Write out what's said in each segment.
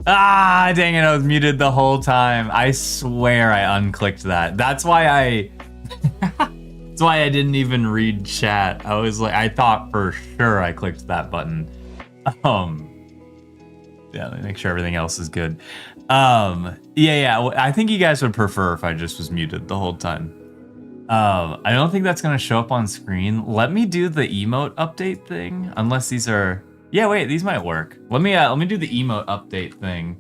Ah, dang it, I was muted the whole time. I swear I unclicked that. That's why I that's why I didn't even read chat. I was like, I thought for sure I clicked that button. Yeah, let me make sure everything else is good. Yeah, I think you guys would prefer if I just was muted the whole time. I don't think that's gonna show up on screen. Let me do the emote update thing, unless these are. Yeah, wait, these might work. Let me do the emote update thing,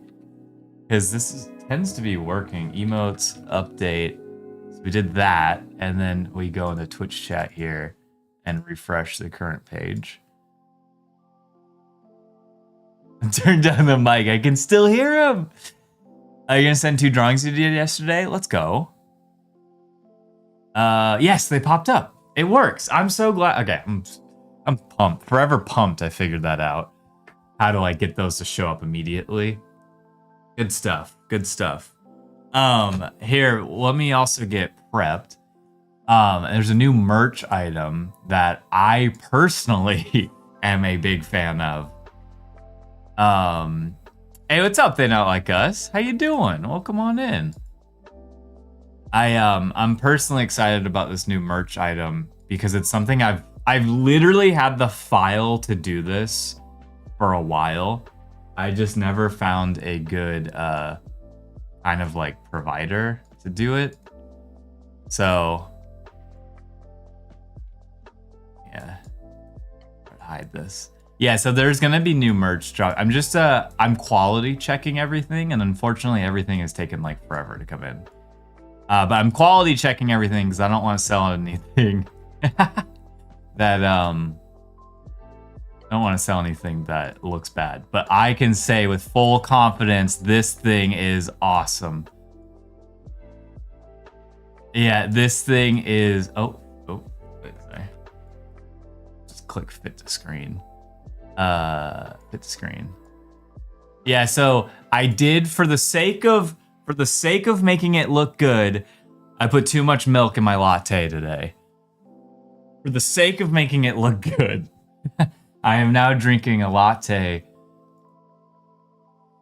because tends to be working. Emotes update. So we did that, and then we go into Twitch chat here and refresh the current page. Turn down the mic. I can still hear him. Are you gonna send 2 drawings you did yesterday? Let's go. Yes, they popped up. It works. I'm so glad. Okay, I'm pumped. Forever pumped. I figured that out. How do I get those to show up immediately? Good stuff. Good stuff. Here, let me also get prepped. There's a new merch item that I personally am a big fan of. Hey, what's up, They Not Like Us? How you doing? Welcome on in. I'm personally excited about this new merch item because it's something I've literally had the file to do this for a while. I just never found a good kind of like provider to do it. So yeah, hide this. Yeah, so there's gonna be new merch drop. I'm quality checking everything, and unfortunately everything has taken like forever to come in. But I'm quality checking everything because I don't want to sell anything that I don't want to sell anything that looks bad. But I can say with full confidence, this thing is awesome. Yeah, this thing is. Wait, sorry. Just click fit to screen. Fit to screen. Yeah, so I did for the sake of making it look good, I put too much milk in my latte today. For the sake of making it look good, I am now drinking a latte.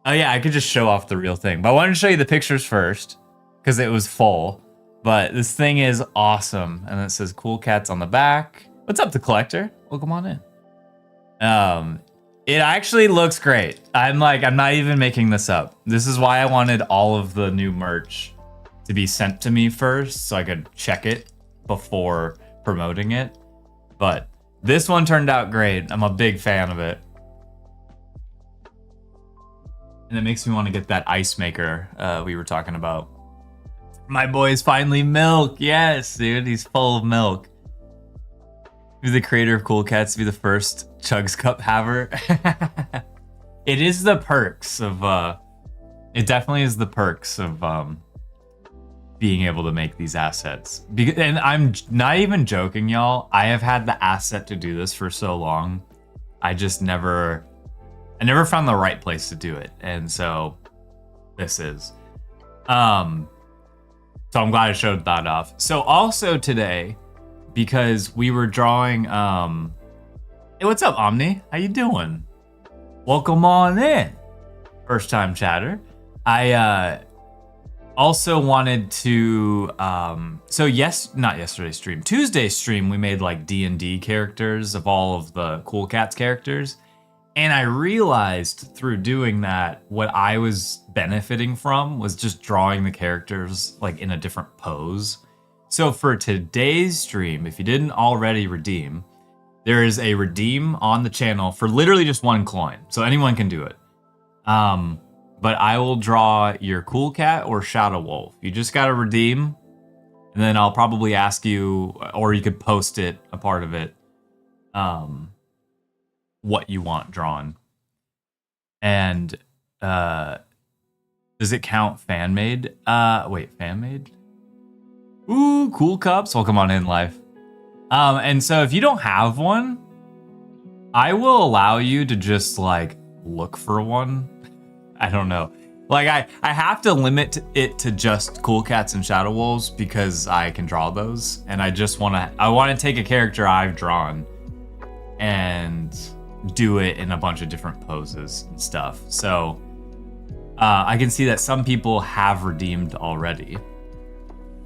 Oh yeah, I could just show off the real thing. But I wanted to show you the pictures first, because it was full. But this thing is awesome. And it says Cool Cats on the back. What's up, the collector? Welcome on in. It actually looks great. I'm not even making this up. This is why I wanted all of the new merch to be sent to me first so I could check it before promoting it. But this one turned out great. I'm a big fan of it. And it makes me want to get that ice maker we were talking about. My boy's finally milk. Yes, dude, he's full of milk. Be the creator of Cool Cats, be the first Chugs Cup haver. It is the perks of it definitely is the perks of being able to make these assets. And I'm not even joking, y'all. I have had the asset to do this for so long. I never found the right place to do it. And so this is. So I'm glad I showed that off. So also today, because we were drawing hey, what's up, Omni? How you doing? Welcome on in. First time chatter. I also wanted to not yesterday's stream. Tuesday's stream we made like D&D characters of all of the Cool Cats characters. And I realized through doing that what I was benefiting from was just drawing the characters like in a different pose. So for today's stream, if you didn't already redeem, there is a redeem on the channel for literally just 1 coin. So anyone can do it. But I will draw your Cool Cat or Shadow Wolf. You just gotta redeem, and then I'll probably ask you, or you could post it, a part of it, what you want drawn. And does it count fan made? Wait, fan made? Ooh, Cool Cups. Welcome on in, live. And so if you don't have one, I will allow you to just like look for one. I don't know. Like I have to limit it to just Cool Cats and Shadow Wolves because I can draw those, and I want to take a character I've drawn and do it in a bunch of different poses and stuff. So I can see that some people have redeemed already.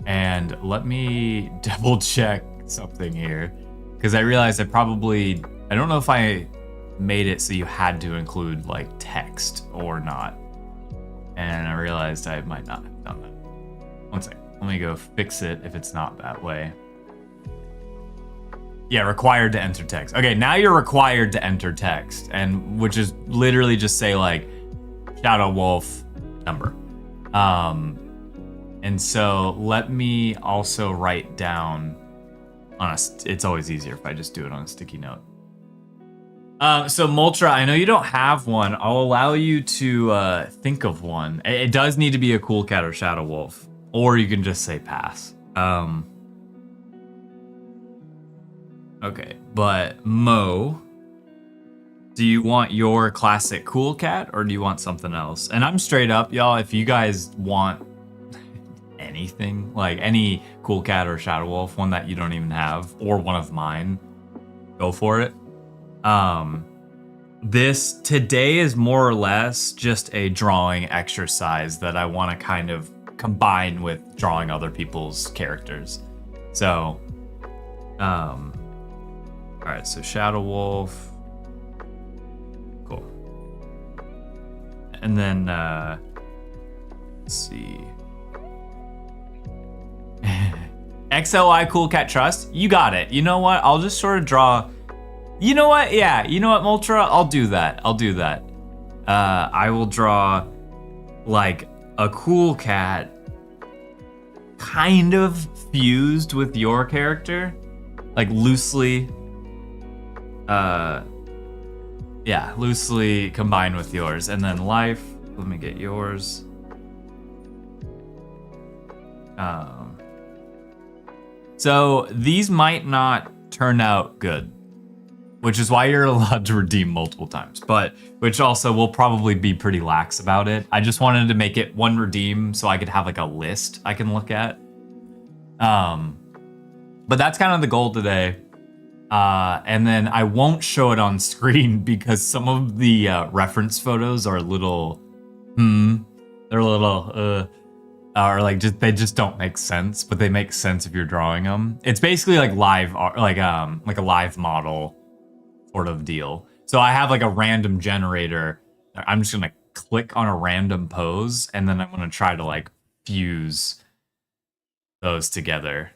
And let me double check something here, because I realized I don't know if I made it so you had to include like text or not. And I realized I might not have done that. One second, let me go fix it if it's not that way. Yeah, required to enter text. Okay, now you're required to enter text, and which is literally just say like Shadow Wolf number. And so let me also write down on it's always easier if I just do it on a sticky note. So Moltra, I know you don't have one. I'll allow you to think of one. It does need to be a Cool Cat or Shadow Wolf, or you can just say pass. Okay, but Mo, do you want your classic Cool Cat or do you want something else? And I'm straight up, y'all, if you guys want anything, like any Cool Cat or Shadow Wolf, one that you don't even have, or one of mine, go for it. This today is more or less just a drawing exercise that I want to kind of combine with drawing other people's characters. So, all right, so Shadow Wolf, cool. And then, let's see. XLI Cool Cat Trust, you got it. You know what? I'll just sort of draw. You know what? Yeah, you know what, Moltra? I'll do that. I will draw like a Cool Cat kind of fused with your character, like loosely. Yeah, loosely combined with yours. And then life, let me get yours. So these might not turn out good, which is why you're allowed to redeem multiple times, but which also will probably be pretty lax about it. I just wanted to make it one redeem so I could have like a list I can look at. But that's kind of the goal today. And then I won't show it on screen because some of the reference photos are a little, they're a little, or like they just don't make sense, but they make sense if you're drawing them. It's basically like live art, like a live model sort of deal. So I have like a random generator. I'm just gonna click on a random pose, and then I'm gonna try to like fuse those together.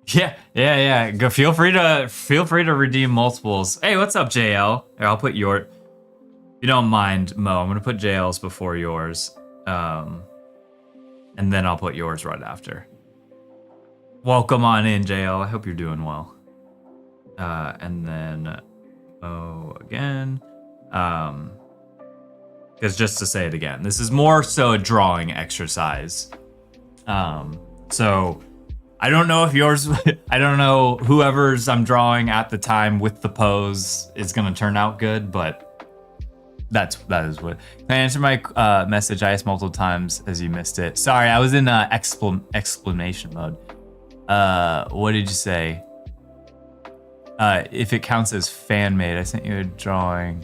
Yeah. Go. Feel free to redeem multiples. Hey, what's up, JL? Here, I'll put your. If you don't mind, Mo, I'm gonna put JL's before yours. And then I'll put yours right after. Welcome on in, JL. I hope you're doing well. And then again. Because just to say it again, this is more so a drawing exercise. So I don't know if yours, I don't know whoever's I'm drawing at the time with the pose is gonna turn out good, but that is what. Can I answer my message? I asked multiple times as you missed it. Sorry, I was in explanation mode. What did you say? If it counts as fan made, I sent you a drawing.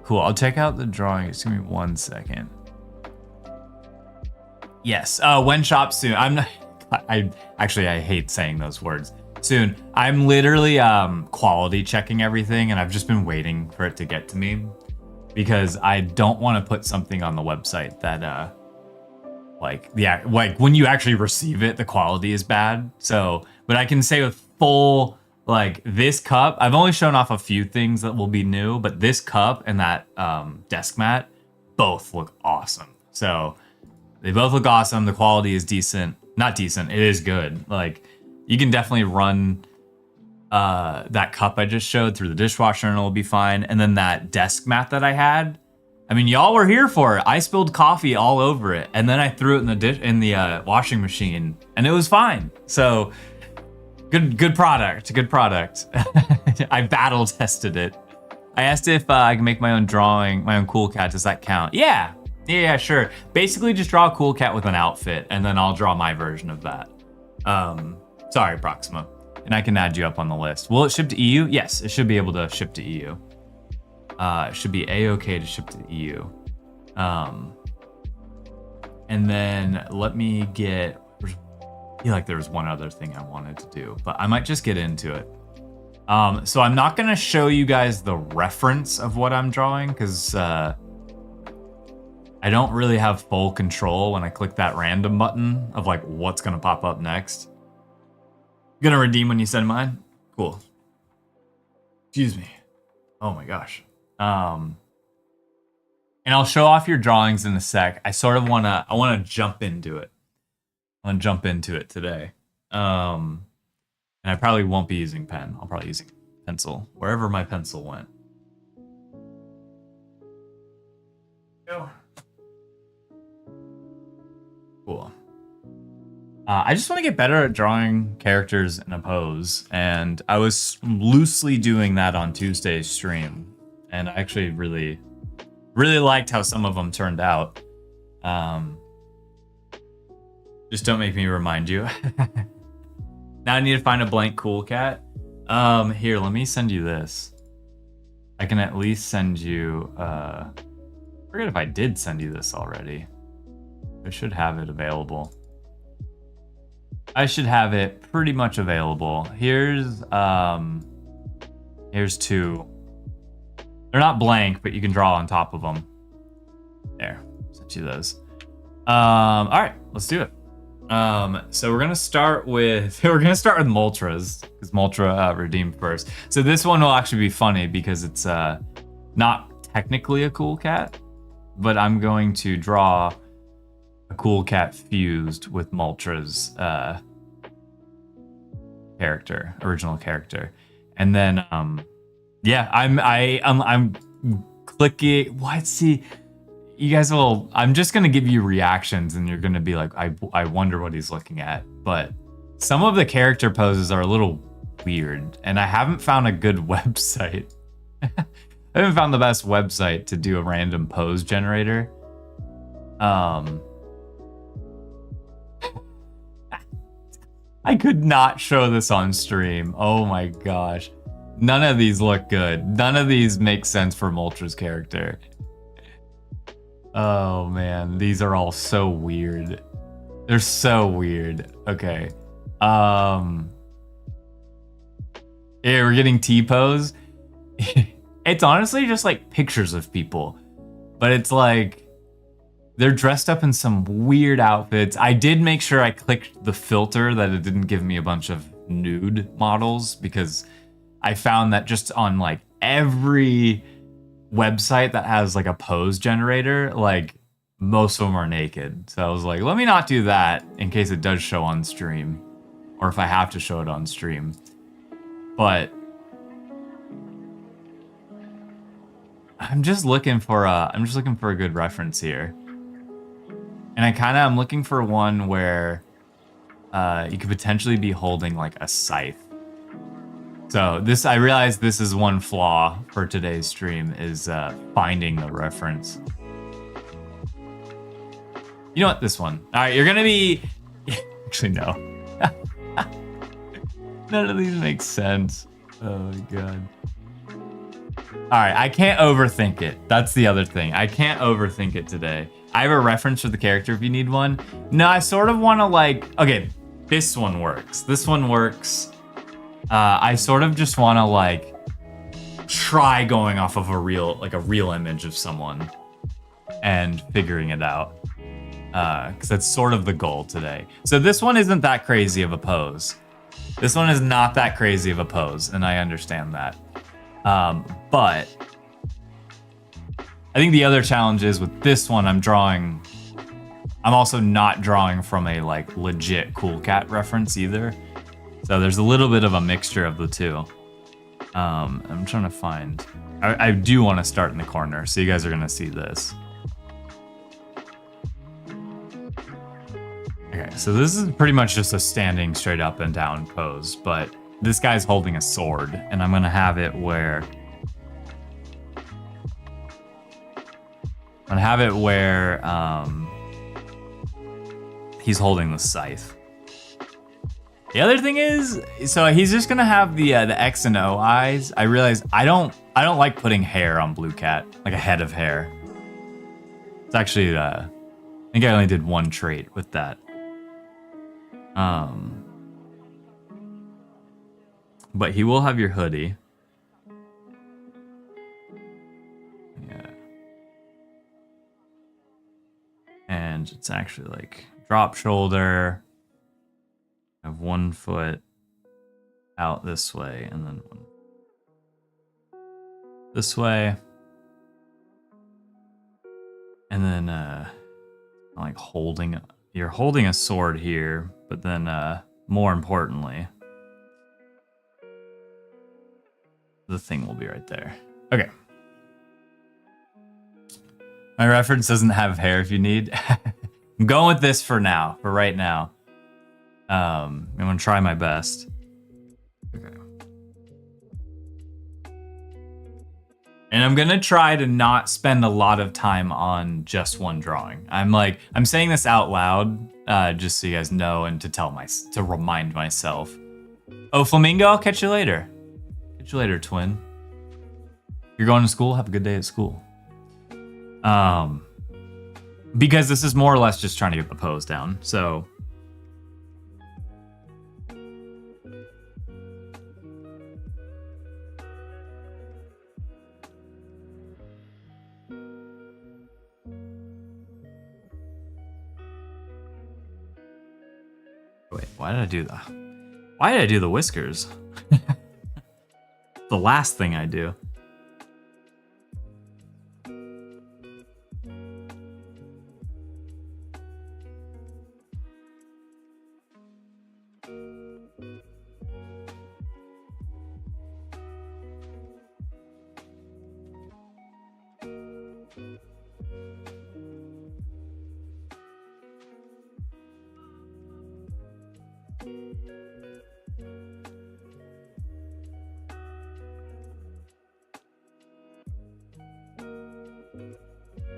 Cool, I'll check out the drawing. Just give me 1 second. Yes, when shop soon. I'm not. I hate saying those words. Soon. I'm literally quality checking everything, and I've just been waiting for it to get to me because I don't want to put something on the website that like when you actually receive it, the quality is bad. So, but I can say with full like this cup, I've only shown off a few things that will be new, but this cup and that desk mat both look awesome. So they both look awesome. The quality is decent. Not decent. It is good. Like, you can definitely run that cup I just showed through the dishwasher and it'll be fine. And then that desk mat that I had, I mean, y'all were here for it. I spilled coffee all over it, and then I threw it in the washing machine, and it was fine. So, good product. Good product. I battle tested it. I asked if I can make my own drawing, my own Cool Cat. Does that count? Yeah, sure. Basically, just draw a Cool Cat with an outfit, and then I'll draw my version of that. Sorry, Proxima. And I can add you up on the list. Will it ship to EU? Yes, it should be able to ship to EU. It should be A-OK to ship to the EU. And then let me get, I feel like there was one other thing I wanted to do, but I might just get into it. So I'm not gonna show you guys the reference of what I'm drawing because I don't really have full control when I click that random button of like what's gonna pop up next. Gonna redeem when you send mine? Cool. Excuse me. Oh my gosh. And I'll show off your drawings in a sec. I sort of I wanna jump into it. I wanna jump into it today. And I probably won't be using pen. I'll probably using pencil, wherever my pencil went. Go. Cool. I just want to get better at drawing characters in a pose, and I was loosely doing that on Tuesday's stream, and I actually really liked how some of them turned out. Just don't make me remind you. Now I need to find a blank cool cat. Here, let me send you this. I can at least send you, I forget if I did send you this already. I should have it available. I should have it pretty much available. Here's two. They're not blank, but you can draw on top of them. There, sent you those. All right, let's do it. So we're gonna start with Moltres because Moltres redeemed first. So this one will actually be funny because it's not technically a cool cat, but I'm going to draw a cool cat fused with Moltres original character, and then yeah, I'm clicking. What? See. You guys will, I'm just going to give you reactions and you're going to be like, I wonder what he's looking at. But some of the character poses are a little weird and I haven't found a good website. I haven't found the best website to do a random pose generator. I could not show this on stream. Oh my gosh. None of these look good. None of these make sense for Moltres' character. Oh man, these are all so weird. They're so weird. Okay. Yeah, we're getting T-pose. It's honestly just like pictures of people. But it's like they're dressed up in some weird outfits. I did make sure I clicked the filter that it didn't give me a bunch of nude models because I found that just on like every website that has like a pose generator, like most of them are naked. So I was like, let me not do that in case it does show on stream or if I have to show it on stream. But I'm just looking for a good reference here. And I'm looking for one where you could potentially be holding like a scythe. So I realize this is one flaw for today's stream is finding the reference. You know what? This one. All right, you're gonna be. Actually, no. None of these make sense. Oh my god. All right, I can't overthink it. That's the other thing. I can't overthink it today. I have a reference for the character if you need one. No, I sort of want to like. Okay, this one works. This one works. I sort of just want to like try going off of a real image of someone and figuring it out. Because that's sort of the goal today. So this one isn't that crazy of a pose. This one is not that crazy of a pose, and I understand that. But I think the other challenge is with this one, I'm also not drawing from a like legit Cool Cat reference either. So there's a little bit of a mixture of the two. I'm trying to find... I do want to start in the corner, so you guys are going to see this. Okay, so this is pretty much just a standing straight up and down pose, but this guy's holding a sword, and I'm going to have it where... he's holding the scythe. The other thing is, so he's just gonna have the X and O eyes. I realize I don't I don't like putting hair on Blue Cat, like a head of hair. It's actually, I think I only did one trait with that. But he will have your hoodie. Yeah. And it's actually like drop shoulder. Have one foot out this way and then one this way. And then like you're holding a sword here, but then more importantly, the thing will be right there. Okay. My reference doesn't have hair if you need. I'm going with this for now, for right now. I'm gonna try my best. Okay. And I'm gonna try to not spend a lot of time on just one drawing. I'm saying this out loud, just so you guys know and to remind myself. Oh, Flamingo, I'll catch you later. Catch you later, twin. If you're going to school, have a good day at school. Because this is more or less just trying to get the pose down, so. Wait, why did I do the whiskers? The last thing I do.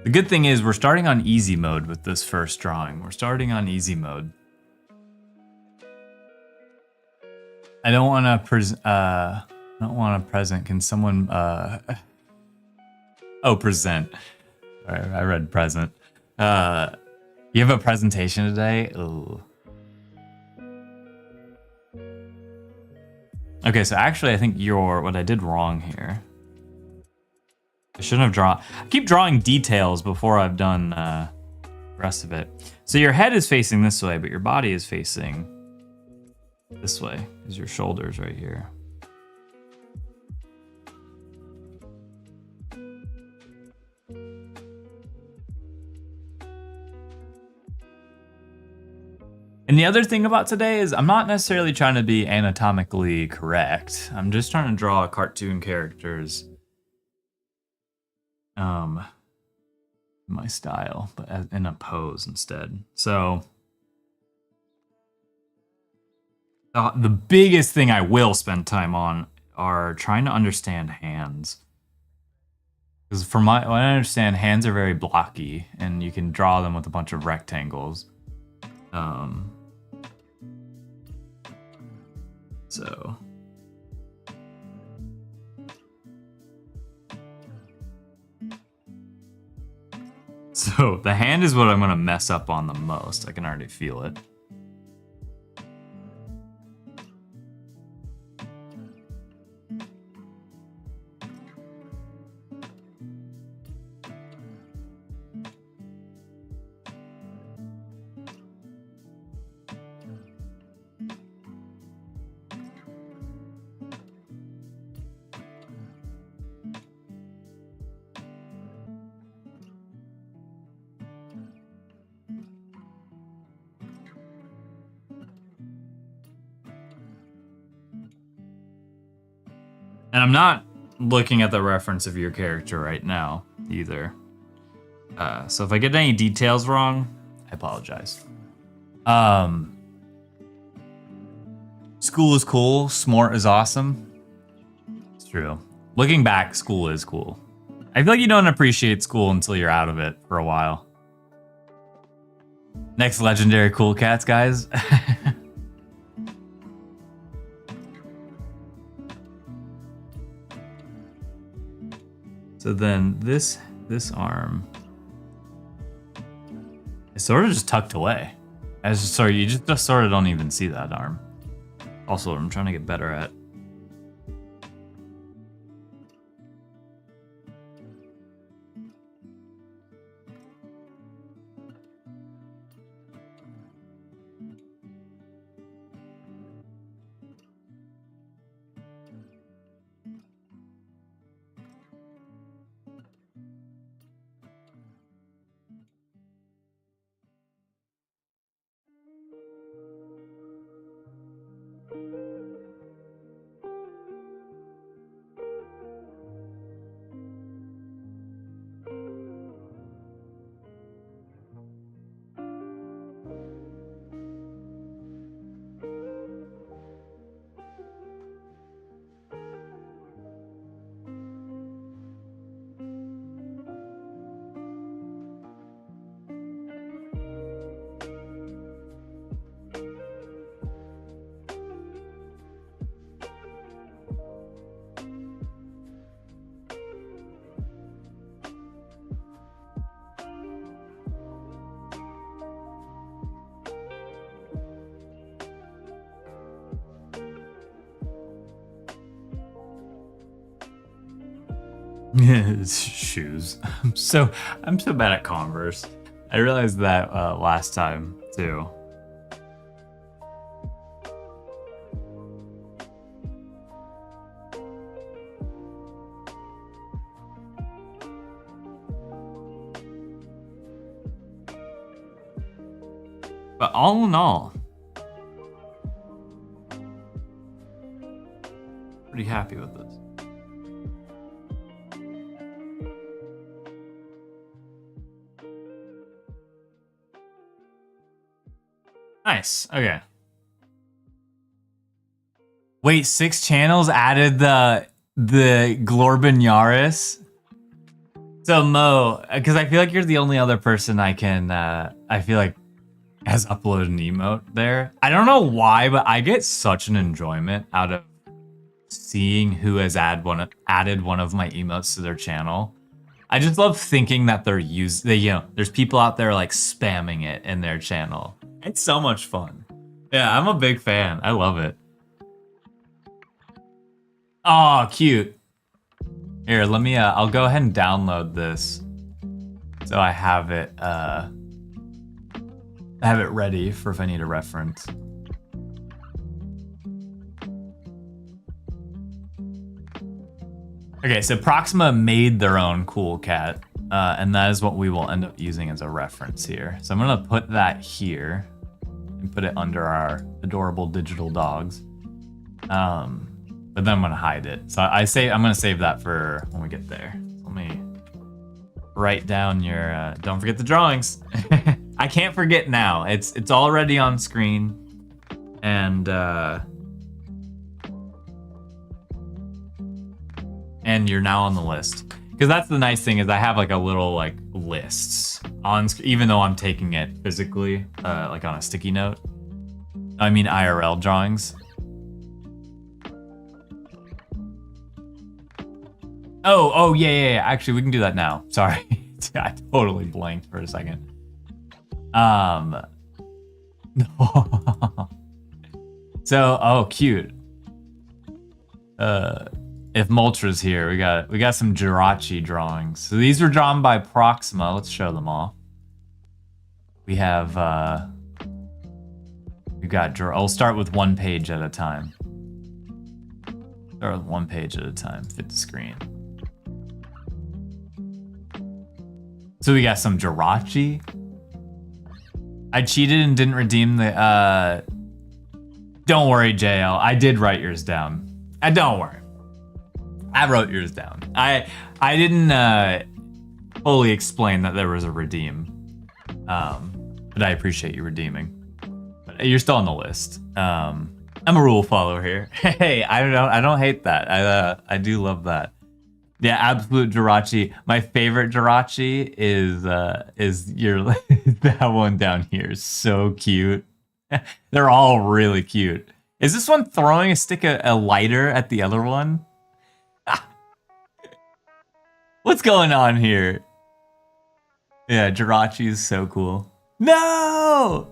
The good thing is we're starting on easy mode with this first drawing. We're starting on easy mode. I don't want to present. Can someone oh, present. I read present. You have a presentation today? Ooh. Okay, so actually I think what I did wrong here. I shouldn't have drawn. I keep drawing details before I've done the rest of it. So your head is facing this way, but your body is facing this way, because your shoulder's right here. And the other thing about today is I'm not necessarily trying to be anatomically correct. I'm just trying to draw cartoon characters. My style, but in a pose instead. So the biggest thing I will spend time on are trying to understand hands. Because what I understand, hands are very blocky, and you can draw them with a bunch of rectangles. So the hand is what I'm gonna mess up on the most. I can already feel it. And I'm not looking at the reference of your character right now, either. So if I get any details wrong, I apologize. School is cool. Smart is awesome. It's true. Looking back, school is cool. I feel like you don't appreciate school until you're out of it for a while. Next legendary cool cats, guys. So then this arm is sort of just tucked away. Sorry, you just sort of don't even see that arm. Also, I'm trying to get better at. Shoes. I'm so bad at Converse. I realized that last time too. But all in all, pretty happy with this. Nice. Okay. Wait, 6 channels added the Glorben Yaris. So Mo, because I feel like you're the only other person I can I feel like has uploaded an emote there. I don't know why, but I get such an enjoyment out of seeing who has added one of my emotes to their channel. I just love thinking that there's people out there like spamming it in their channel. It's so much fun. Yeah, I'm a big fan. I love it. Oh, cute. Here, let me I'll go ahead and download this so I have it ready for if I need a reference. Okay, so Proxima made their own cool cat, and that is what we will end up using as a reference here. So I'm gonna put that here and put it under our adorable digital dogs. But then I'm gonna hide it. So I'm gonna save that for when we get there. Let me write down your, don't forget the drawings. I can't forget now. It's already on screen, and you're now on the list. Because that's the nice thing is I have like a little like lists on, even though I'm taking it physically, like on a sticky note. I mean IRL drawings. Oh yeah. Actually, we can do that now. Sorry, I totally blanked for a second. So, cute. If Moltra's here, we got some Jirachi drawings. So these were drawn by Proxima. Let's show them all. We have I'll start with one page at a time. Start with one page at a time. Fit the screen. So we got some Jirachi. I cheated and didn't redeem the don't worry, JL. I did write yours down. Don't worry. I wrote yours down. I didn't fully explain that there was a redeem. But I appreciate you redeeming. But you're still on the list. I'm a rule follower here. Hey, I don't hate that. I do love that. Yeah, absolute Jirachi. My favorite Jirachi is your that one down here. So cute. They're all really cute. Is this one throwing a lighter at the other one? What's going on here? Yeah, Jirachi is so cool. No!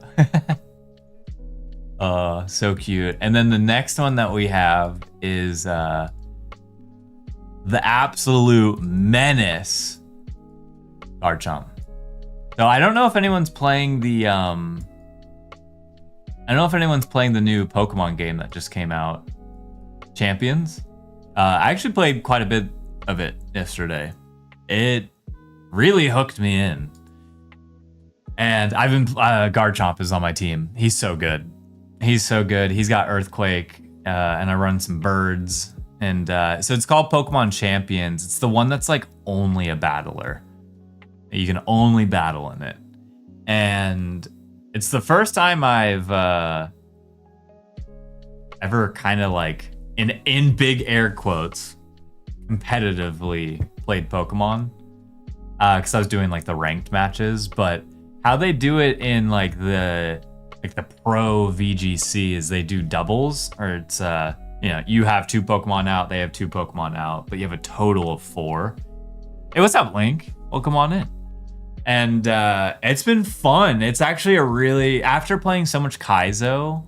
So cute. And then the next one that we have is the absolute menace, Garchomp. So I don't know if anyone's playing the I don't know if anyone's playing the new Pokemon game that just came out, Champions. I actually played quite a bit of it yesterday. It really hooked me in. And I've been Garchomp is on my team. He's so good. He's so good. He's got Earthquake, and I run some birds. And so it's called Pokemon Champions. It's the one that's like only a battler. You can only battle in it. And it's the first time I've ever kind of like, in big air quotes, competitively played Pokemon. Because I was doing like the ranked matches. But how they do it in like the pro VGC is they do doubles, or it's you know, you have 2 Pokemon out, they have 2 Pokemon out, but you have a total of 4. Hey, what's up, Link? Welcome on in. And it's been fun. It's actually a really, after playing so much Kaizo,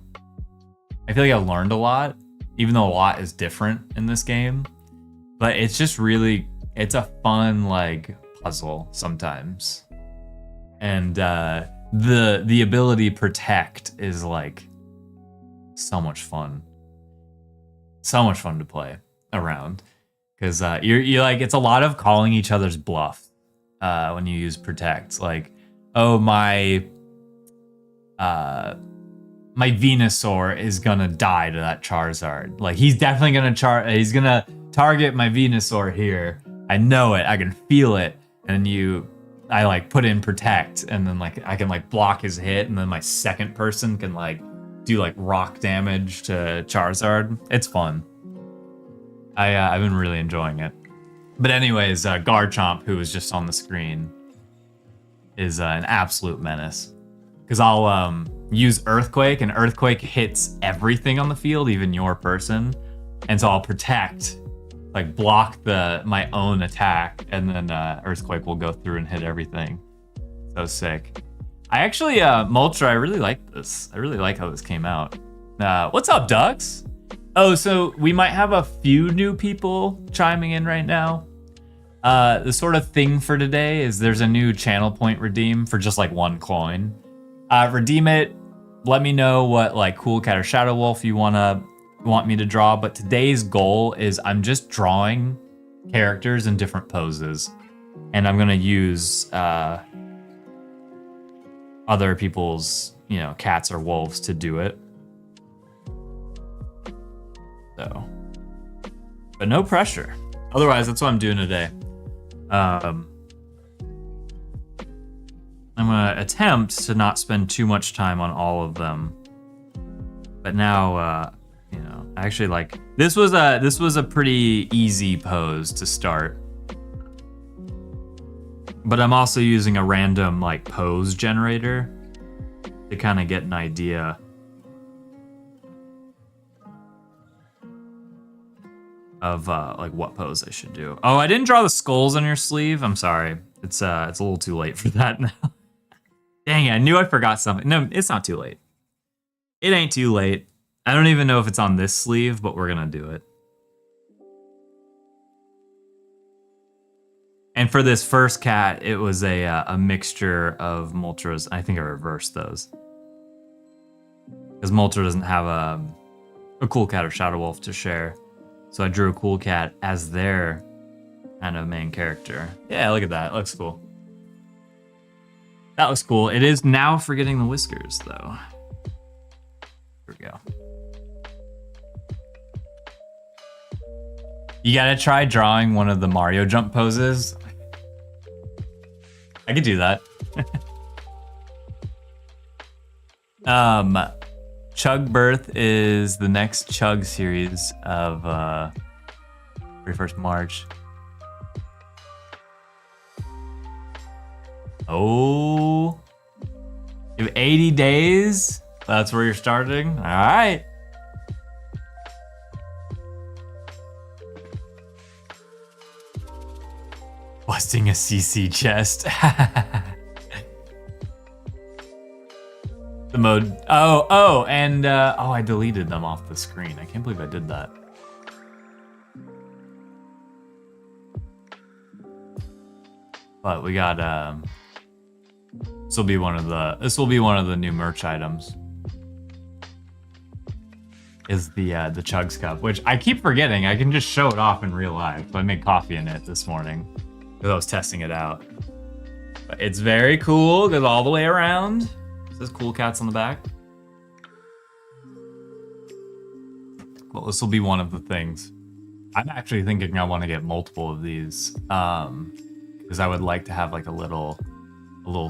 I feel like I learned a lot, even though a lot is different in this game. But it's just really, it's a fun like puzzle sometimes. And the ability Protect is like so much fun. So much fun to play around. Because you're like, it's a lot of calling each other's bluff when you use Protect. Like, oh, my Venusaur is gonna die to that Charizard. Like, he's definitely gonna he's gonna target my Venusaur here. I know it, I can feel it. And I like put in Protect, and then like I can like block his hit, and then my second person can like do like rock damage to Charizard. It's fun. I've been really enjoying it. But anyways, Garchomp, who was just on the screen, is an absolute menace. Because I'll use Earthquake, and Earthquake hits everything on the field, even your person. And so I'll Protect, like block my own attack, and then Earthquake will go through and hit everything. So sick. I actually, Moltres, I really like this. I really like how this came out. What's up, Ducks? Oh, so we might have a few new people chiming in right now. The sort of thing for today is there's a new channel point redeem for just like 1 coin. Redeem it. Let me know what like Cool Cat or Shadow Wolf you want me to draw. But today's goal is I'm just drawing characters in different poses, and I'm gonna use other people's, you know, cats or wolves to do it. So, but no pressure. Otherwise, that's what I'm doing today. I'm gonna attempt to not spend too much time on all of them. But now, you know, I actually like this was a pretty easy pose to start. But I'm also using a random like pose generator to kind of get an idea. Of like what pose I should do. Oh, I didn't draw the skulls on your sleeve. I'm sorry. It's a little too late for that now. Dang it, I knew I forgot something. No, it's not too late. It ain't too late. I don't even know if it's on this sleeve, but we're gonna do it. And for this first cat, it was a mixture of Moltres. I think I reversed those. Because Moltres doesn't have a Cool Cat or Shadow Wolf to share. So I drew a Cool Cat as their kind of main character. Yeah, look at that. It looks cool. That looks cool. It is now forgetting the whiskers, though. Here we go. You gotta try drawing one of the Mario jump poses. I could do that. Chug Birth is the next Chug series of 31st March. Oh, you have 80 days? That's where you're starting? All right. busting a CC chest. The mode. Oh, and I deleted them off the screen. I can't believe I did that. But we got this will be one of the new merch items. Is the Chugs cup, which I keep forgetting. I can just show it off in real life. So I made coffee in it this morning because I was testing it out. But it's very cool. Goes all the way around. It says Cool Cats on the back. Well, this will be one of the things. I'm actually thinking I want to get multiple of these because I would like to have like a little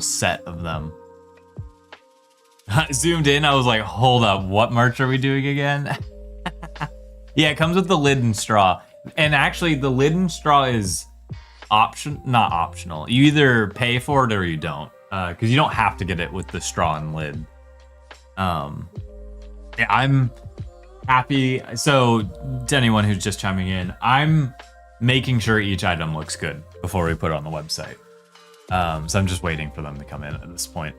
set of them. Zoomed in, I was like, hold up, what merch are we doing again? Yeah, it comes with the lid and straw. And actually, the lid and straw is not optional. You either pay for it or you don't. Because you don't have to get it with the straw and lid. Yeah, I'm happy. So, to anyone who's just chiming in, I'm making sure each item looks good before we put it on the website. So I'm just waiting for them to come in at this point.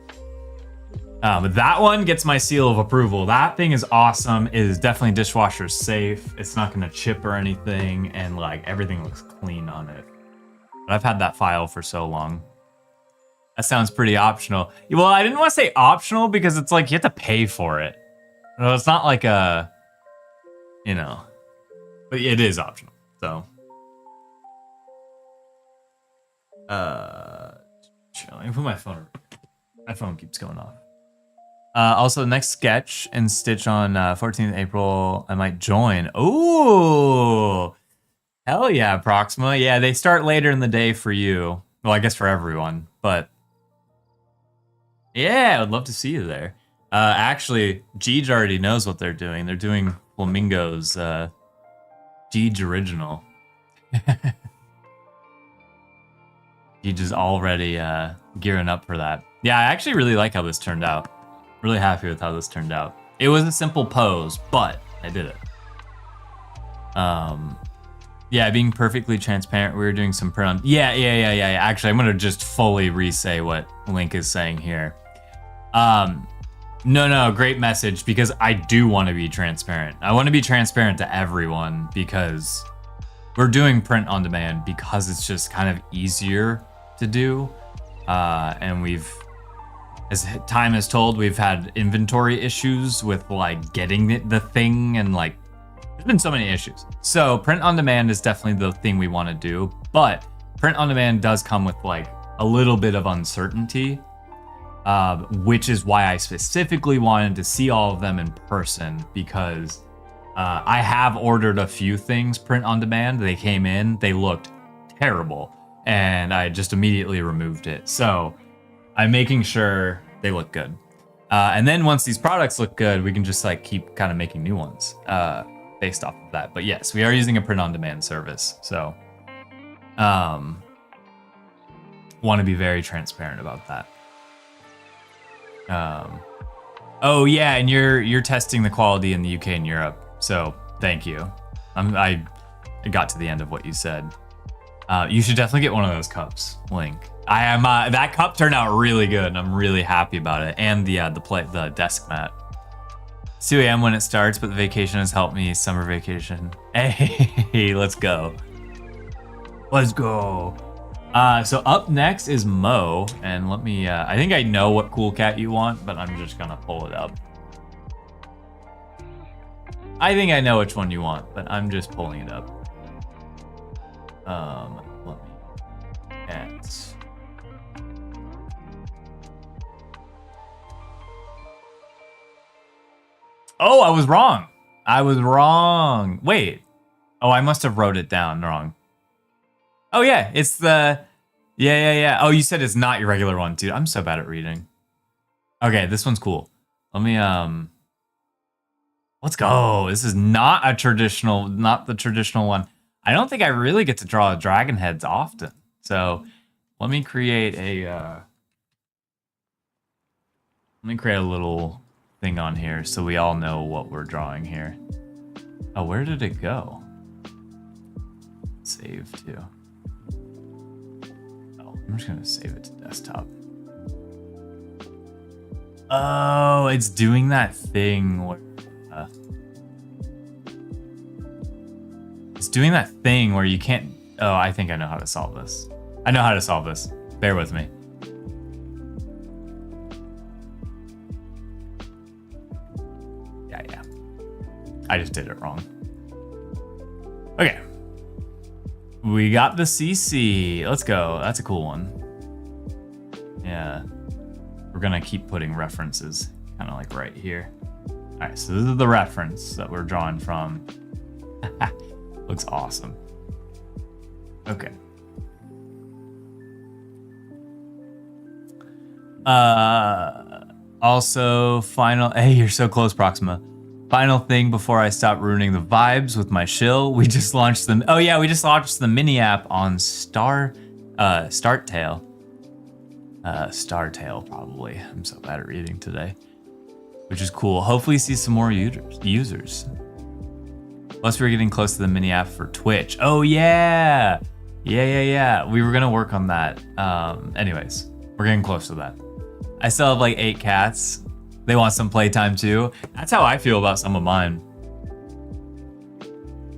But that one gets my seal of approval. That thing is awesome. It is definitely dishwasher safe. It's not going to chip or anything. And like everything looks clean on it. But I've had that file for so long. That sounds pretty optional. Well, I didn't want to say optional because it's like you have to pay for it. No, it's not like a, you know, but it is optional. So, let me put my phone. My phone keeps going off. Also, next sketch and Stitch on 14th April. I might join. Ooh, hell yeah, Proxima. Yeah, they start later in the day for you. Well, I guess for everyone, but yeah, I'd love to see you there. Actually, Jeej already knows what they're doing. They're doing Flamingo's Jeej original. Jeej is already gearing up for that. Yeah, I actually really like how this turned out. Really happy with how this turned out. It was a simple pose, but I did it. Yeah, being perfectly transparent, we were doing some print on... Yeah. Actually, I'm gonna just fully re-say what Link is saying here. No, great message, because I do want to be transparent. I want to be transparent to everyone because we're doing print on demand because it's just kind of easier to do. And as time has told, we've had inventory issues with like getting the thing, and like there's been so many issues. So print on demand is definitely the thing we want to do, but print on demand does come with like a little bit of uncertainty, which is why I specifically wanted to see all of them in person, because I have ordered a few things print on demand. They came in, they looked terrible, and I just immediately removed it. So I'm making sure they look good. And then once these products look good, we can just like keep kind of making new ones based off of that. But yes, we are using a print-on-demand service. So want to be very transparent about that. Oh yeah, and you're testing the quality in the UK and Europe. So thank you. I got to the end of what you said. You should definitely get one of those cups, Link. I am that cup turned out really good, and I'm really happy about it. And the desk mat. It's 2 a.m. when it starts, but the vacation has helped me. Summer vacation. Hey, let's go. Let's go. So up next is Mo, and let me. I think I know what cool cat you want, but I'm just gonna pull it up. I think I know which one you want, but I'm just pulling it up. Let me add. Oh, I was wrong. Wait. Oh, I must have wrote it down wrong. Oh yeah, it's the... Yeah. Oh, you said it's not your regular one, dude. I'm so bad at reading. Okay, this one's cool. Let me, let's go. This is not the traditional one. I don't think I really get to draw dragon heads often. So let me create a little thing on here so we all know what we're drawing here. Oh, where did it go? Save to. I'm just gonna save it to desktop. Oh, it's doing that thing where it's doing that thing where you can't. Oh, I think I know how to solve this. I know how to solve this. Bear with me. Yeah. I just did it wrong. Okay. We got the CC. Let's go. That's a cool one. Yeah. We're gonna keep putting references kind of like right here. All right, so this is the reference that we're drawing from. Looks awesome. Okay. Also, hey, you're so close, Proxima. Final thing before I stop ruining the vibes with my shill. We just launched them. Oh yeah, we just launched the mini app on Startail. Startail, probably. I'm so bad at reading today. Which is cool. Hopefully see some more users. Plus we're getting close to the mini app for Twitch. Oh yeah. Yeah. We were gonna work on that. Anyways, we're getting close to that. I still have like 8 cats. They want some playtime too. That's how I feel about some of mine.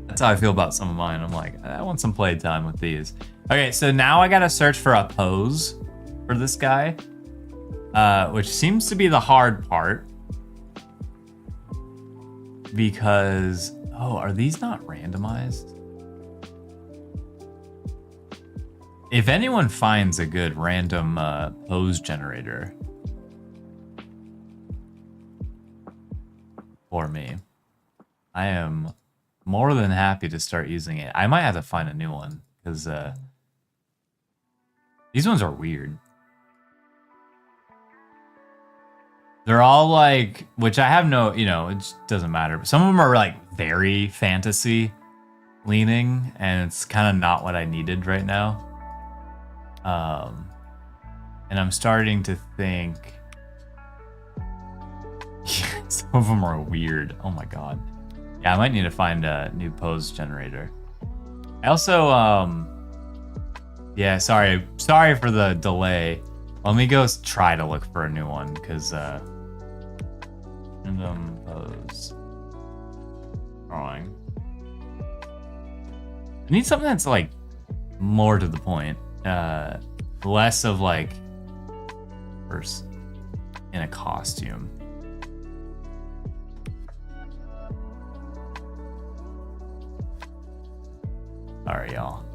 I'm like, I want some playtime with these. Okay, so now I gotta search for a pose for this guy, which seems to be the hard part. Because, oh, are these not randomized? If anyone finds a good random pose generator for me, I am more than happy to start using it. I might have to find a new one because these ones are weird. They're all like, which I have no, it just doesn't matter. But some of them are like very fantasy leaning, and it's kind of not what I needed right now. And I'm starting to think some of them are weird. Oh my god. Yeah, I might need to find a new pose generator. I also, yeah, sorry for the delay. Let me go try to look for a new one, because, random pose drawing. I need something that's, like, more to the point. Less of, like, person in a costume. Sorry, y'all.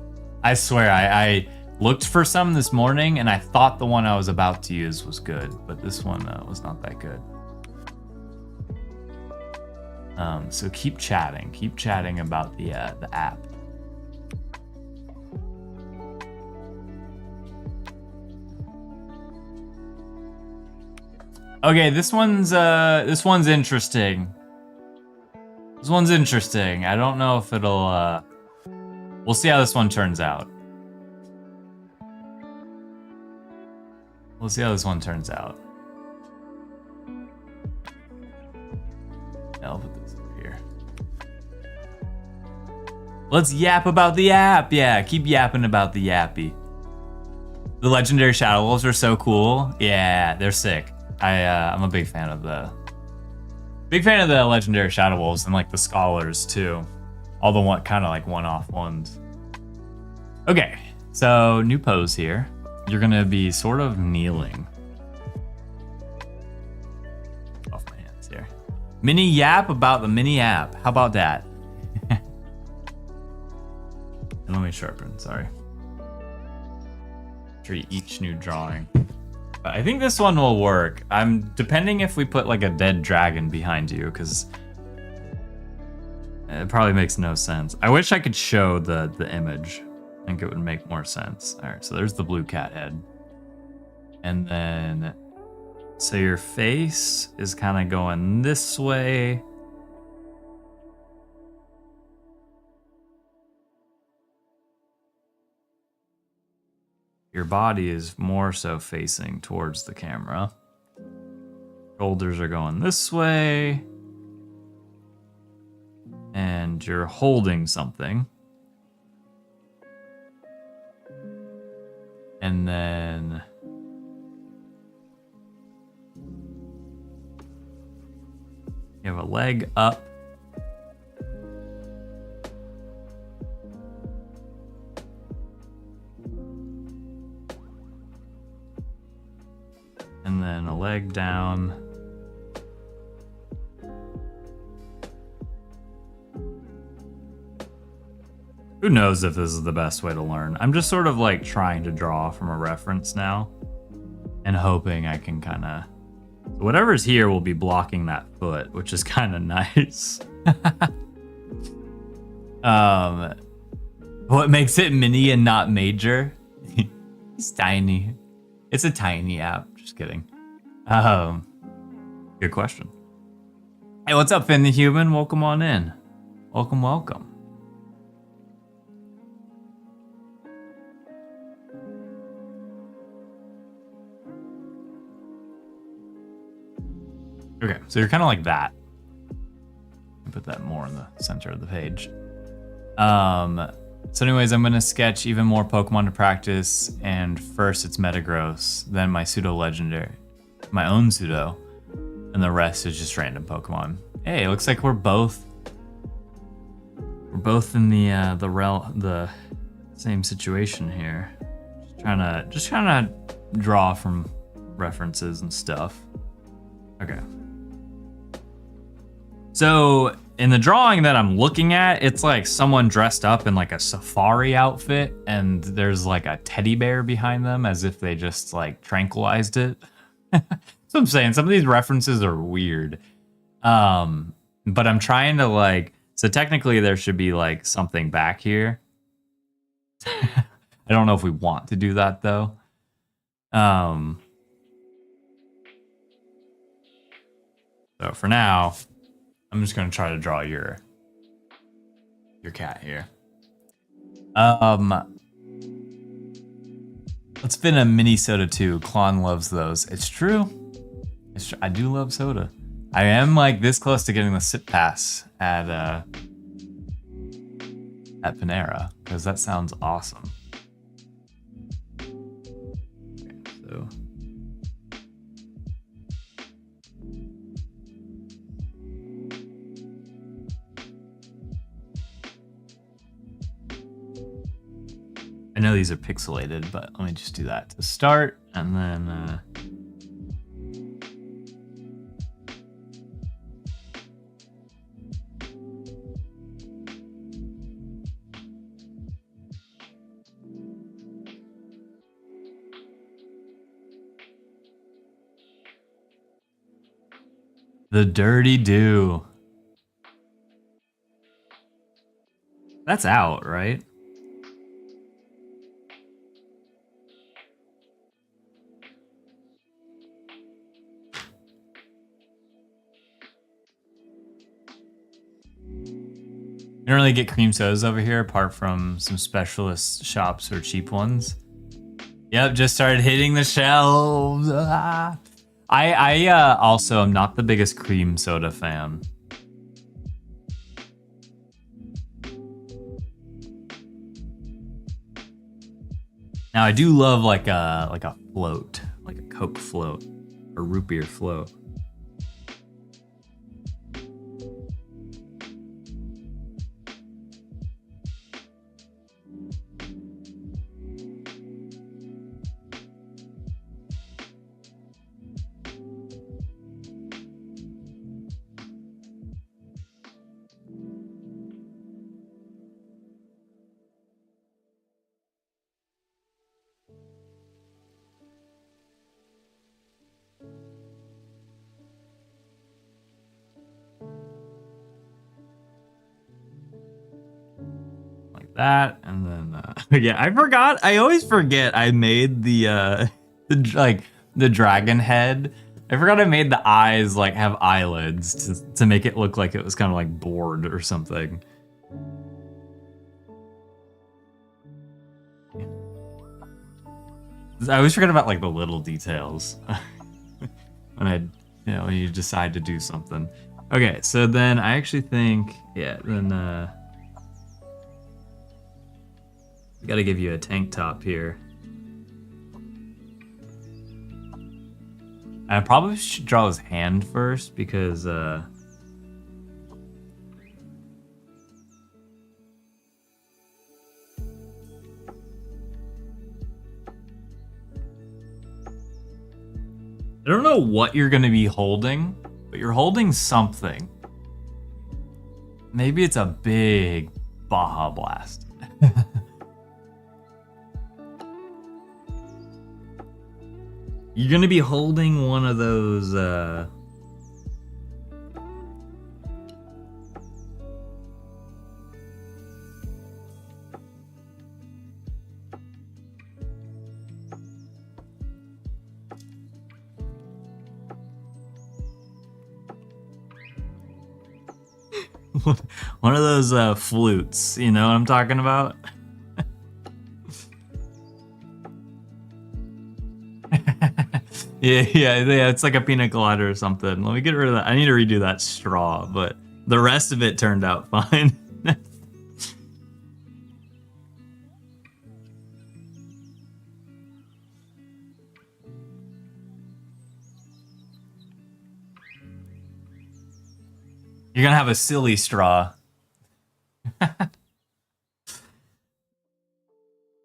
I swear, I looked for some this morning, and I thought the one I was about to use was good, but this one was not that good. So keep chatting about the app. Okay, this one's interesting. This one's interesting. I don't know if it'll. We'll see how this one turns out. We'll see how this one turns out. I'll put this over here. Let's yap about the app. Yeah, keep yapping about the yappy. The legendary Shadow Wolves are so cool. Yeah, they're sick. I'm a big fan of the legendary Shadow Wolves, and like the scholars too. All the one-off ones. Okay, so new pose here. You're gonna be sort of kneeling. Off my hands here. Mini yap about the mini app. How about that? And let me sharpen, sorry. Treat each new drawing. I think this one will work. I'm depending if we put like a dead dragon behind you, because it probably makes no sense. I wish I could show the image. I think it would make more sense. All right, so there's the blue cat head. And then, so your face is kind of going this way. Your body is more so facing towards the camera. Shoulders are going this way. And you're holding something. And then you have a leg up. And then a leg down. Who knows if this is the best way to learn? I'm just sort of like trying to draw from a reference now and hoping I can kind of... Whatever's here will be blocking that foot, which is kind of nice. What makes it mini and not major? It's tiny. It's a tiny app. Just kidding. Good question. Hey, what's up, Finn the Human? Welcome on in. Welcome, welcome. Okay, so you're kind of like that. Put that more in the center of the page. So anyways, I'm gonna sketch even more Pokemon to practice, and first it's Metagross, then my pseudo legendary, my own pseudo, and the rest is just random Pokemon. Hey, it looks like we're both in the same situation here. Just trying to draw from references and stuff. Okay. So in the drawing that I'm looking at, it's like someone dressed up in like a safari outfit, and there's like a teddy bear behind them as if they just like tranquilized it. That's what I'm saying. Some of these references are weird. But I'm trying to like, so technically there should be like something back here. I don't know if we want to do that though. So for now, I'm just gonna try to draw your cat here. Let's spin a mini soda too. Klon loves those. It's true. I do love soda. I am like this close to getting the sit pass at Panera because that sounds awesome. Okay, so. I know these are pixelated, but let me just do that to start, and then the Dirty Do. That's out, right? We don't really get cream sodas over here apart from some specialist shops or cheap ones. Yep, just started hitting the shelves. Ah. I also am not the biggest cream soda fan. Now I do love like a float, like a Coke float or root beer float. That, and then yeah, I forgot. I always forget I made the dragon head. I forgot I made the eyes like have eyelids to make it look like it was kind of like bored or something. I always forget about like the little details when when you decide to do something. Okay, so then I actually think, yeah, then gotta give you a tank top here. I probably should draw his hand first because I don't know what you're going to be holding, but you're holding something. Maybe it's a big Baja Blast. You're going to be holding one of those one of those flutes, you know what I'm talking about? yeah, it's like a pina colada or something. Let me get rid of that. I need to redo that straw, but the rest of it turned out fine. You're gonna have a silly straw.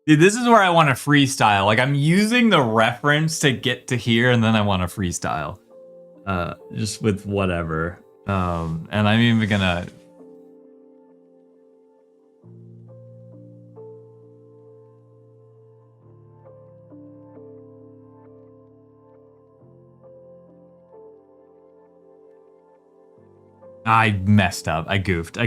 Dude, this is where I want to freestyle. Like, I'm using the reference to get to here, and then I want to freestyle. Just with whatever. And I'm even gonna... I messed up. I goofed.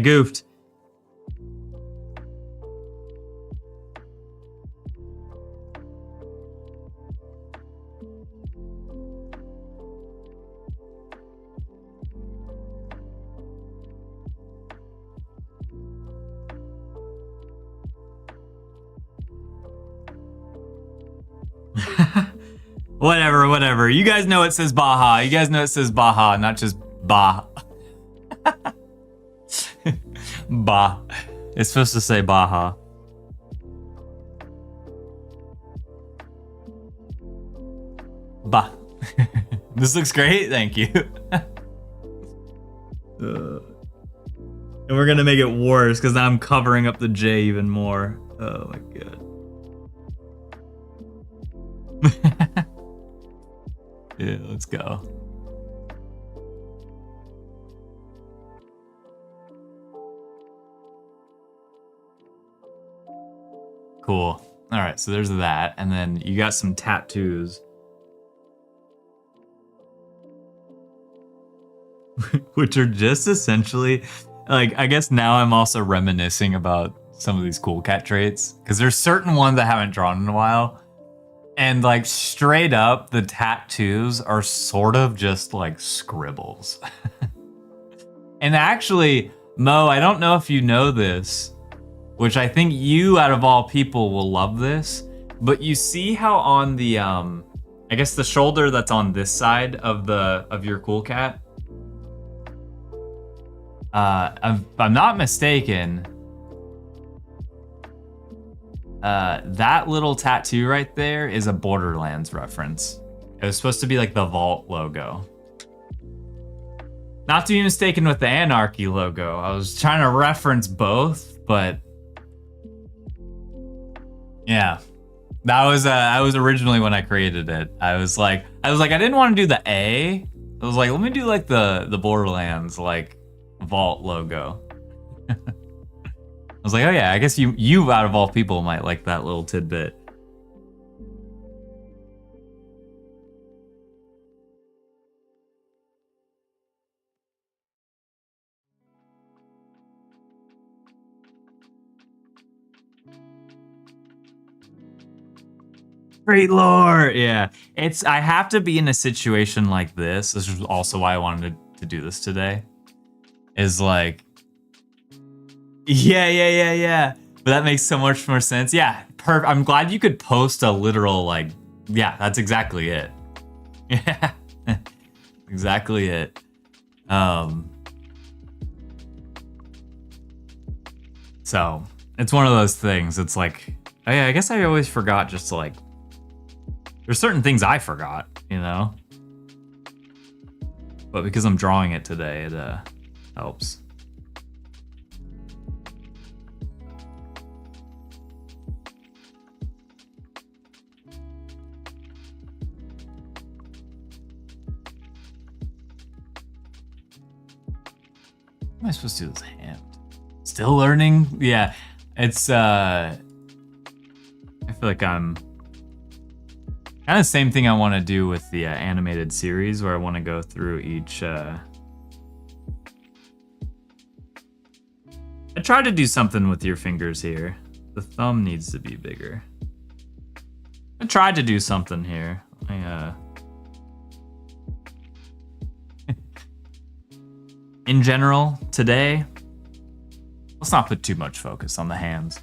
Whatever. You guys know it says Baja. You guys know it says Baja, not just Bah. Bah. It's supposed to say Baja. Bah. This looks great. Thank you. And we're gonna make it worse because now I'm covering up the J even more. Oh my god. Yeah, let's go. Cool. All right, so there's that, and then you got some tattoos. Which are just essentially, like, I guess now I'm also reminiscing about some of these cool cat traits, because there's certain ones I haven't drawn in a while, and like straight up, the tattoos are sort of just like scribbles. And actually, Mo, I don't know if you know this, which I think you, out of all people, will love this, but you see how on the, I guess the shoulder that's on this side of your cool cat, if I'm not mistaken, that little tattoo right there is a Borderlands reference. It was supposed to be like the Vault logo. Not to be mistaken with the Anarchy logo. I was trying to reference both, but yeah. That was originally when I created it. I was like I didn't want to do the A. I was like, let me do like the Borderlands like Vault logo. I was like, oh yeah, I guess you out of all people might like that little tidbit. Great lore, yeah. I have to be in a situation like this. This is also why I wanted to do this today. Is like, yeah. But that makes so much more sense. Yeah, perfect. I'm glad you could post a literal like, yeah, that's exactly it. Yeah, exactly it. So it's one of those things. It's like, I guess I always forgot just to like. There's certain things I forgot, you know? but because I'm drawing it today, it helps. How am I supposed to do this hand? Still learning? Yeah, it's I feel like I'm kind of the same thing I want to do with the animated series, where I want to go through each I tried to do something with your fingers here. The thumb needs to be bigger. I tried to do something here. In general, today, let's not put too much focus on the hands.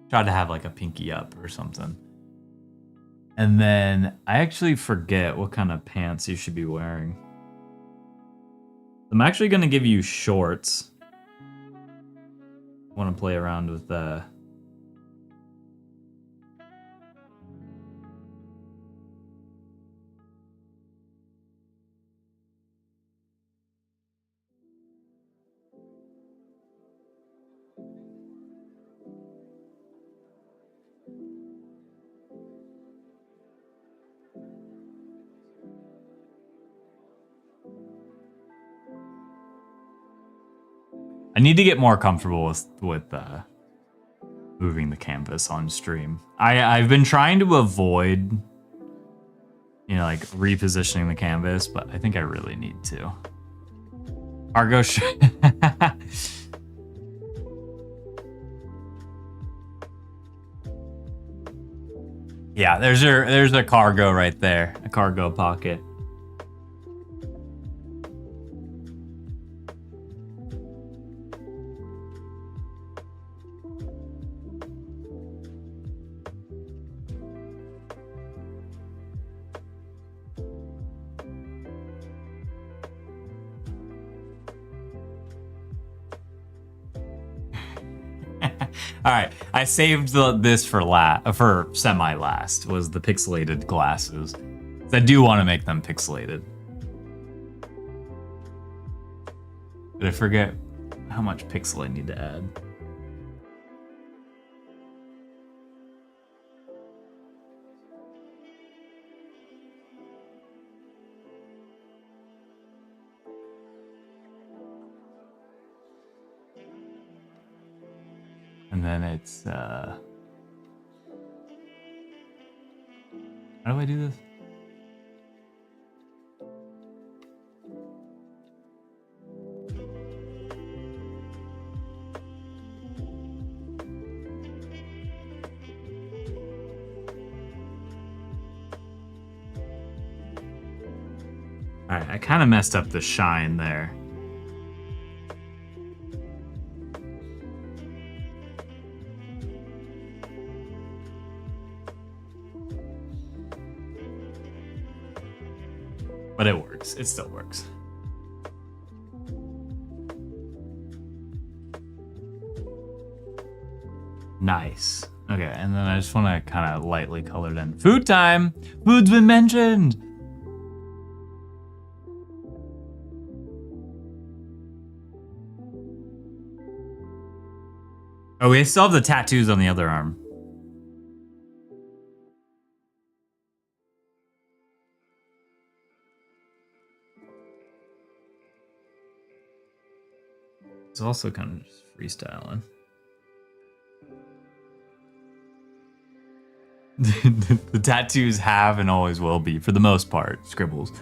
Try to have like a pinky up or something. And then I actually forget what kind of pants you should be wearing. I'm actually going to give you shorts. I want to play around with I need to get more comfortable with moving the canvas on stream. I've been trying to avoid, you know, like repositioning the canvas, but I think I really need to. Cargo Yeah, there's a cargo right there, a cargo pocket. All right, I saved this for semi-last, was the pixelated glasses. I do want to make them pixelated. But I forget how much pixel I need to add. And then it's, how do I do this? All right, I kind of messed up the shine there. But it works. It still works. Nice. Okay, and then I just want to kind of lightly color it in. Food time! Food's been mentioned! Oh, we still have the tattoos on the other arm. It's also kind of just freestyling. The tattoos have and always will be, for the most part, scribbles.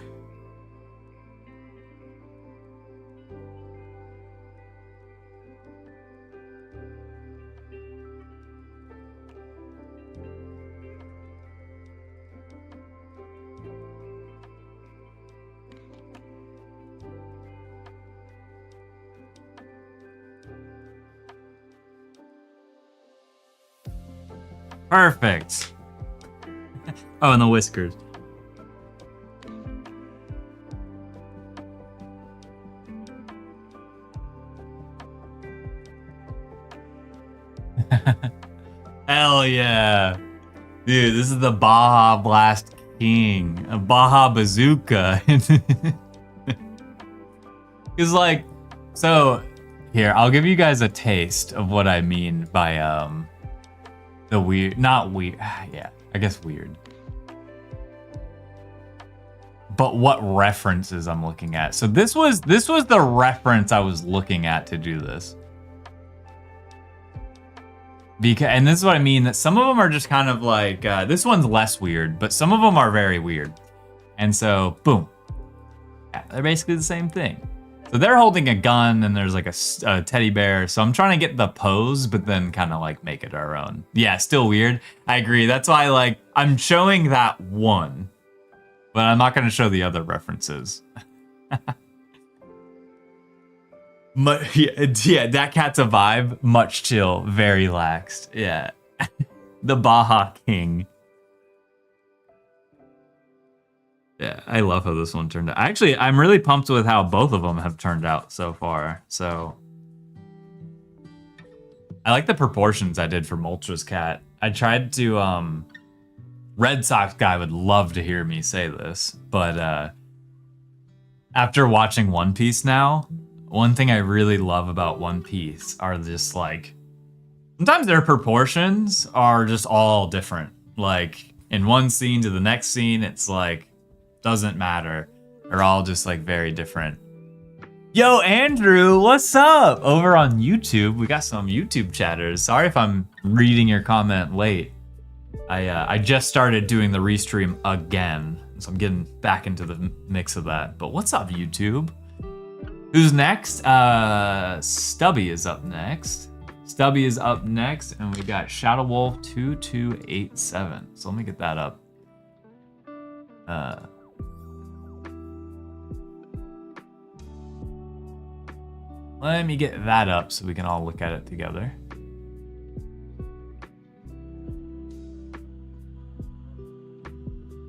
Perfect. Oh, and the whiskers. Hell yeah. Dude, this is the Baja Blast King, a Baja Bazooka. It's like, so here, I'll give you guys a taste of what I mean by the weird, not weird, yeah, I guess weird. But what references I'm looking at. So this was the reference I was looking at to do this. Because, and this is what I mean, that some of them are just kind of like, this one's less weird, but some of them are very weird. And so, boom. Yeah, they're basically the same thing. So they're holding a gun and there's like a teddy bear. So I'm trying to get the pose, but then kind of like make it our own. Yeah, still weird. I agree. That's why like I'm showing that one, but I'm not going to show the other references. Yeah, that cat's a vibe. Much chill, very laxed. Yeah. The Baja King. Yeah, I love how this one turned out. Actually, I'm really pumped with how both of them have turned out so far. So I like the proportions I did for Moltres cat. I tried to Red Sox guy would love to hear me say this, but after watching One Piece now, one thing I really love about One Piece are just like, sometimes their proportions are just all different. Like in one scene to the next scene, it's like, doesn't matter. They're all just like very different. Yo, Andrew, what's up? Over on YouTube, we got some YouTube chatters. Sorry if I'm reading your comment late. I just started doing the restream again, so I'm getting back into the mix of that. But what's up, YouTube? Who's next? Stubby is up next. Stubby is up next, and we got Shadow Wolf 2287. So let me get that up. Let me get that up so we can all look at it together.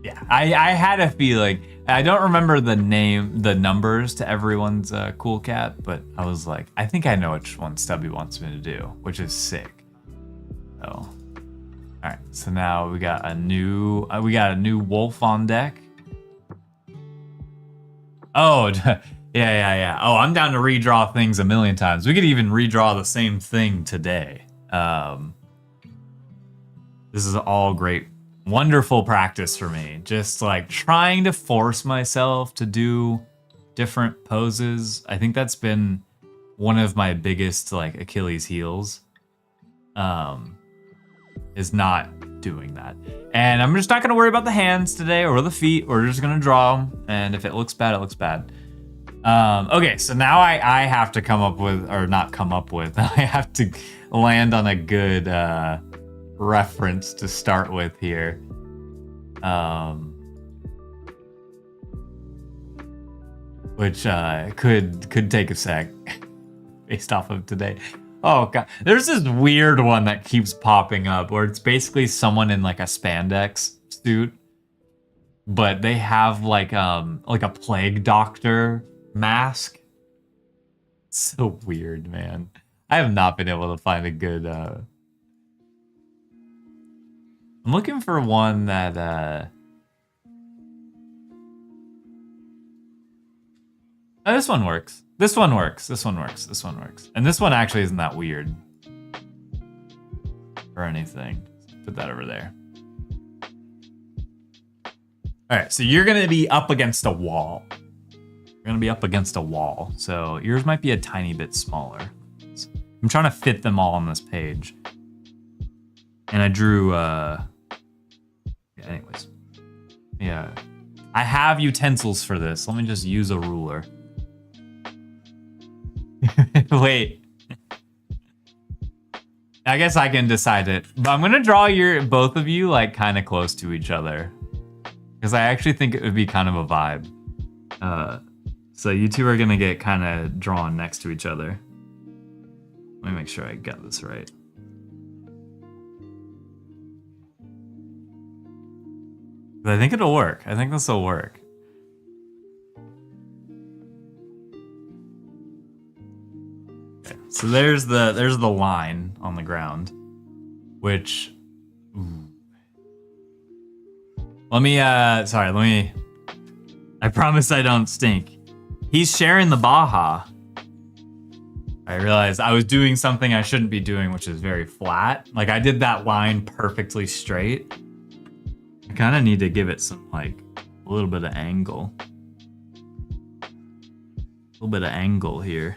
Yeah, I had a feeling. I don't remember the numbers to everyone's cool cat, but I was like, I think I know which one Stubby wants me to do, which is sick. So, all right. So now we got a new wolf on deck. Oh, yeah. Oh, I'm down to redraw things a million times. We could even redraw the same thing today. This is all great. Wonderful practice for me. Just like trying to force myself to do different poses. I think that's been one of my biggest like Achilles heels. Is not doing that. And I'm just not gonna worry about the hands today or the feet. We're just gonna draw them. And if it looks bad, it looks bad. Okay, so now I have to come up with, or not come up with, I have to land on a good reference to start with here. Which could take a sec based off of today. Oh god, there's this weird one that keeps popping up where it's basically someone in like a spandex suit, but they have like a plague doctor mask. So weird, man. I have not been able to find a good I'm looking for one that oh, this one works. This one works. This one works. This one works. And this one actually isn't that weird or anything. Put that over there. All right, so you're gonna be up against a wall. You're gonna be up against a wall. So yours might be a tiny bit smaller. I'm trying to fit them all on this page. And I drew, anyways. Yeah. I have utensils for this. Let me just use a ruler. Wait. I guess I can decide it. But I'm gonna draw both of you like kind of close to each other. Because I actually think it would be kind of a vibe. So you two are gonna get kind of drawn next to each other. Let me make sure I got this right. But I think it'll work. I think this will work. Okay, so there's the line on the ground, which ooh, Let me, sorry, let me, I promise I don't stink. He's sharing the Baja. I realized I was doing something I shouldn't be doing, which is very flat. Like, I did that line perfectly straight. I kind of need to give it some, like, a little bit of angle. A little bit of angle here.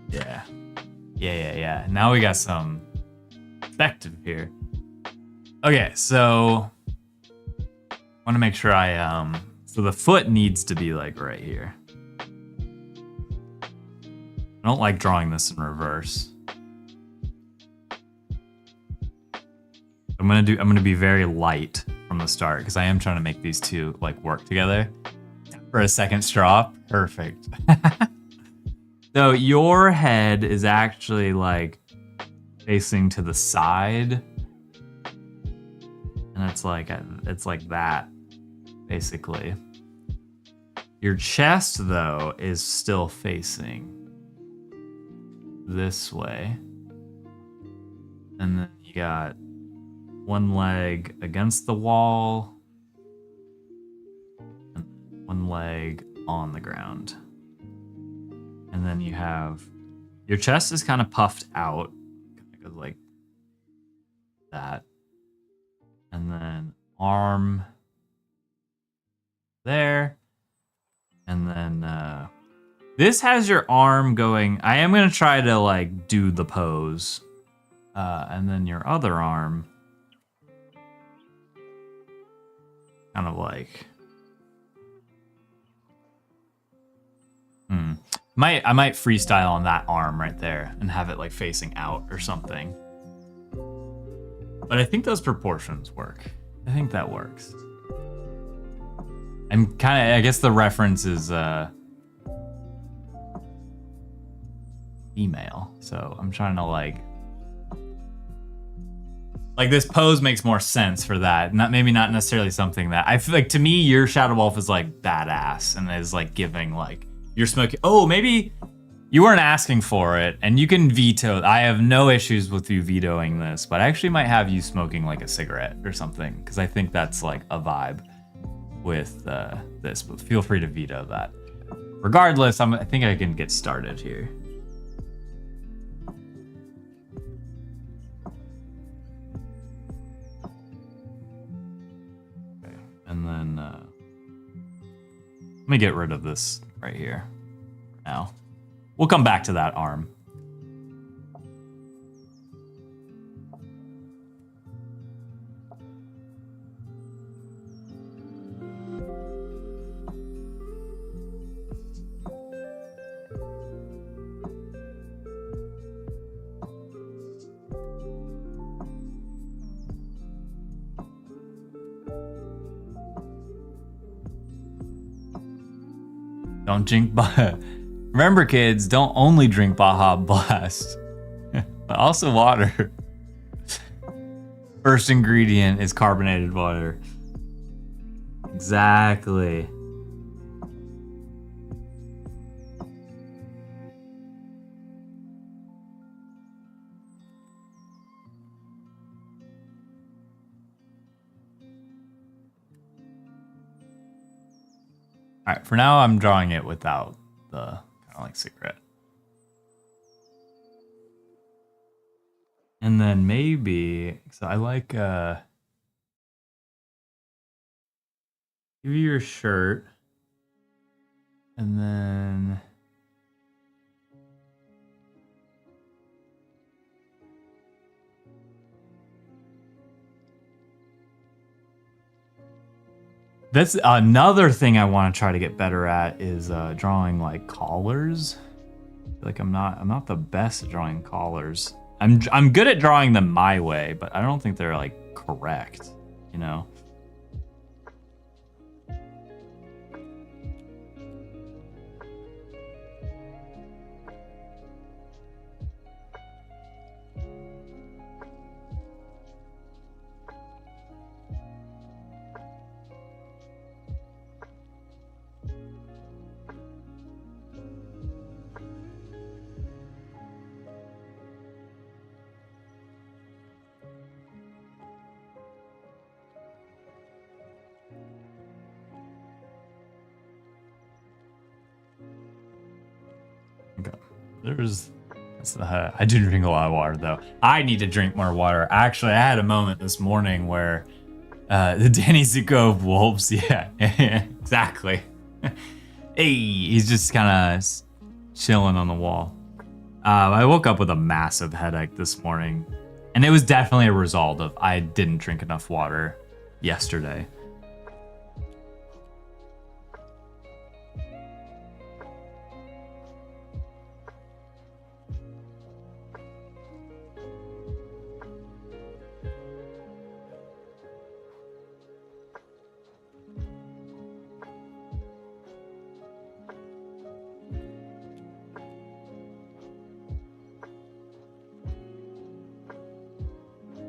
Yeah. Yeah. Now we got some perspective here. Okay, so I want to make sure so the foot needs to be like right here. I don't like drawing this in reverse. I'm gonna be very light from the start because I am trying to make these two like work together. For a second straw, perfect. So your head is actually like facing to the side. And it's like that, basically. Your chest, though, is still facing this way. And then you got one leg against the wall, and one leg on the ground. And then you have your chest is kind of puffed out, kind of goes like that. And then arm there. And then this has your arm going. I am going to try to like do the pose. And then your other arm kind of like I might freestyle on that arm right there and have it like facing out or something. But I think those proportions work. I think that works. I'm kind of, I guess the reference is female. So I'm trying to like this pose makes more sense for that. Maybe not necessarily something that I feel like, to me, your Shadow Wolf is like badass and is like giving like you're smoking. Oh, maybe you weren't asking for it and you can veto. I have no issues with you vetoing this, but I actually might have you smoking like a cigarette or something because I think that's like a vibe with this, but feel free to veto that. Regardless, I think I can get started here. Okay, and then let me get rid of this right here now. We'll come back to that arm. Don't drink Baja. Remember, kids, don't only drink Baja Blast, but also water. First ingredient is carbonated water. Exactly. All right, for now, I'm drawing it without the kind of like cigarette. And then maybe, so I like, give you your shirt. And then, that's another thing I want to try to get better at is drawing like collars. Like I'm not the best at drawing collars. I'm good at drawing them my way, but I don't think they're like correct, you know. there's. I do drink a lot of water though. I need to drink more water. Actually, I had a moment this morning where the Danny Zuko of wolves. Yeah, exactly. Hey, he's just kind of chilling on the wall. I woke up with a massive headache this morning, and it was definitely a result of I didn't drink enough water yesterday.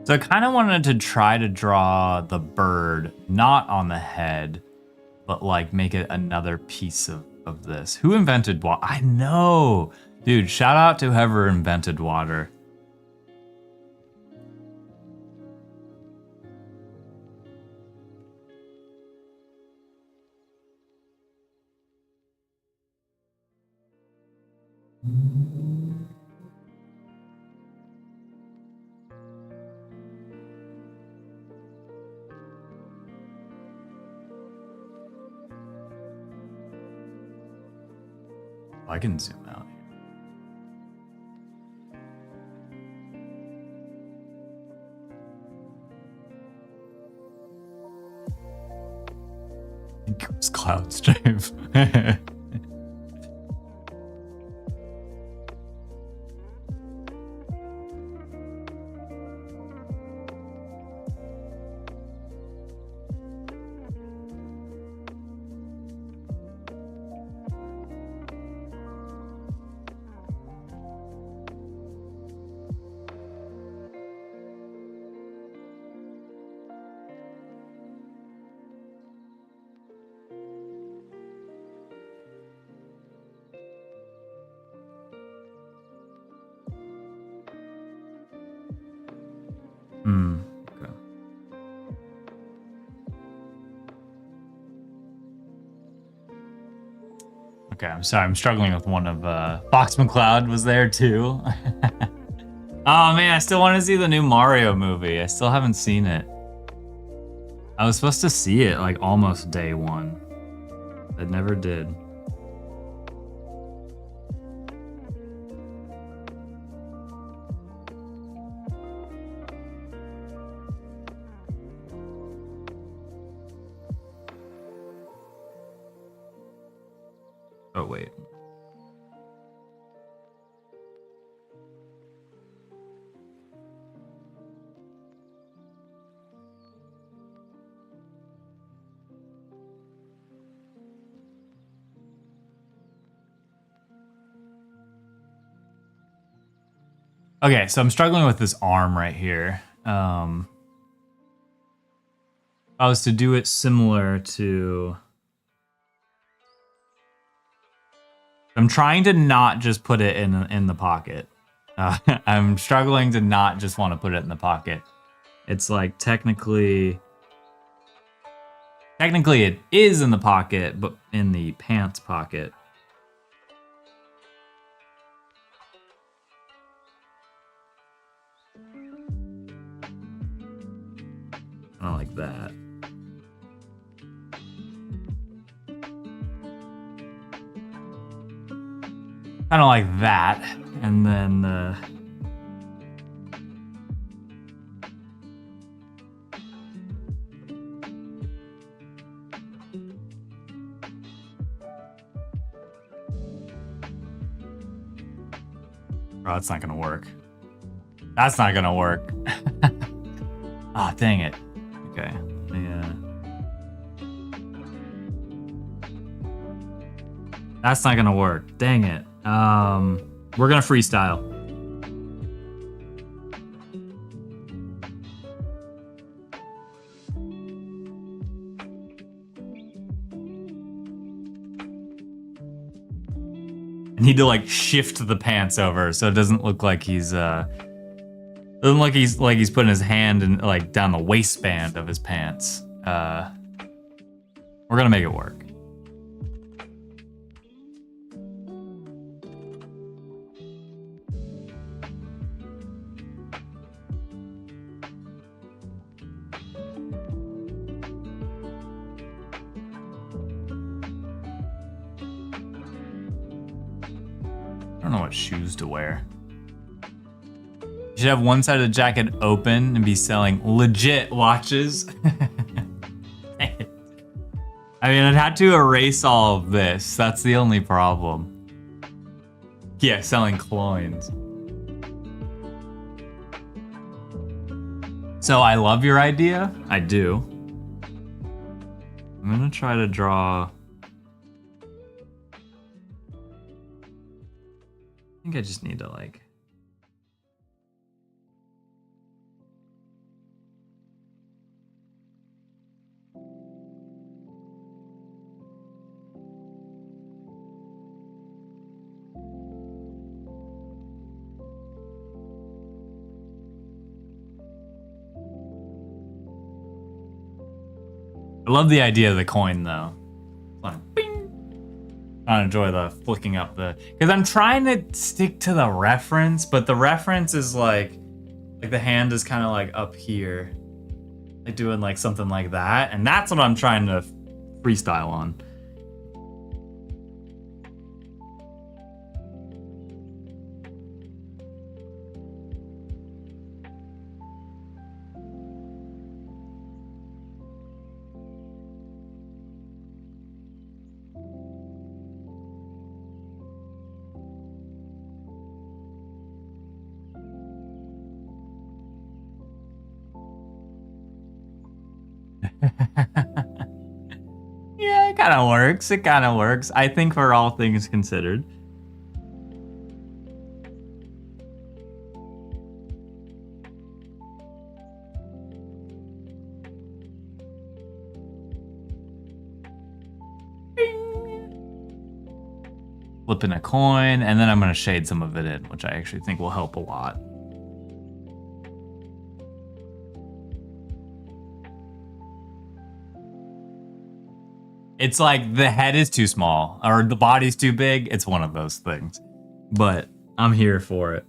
So I kind of wanted to try to draw the bird, not on the head, but like make it another piece of this. Who invented water? I know. Dude, shout out to whoever invented water. I can zoom out here. Ghost Cloud Stream. Okay. Okay, I'm sorry. I'm struggling with one of Fox McCloud was there too. Oh man, I still want to see the new Mario movie. I still haven't seen it. I was supposed to see it like almost day one. I never did. Oh wait. Okay, so I'm struggling with this arm right here. If I was to do it similar to... I'm trying to not just put it in the pocket. I'm struggling to not just want to put it in the pocket. It's like technically it is in the pocket, but in the pants pocket. I don't like that. I don't like that. And then oh, that's not gonna work. That's not gonna work. Ah, oh, dang it. Okay. Yeah. That's not gonna work. Dang it. We're gonna freestyle. I need to like shift the pants over so it doesn't look like he's doesn't look like he's putting his hand in like down the waistband of his pants. We're gonna make it work. don't know what shoes to wear. You should have one side of the jacket open and be selling legit watches. I mean, I'd have to erase all of this. That's the only problem. Yeah, selling coins. So I love your idea. I do. I'm gonna try to draw. I think I just need to like. I love the idea of the coin though. Like, bing. I enjoy the flicking up the, because I'm trying to stick to the reference, but the reference is like the hand is kind of like up here, like doing like something like that, and that's what I'm trying to freestyle on. Yeah, it kind of works. It kind of works. I think for all things considered. Flipping a coin, and then I'm going to shade some of it in, which I actually think will help a lot. It's like the head is too small or the body's too big. It's one of those things, but I'm here for it.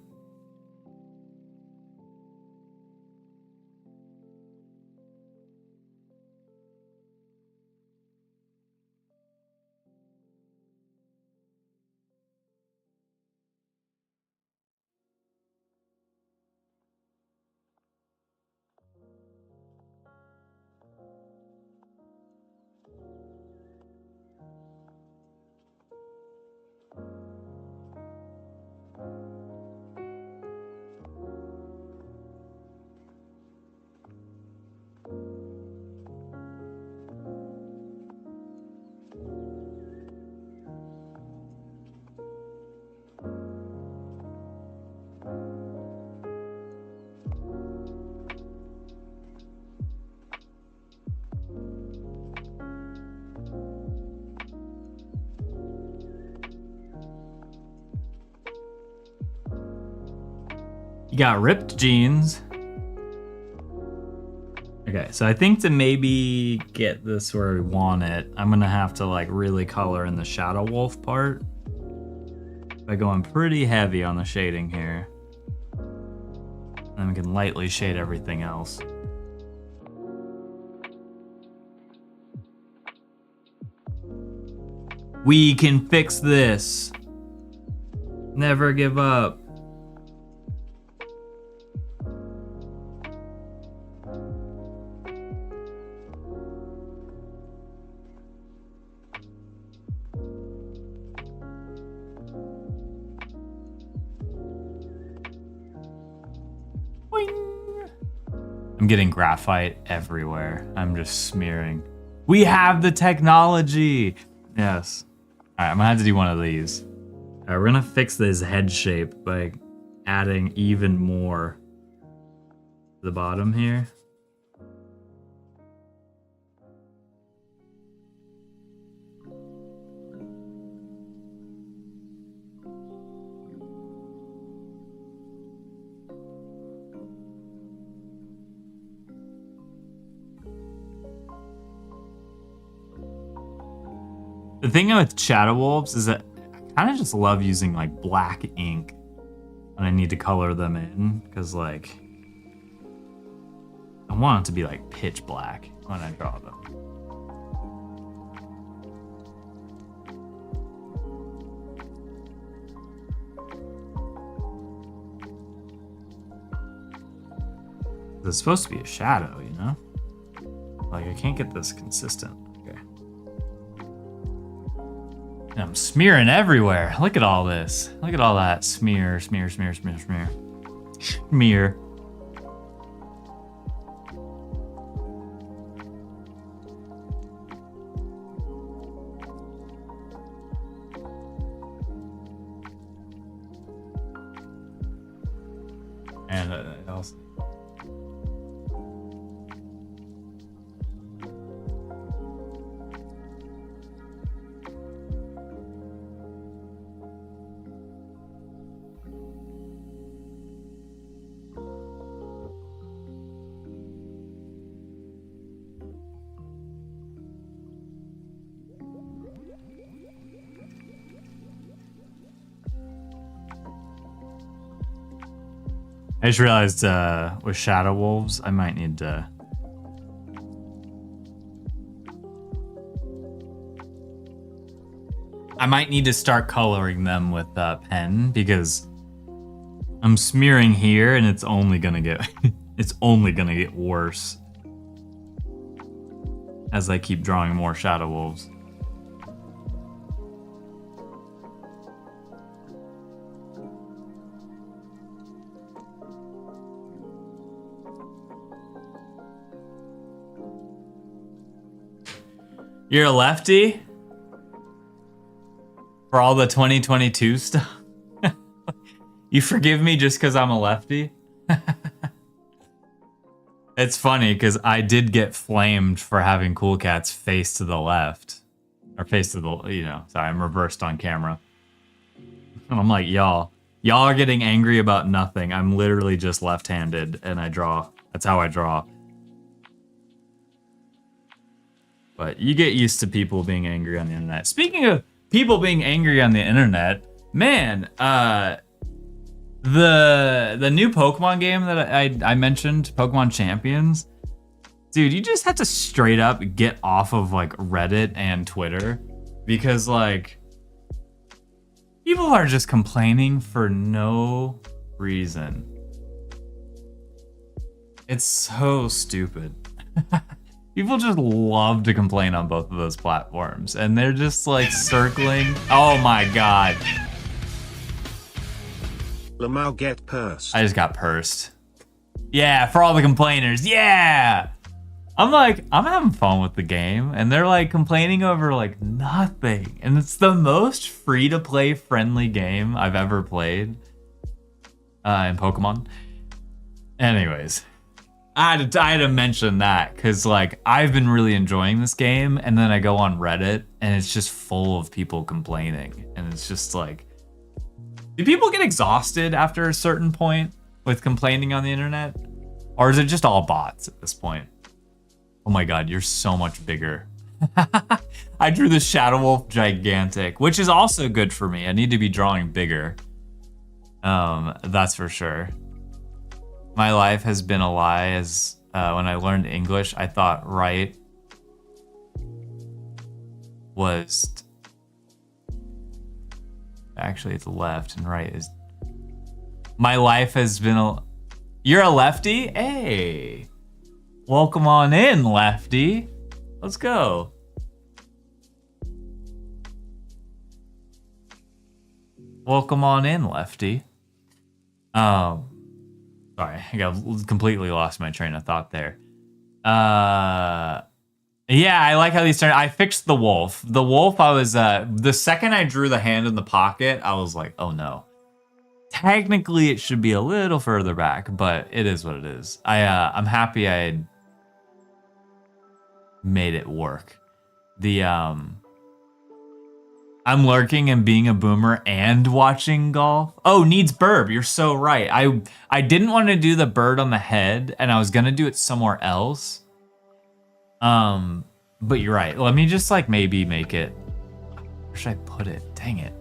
You got ripped jeans. Okay, so I think to maybe get this where we want it, I'm gonna have to like really color in the Shadow Wolf part by going pretty heavy on the shading here. And then we can lightly shade everything else. We can fix this. Never give up. I'm getting graphite everywhere. I'm just smearing. We have the technology. Yes. All right, I'm gonna have to do one of these. All right, we're gonna fix this head shape by adding even more to the bottom here. The thing with Shadow Wolves is that I kind of just love using like black ink when I need to color them in, because like I want it to be like pitch black when I draw them. It's supposed to be a shadow, you know? Like, I can't get this consistent. Okay. And I'm smearing everywhere. Look at all this. Look at all that smear, smear, smear, smear, smear. Smear. And else. I just realized with Shadow Wolves, I might need to... start coloring them with pen, because I'm smearing here and it's only gonna get it's only gonna get worse as I keep drawing more Shadow Wolves. You're a lefty? For all the 2022 stuff? You forgive me just because I'm a lefty? It's funny because I did get flamed for having Cool Cats face to the left. Or face to the, you know, sorry, I'm reversed on camera. And I'm like, y'all are getting angry about nothing. I'm literally just left-handed and I draw. That's how I draw. But you get used to people being angry on the internet. Speaking of people being angry on the internet, man, the new Pokemon game that I mentioned, Pokemon Champions, dude, you just have to straight up get off of like Reddit and Twitter, because like people are just complaining for no reason. It's so stupid. People just love to complain on both of those platforms, and they're just like circling. Oh my god. Lamau get pursed. I just got pursed. Yeah, for all the complainers. Yeah! I'm like, I'm having fun with the game, and they're like complaining over like nothing. And it's the most free-to-play friendly game I've ever played in Pokemon. Anyways. I had to mention that because like I've been really enjoying this game, and then I go on Reddit and it's just full of people complaining, and it's just like, do people get exhausted after a certain point with complaining on the internet, or is it just all bots at this point? Oh my god, you're so much bigger. I drew the Shadow Wolf gigantic, which is also good for me. I need to be drawing bigger. That's for sure. My life has been a lie, as when I learned English, I thought right was... Actually, it's left and right is... My life has been a... You're a lefty? Hey! Welcome on in, lefty. Let's go. Welcome on in, lefty. Sorry, I got completely lost my train of thought there. Yeah, I like how these turn. I fixed the wolf. The wolf, I was, the second I drew the hand in the pocket, I was like, oh no. Technically, it should be a little further back, but it is what it is. I'm happy I made it work. I'm lurking and being a boomer and watching golf. Oh, needs burb. You're so right. I didn't want to do the bird on the head, and I was gonna do it somewhere else. But you're right. Let me just like maybe make it. Where should I put it? Dang it.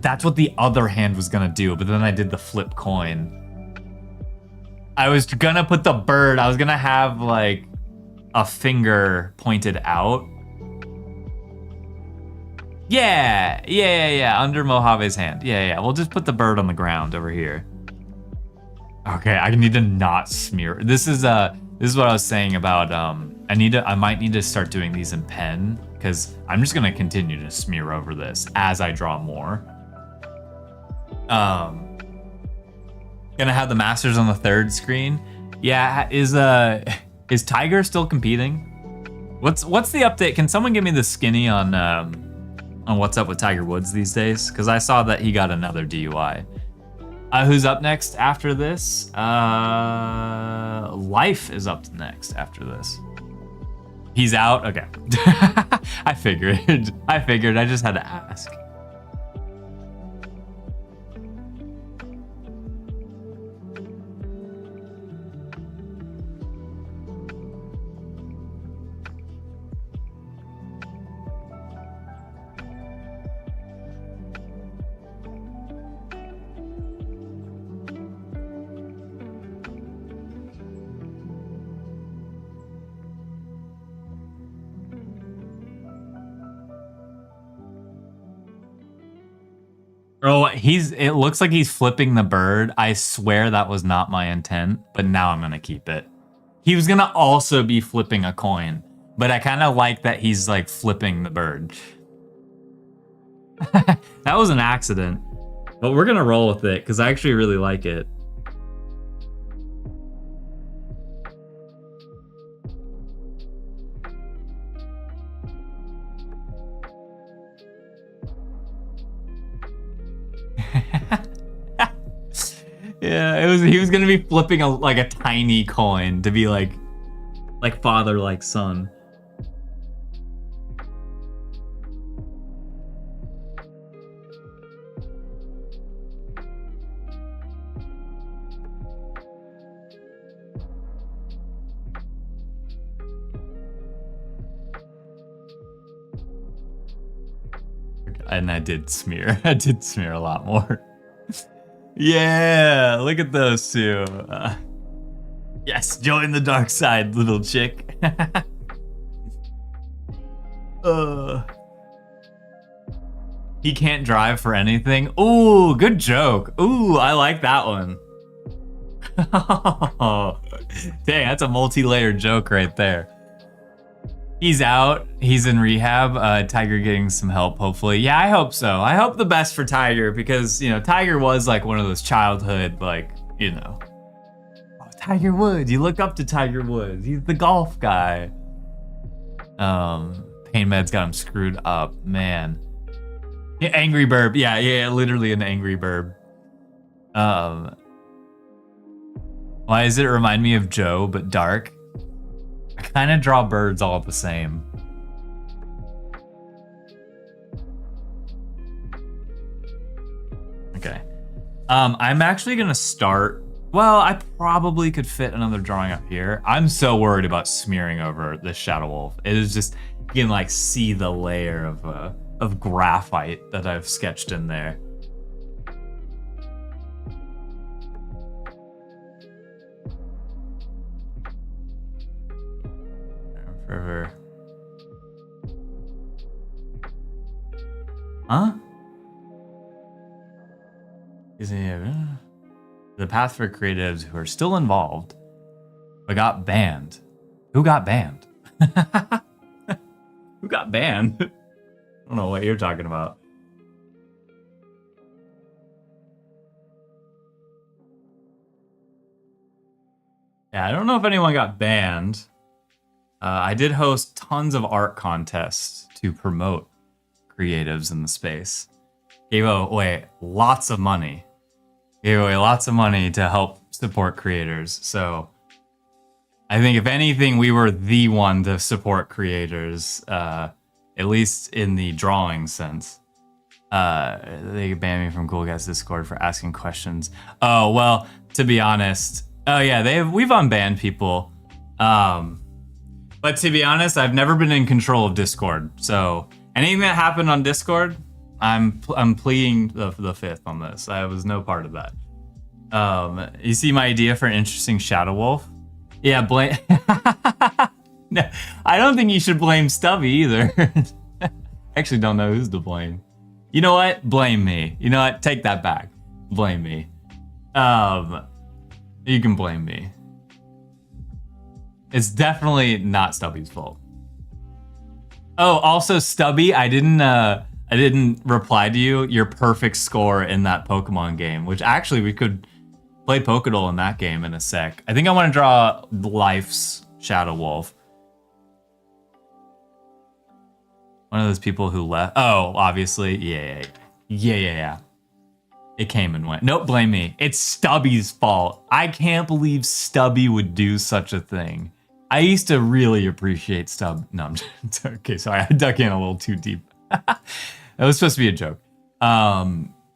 That's what the other hand was gonna do, but then I did the flip coin. I was gonna put the bird. I was gonna have like a finger pointed out. Yeah, under Mojave's hand. Yeah, we'll just put the bird on the ground over here. Okay, I need to not smear. This is what I was saying about I might need to start doing these in pen because I'm just gonna continue to smear over this as I draw more. Gonna have the Masters on the third screen. Yeah, is Tiger still competing? What's the update? Can someone give me the skinny on what's up with Tiger Woods these days? Because I saw that he got another DUI. Who's up next after this? Life is up next after this. He's out? Okay. I figured. I just had to ask. Oh, it looks like he's flipping the bird. I swear that was not my intent, but now I'm gonna keep it. He was gonna also be flipping a coin, but I kind of like that he's like flipping the bird. That was an accident, but we're gonna roll with it because I actually really like it. Yeah, he was gonna be flipping like a tiny coin to be like father like son. And I did smear. I did smear a lot more. Yeah, look at those two. Yes, join the dark side, little chick. He can't drive for anything. Ooh, good joke. Ooh, I like that one. Dang, that's a multi-layered joke right there. He's out. He's in rehab. Tiger getting some help, hopefully. Yeah, I hope so. I hope the best for Tiger because, you know, Tiger was like one of those childhood, like, you know. Oh, Tiger Woods. You look up to Tiger Woods. He's the golf guy. Pain Med's got him screwed up. Man. Yeah, Angry Burb. Yeah, literally an Angry Burb. Why does it remind me of Joe, but dark? I kind of draw birds all the same. Okay. I'm actually gonna start. Well, I probably could fit another drawing up here. I'm so worried about smearing over this Shadow Wolf. It is just, you can like see the layer of graphite that I've sketched in there. Forever. Huh? Is it the path for creatives who are still involved but got banned? Who got banned? Who got banned? I don't know what you're talking about. Yeah, I don't know if anyone got banned. I did host tons of art contests to promote creatives in the space. Gave away lots of money. Gave away lots of money to help support creators. So I think if anything, we were the one to support creators, at least in the drawing sense. They banned me from Cool Guys Discord for asking questions. Oh, well, to be honest. Oh yeah, we've unbanned people. But to be honest, I've never been in control of Discord. So anything that happened on Discord, I'm pleading the fifth on this. I was no part of that. You see my idea for an interesting Shadow Wolf? Yeah, blame. No, I don't think you should blame Stubby either. I actually don't know who's to blame. You know what? Blame me. You know what? Take that back. Blame me. You can blame me. It's definitely not Stubby's fault. Oh, also Stubby, I didn't reply to you. Your perfect score in that Pokemon game, which actually we could play Pokédoll in that game in a sec. I think I want to draw Life's Shadow Wolf. One of those people who left. Oh, obviously. Yeah. It came and went. Nope, blame me. It's Stubby's fault. I can't believe Stubby would do such a thing. I used to really appreciate Stub. No, I'm just, okay, sorry. I dug in a little too deep. That was supposed to be a joke. All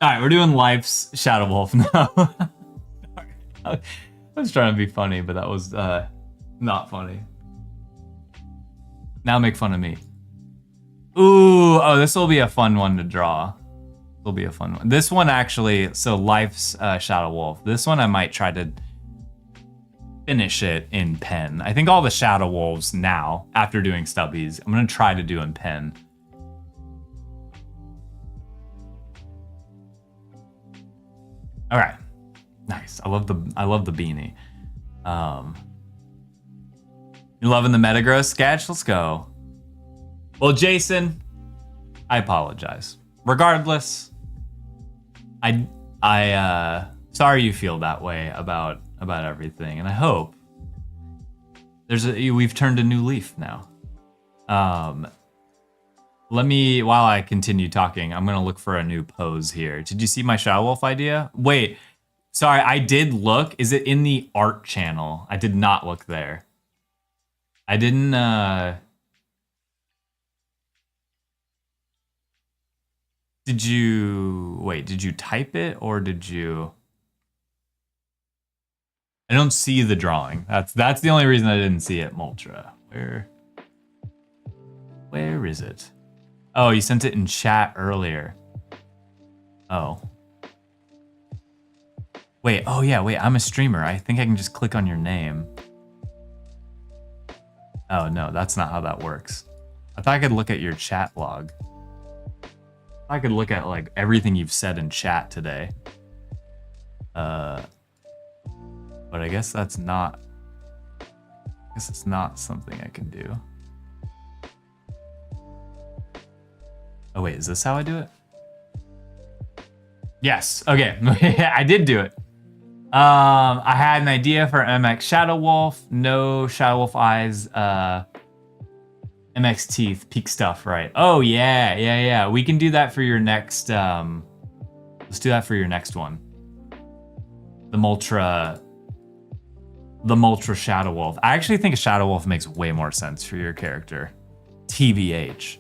right, we're doing Life's Shadow Wolf now. I was trying to be funny, but that was not funny. Now make fun of me. Ooh, oh, this will be a fun one to draw. Will be a fun one. This one actually, so Life's Shadow Wolf. This one I might try to finish it in pen. I think all the Shadow Wolves now, after doing Stubbies, I'm gonna try to do in pen. All right, nice. I love the beanie. You loving the Metagross sketch? Let's go. Well, Jason, I apologize. Regardless, I sorry you feel that way about everything, and I hope we've turned a new leaf now. Let me, while I continue talking, I'm gonna look for a new pose here. Did you see my Shadow Wolf idea? Wait, sorry, I did look. Is it in the art channel? I did not look there. I didn't Did you type it or did you? I don't see the drawing. That's the only reason I didn't see it, Moltra. Where is it? Oh, you sent it in chat earlier. Oh. Wait, oh yeah, wait, I'm a streamer. I think I can just click on your name. Oh no, that's not how that works. I thought I could look at your chat log. I could look at like everything you've said in chat today. But I guess that's not. I guess it's not something I can do. Oh wait, is this how I do it? Yes. Okay. I did do it. I had an idea for MX Shadow Wolf. No Shadow Wolf eyes. MX teeth, peak stuff, right? Oh yeah. We can do that for your next. Let's do that for your next one. The Moltra Shadow Wolf. I actually think a Shadow Wolf makes way more sense for your character. TBH.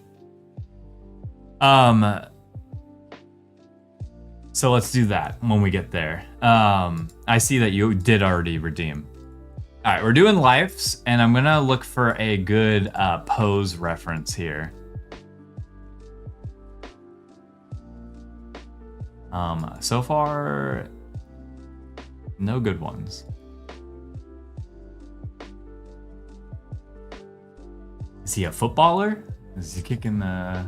So let's do that when we get there. I see that you did already redeem. All right, we're doing Lifes, and I'm gonna look for a good pose reference here. So far, no good ones. Is he a footballer? Is he kicking the...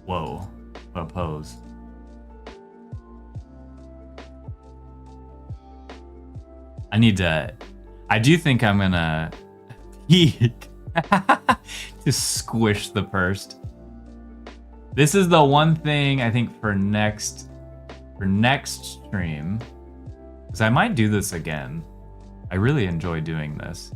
Whoa, what a pose. I do think I'm gonna peek to squish the purse. This is the one thing I think for next stream, because I might do this again. I really enjoy doing this.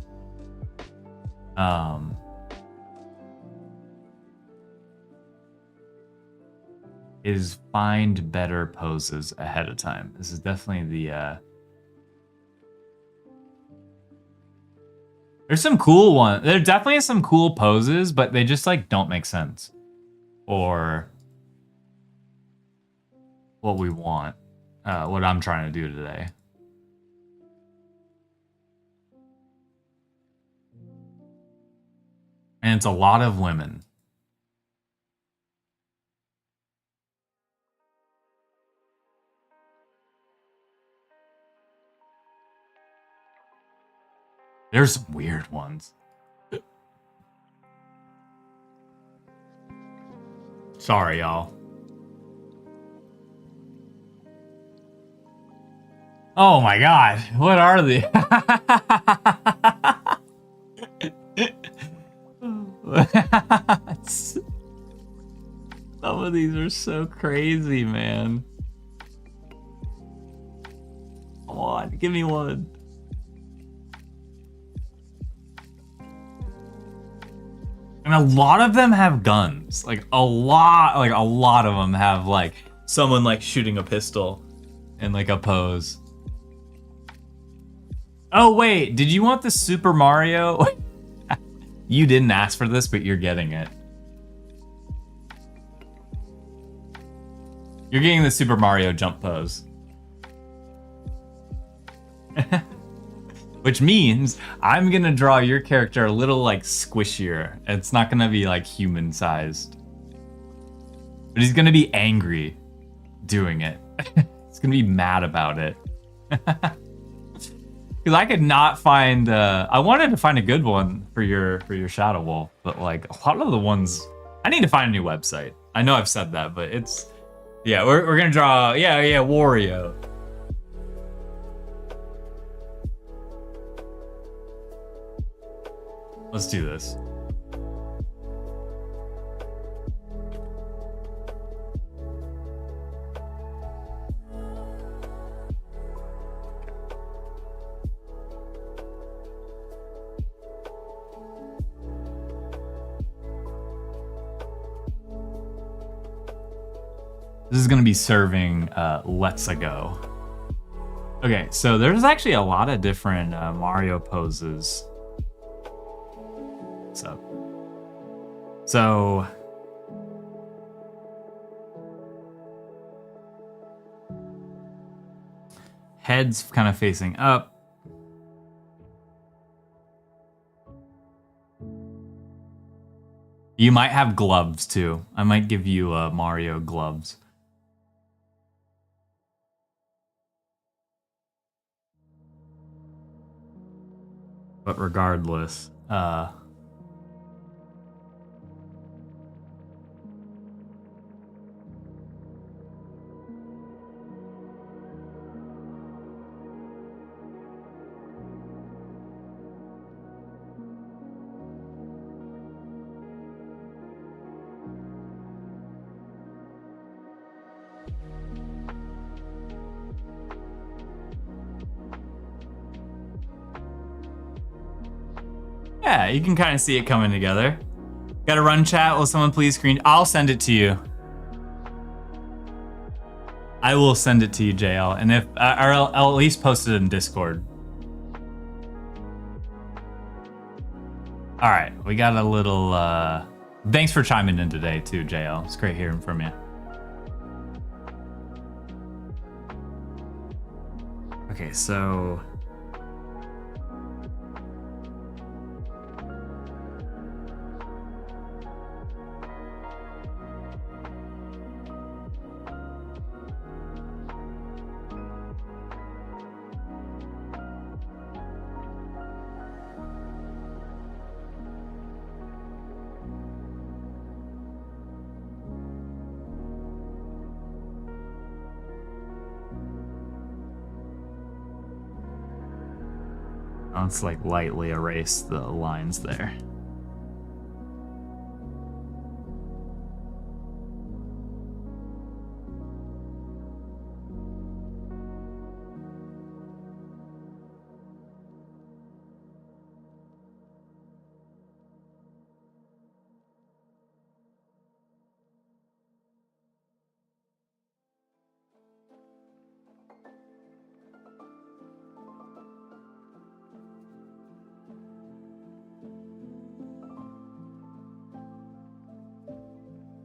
Is find better poses ahead of time. This is definitely the there's some cool ones. There definitely is some cool poses, but they just like don't make sense. Or what we want. What I'm trying to do today. And it's a lot of women. There's some weird ones. Sorry, y'all. Oh my god, what are they? Some of these are so crazy, man. Come on, give me one. And a lot of them have guns. Like a lot of them have like someone like shooting a pistol in like a pose. Oh wait, did you want the Super Mario? You didn't ask for this, but you're getting it. You're getting the Super Mario jump pose. Which means I'm gonna draw your character a little like squishier. It's not gonna be like human sized. But he's gonna be angry doing it. He's gonna be mad about it. Because I could not find I wanted to find a good one for your Shadow Wolf, but like a lot of the ones I need to find a new website. I know I've said that, but it's yeah, we're gonna draw Wario. Let's do this. This is gonna be serving Let's Go. Okay, so there's actually a lot of different Mario poses. So head's kind of facing up. You might have gloves too. I might give you Mario gloves. But regardless, yeah, you can kind of see it coming together. Got to run chat? Will someone please screen? I'll send it to you. I will send it to you, JL, and if or I'll at least post it in Discord. All right, we got a little. Thanks for chiming in today too, JL. It's great hearing from you. Okay, so. Let's like lightly erase the lines there.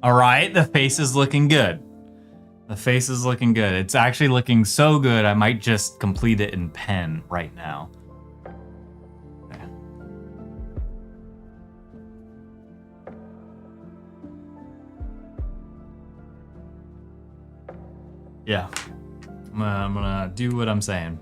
All right, the face is looking good. The face is looking good. It's actually looking so good, I might just complete it in pen right now. Okay. Yeah, I'm gonna do what I'm saying.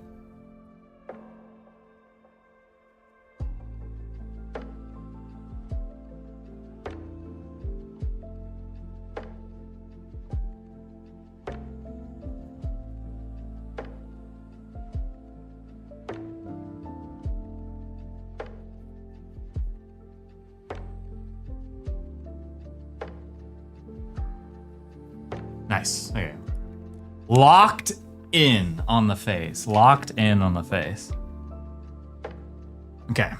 Nice. Okay. Locked in on the face. Locked in on the face. Okay.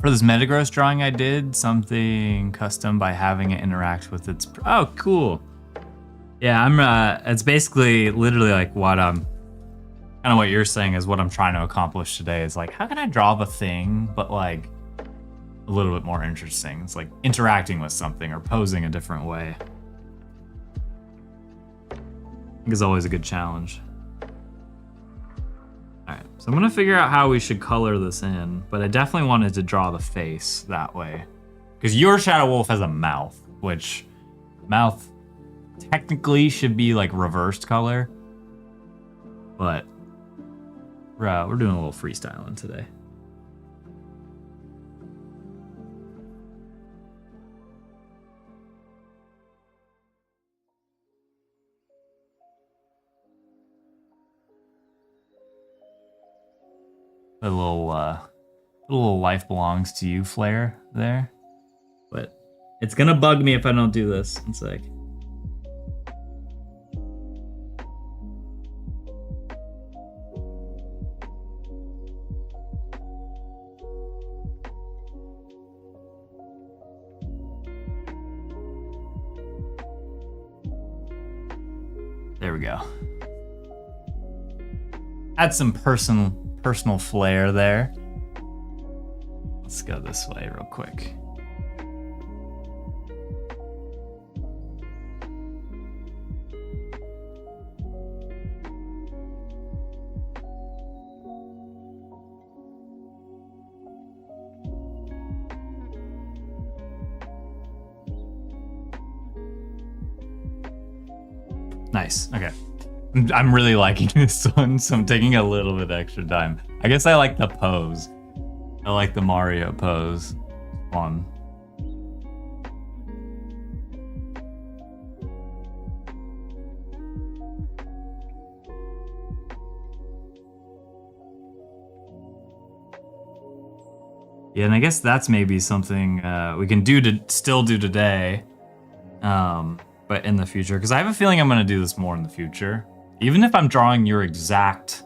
For this Metagross drawing, I did something custom by having it interact with its. Oh, cool. Yeah, I'm. It's basically literally like what kind of what you're saying is what I'm trying to accomplish today. Is like, how can I draw the thing, but like a little bit more interesting? It's like interacting with something or posing a different way. I think is always a good challenge. Alright, so I'm gonna figure out how we should color this in, but I definitely wanted to draw the face that way. Because your Shadow Wolf has a mouth, which mouth technically should be like reversed color. But we're doing a little freestyling today. A little life belongs to you flair there. But it's gonna bug me if I don't do this. It's like there we go. Add some personal flair there. Let's go this way real quick. Nice. Okay. I'm really liking this one, so I'm taking a little bit extra time. I guess I like the pose. I like the Mario pose. Fun. Yeah, and I guess that's maybe something we can still do today, but in the future, because I have a feeling I'm going to do this more in the future. Even if I'm drawing your exact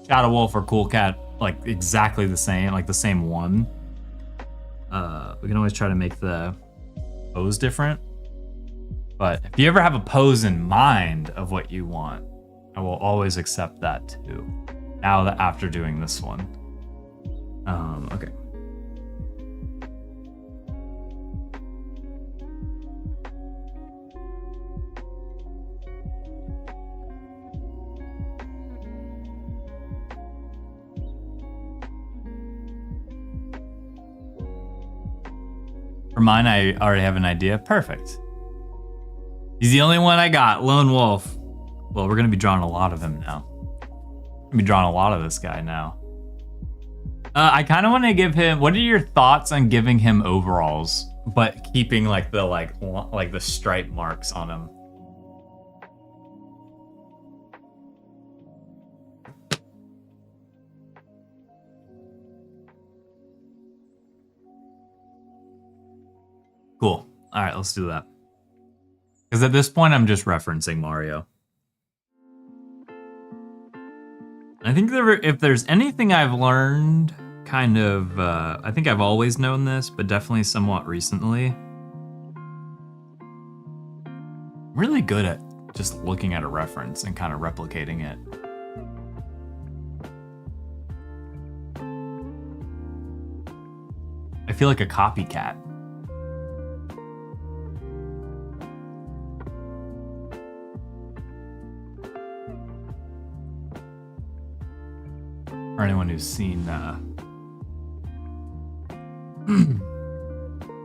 Shadow Wolf or Cool Cat, like exactly the same, like the same one, we can always try to make the pose different. But if you ever have a pose in mind of what you want, I will always accept that too. Now that after doing this one. Okay. For mine, I already have an idea. Perfect. He's the only one I got, Lone Wolf. Well, we're gonna be drawing a lot of him now. We're gonna be drawing a lot of this guy now. I kind of want to give him. What are your thoughts on giving him overalls, but keeping like the stripe marks on him? Cool. All right, let's do that. Because at this point, I'm just referencing Mario. I think if there's anything I've learned, kind of, I think I've always known this, but definitely somewhat recently. I'm really good at just looking at a reference and kind of replicating it. I feel like a copycat. For anyone who's seen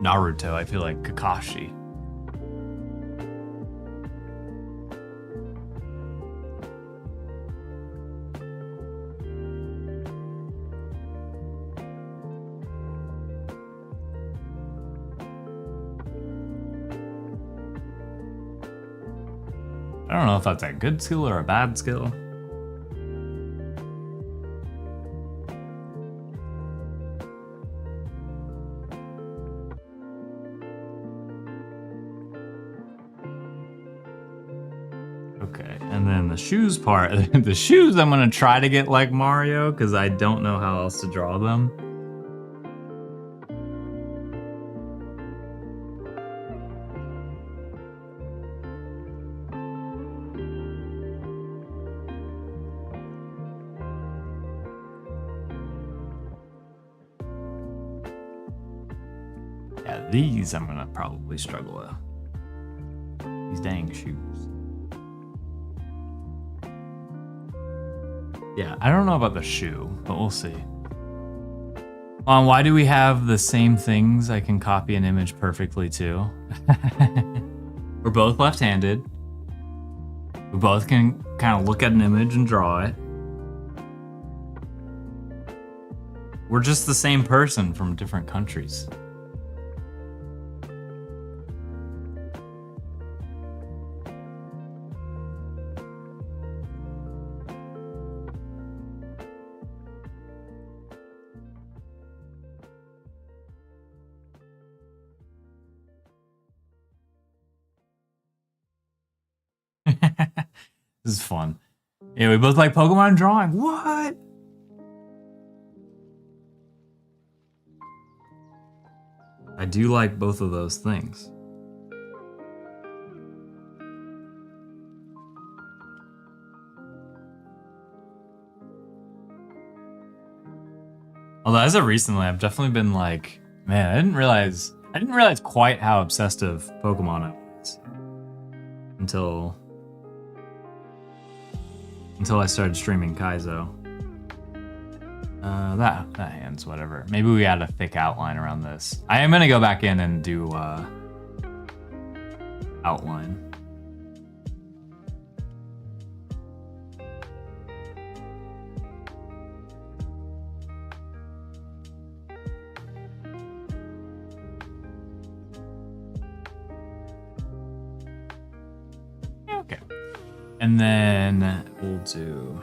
Naruto, I feel like Kakashi. I don't know if that's a good skill or a bad skill. Okay, and then the shoes part. The shoes I'm gonna try to get like Mario because I don't know how else to draw them. Yeah, these I'm gonna probably struggle with. These dang shoes. Yeah, I don't know about the shoe, but we'll see. Why do we have the same things I can copy an image perfectly to? We're both left-handed. We both can kind of look at an image and draw it. We're just the same person from different countries. This is fun. Yeah, we both like Pokemon drawing. What? I do like both of those things. Although as of recently, I've definitely been like, man, I didn't realize quite how obsessive Pokemon I was until I started streaming Kaizo. That hand's whatever. Maybe we add a thick outline around this. I am gonna go back in and do outline. Okay. And then we'll do...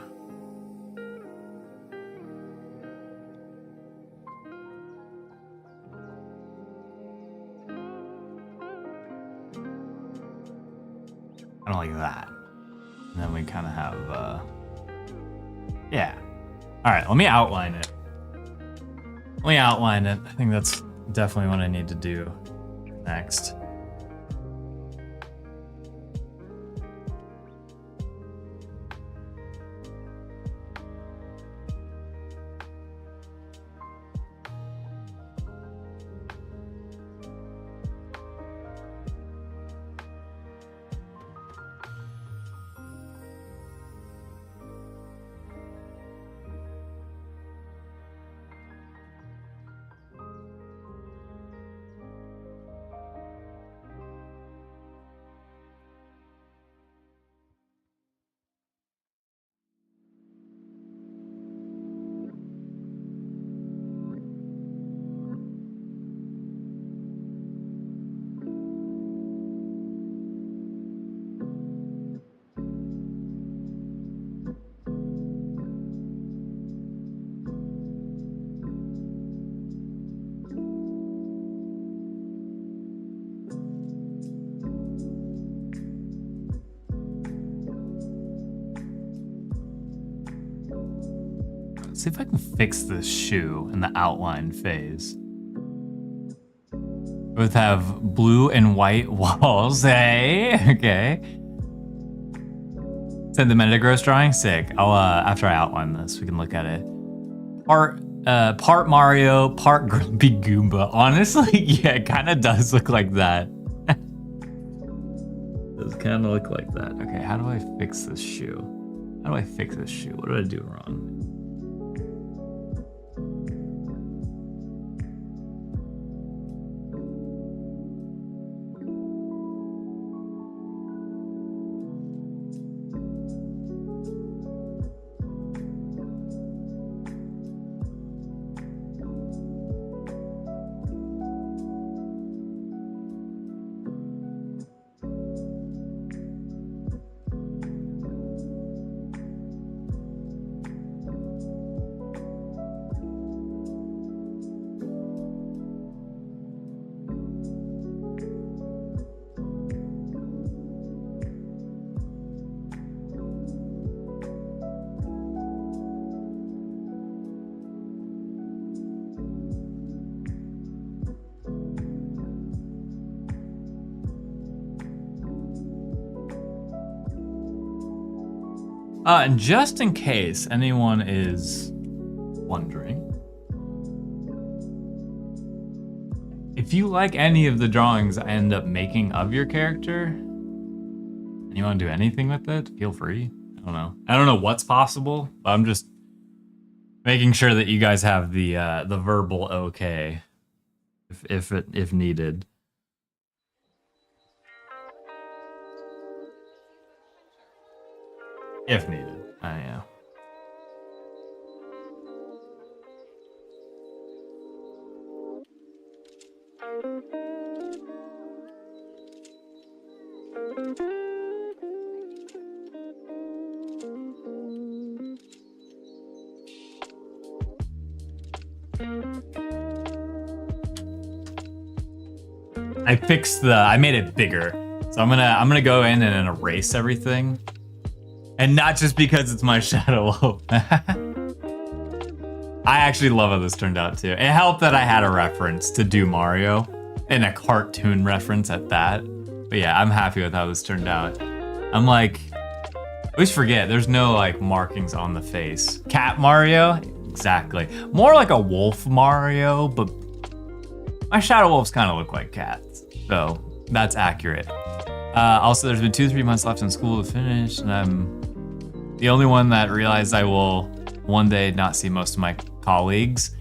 I don't like that. And then we kind of have, yeah. All right, let me outline it. I think that's definitely what I need to do next. See if I can fix this shoe in the outline phase. Both have blue and white walls, hey? Okay. Send the Metagross drawing? Sick. I'll, after I outline this, we can look at it. Part Mario, part Grumpy Goomba. Honestly, yeah, it kind of does look like that. Does kind of look like that. Okay, how do I fix this shoe? How do I fix this shoe? What did I do wrong? And just in case anyone is wondering, if you like any of the drawings I end up making of your character, and you want to do anything with it, feel free. I don't know. I don't know what's possible, but I'm just making sure that you guys have the verbal okay, if needed. If needed. Yeah. I made it bigger. So I'm gonna go in and erase everything. And not just because it's my Shadow Wolf. I actually love how this turned out too. It helped that I had a reference to Do Mario, and a cartoon reference at that. But yeah, I'm happy with how this turned out. I'm like, I always forget, there's no like markings on the face. Cat Mario? Exactly. More like a wolf Mario, but my Shadow Wolves kind of look like cats. So that's accurate. Also, there's been 2-3 months left in school to finish, and I'm the only one that realized I will one day not see most of my colleagues.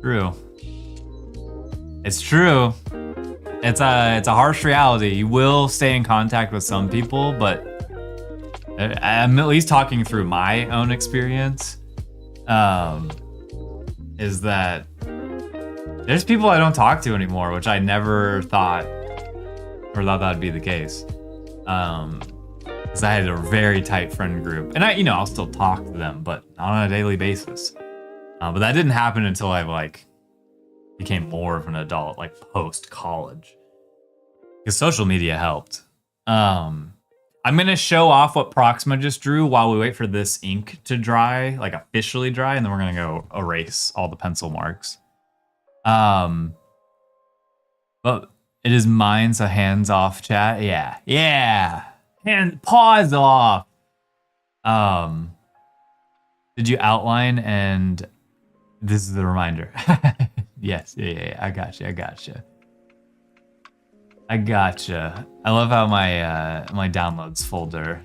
True. It's true. It's a harsh reality. You will stay in contact with some people, but I'm at least talking through my own experience. Is that there's people I don't talk to anymore, which I never thought that'd be the case. Because I had a very tight friend group, and I'll still talk to them, but not on a daily basis. But that didn't happen until I like became more of an adult, like post college, because social media helped. I'm gonna show off what Proxima just drew while we wait for this ink to dry, like officially dry, and then we're gonna go erase all the pencil marks. But it is mine, so hands off, chat. Yeah. And pause off. Did you outline? And this is the reminder. Yes, yeah. I gotcha. I love how my downloads folder,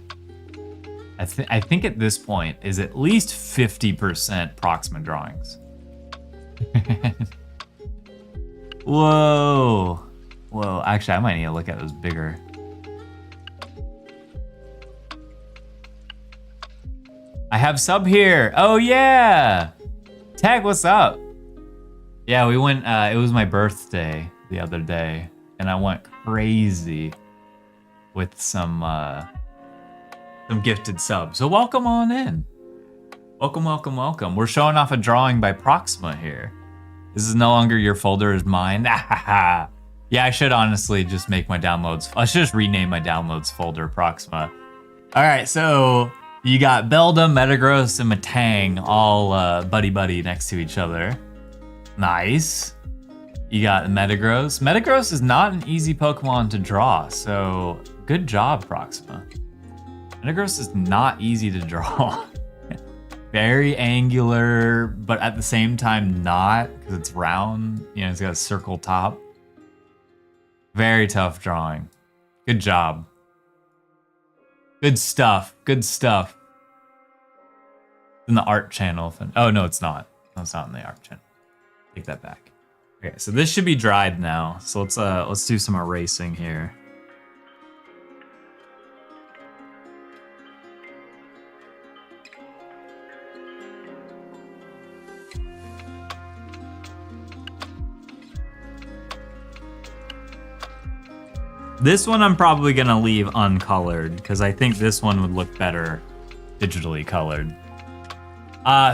I think at this point is at least 50% Proxima drawings. Whoa. Actually, I might need to look at those bigger. I have sub here. Oh yeah. Tag, what's up? Yeah, we went, it was my birthday the other day, and I went crazy with some gifted subs. So welcome on in. Welcome. We're showing off a drawing by Proxima here. This is no longer your folder, is mine. Yeah, I should honestly just make my downloads. I should just rename my downloads folder Proxima. All right, so you got Beldum, Metagross, and Metang all buddy next to each other. Nice. You got Metagross. Metagross is not an easy Pokemon to draw, so good job, Proxima. Metagross is not easy to draw. Very angular, but at the same time not, because it's round. It's got a circle top. Very tough drawing. Good job. Good stuff. In the art channel. Oh, no, it's not. No, it's not in the art channel. Take that back. Okay, so this should be dried now. So let's do some erasing here. This one I'm probably gonna leave uncolored because I think this one would look better digitally colored.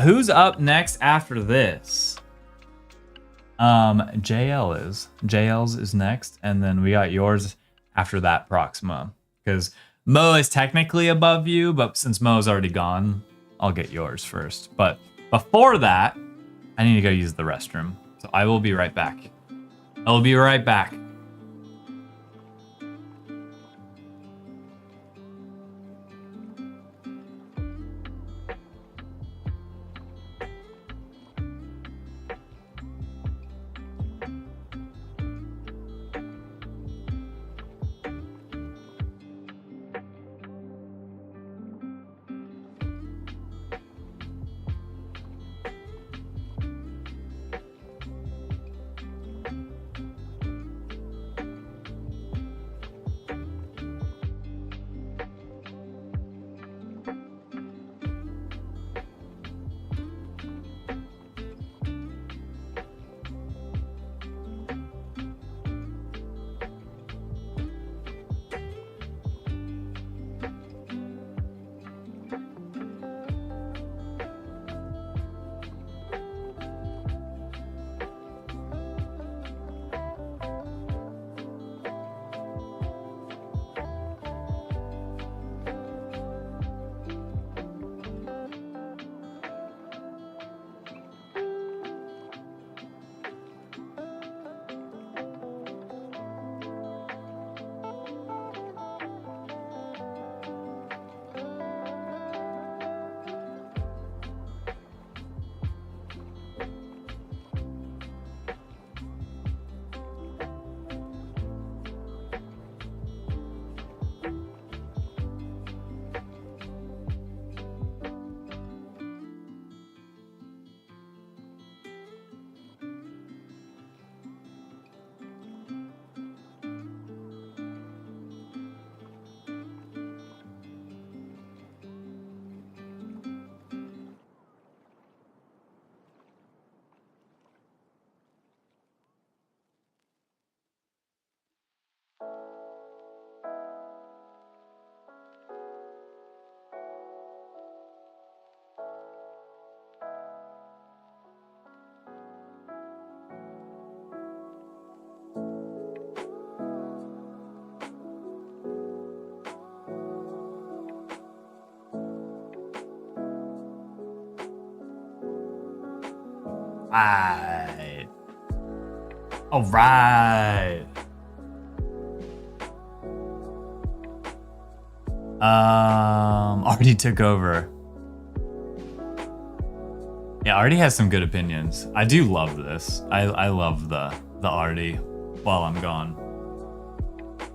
Who's up next after this? JL's is next, and then we got yours after that, Proxima. Because Mo is technically above you, but since Mo's already gone, I'll get yours first. But before that, I need to go use the restroom. So I will be right back. right. All right. Already took over. Yeah, Artie has some good opinions. I do love this. I love the Artie while I'm gone.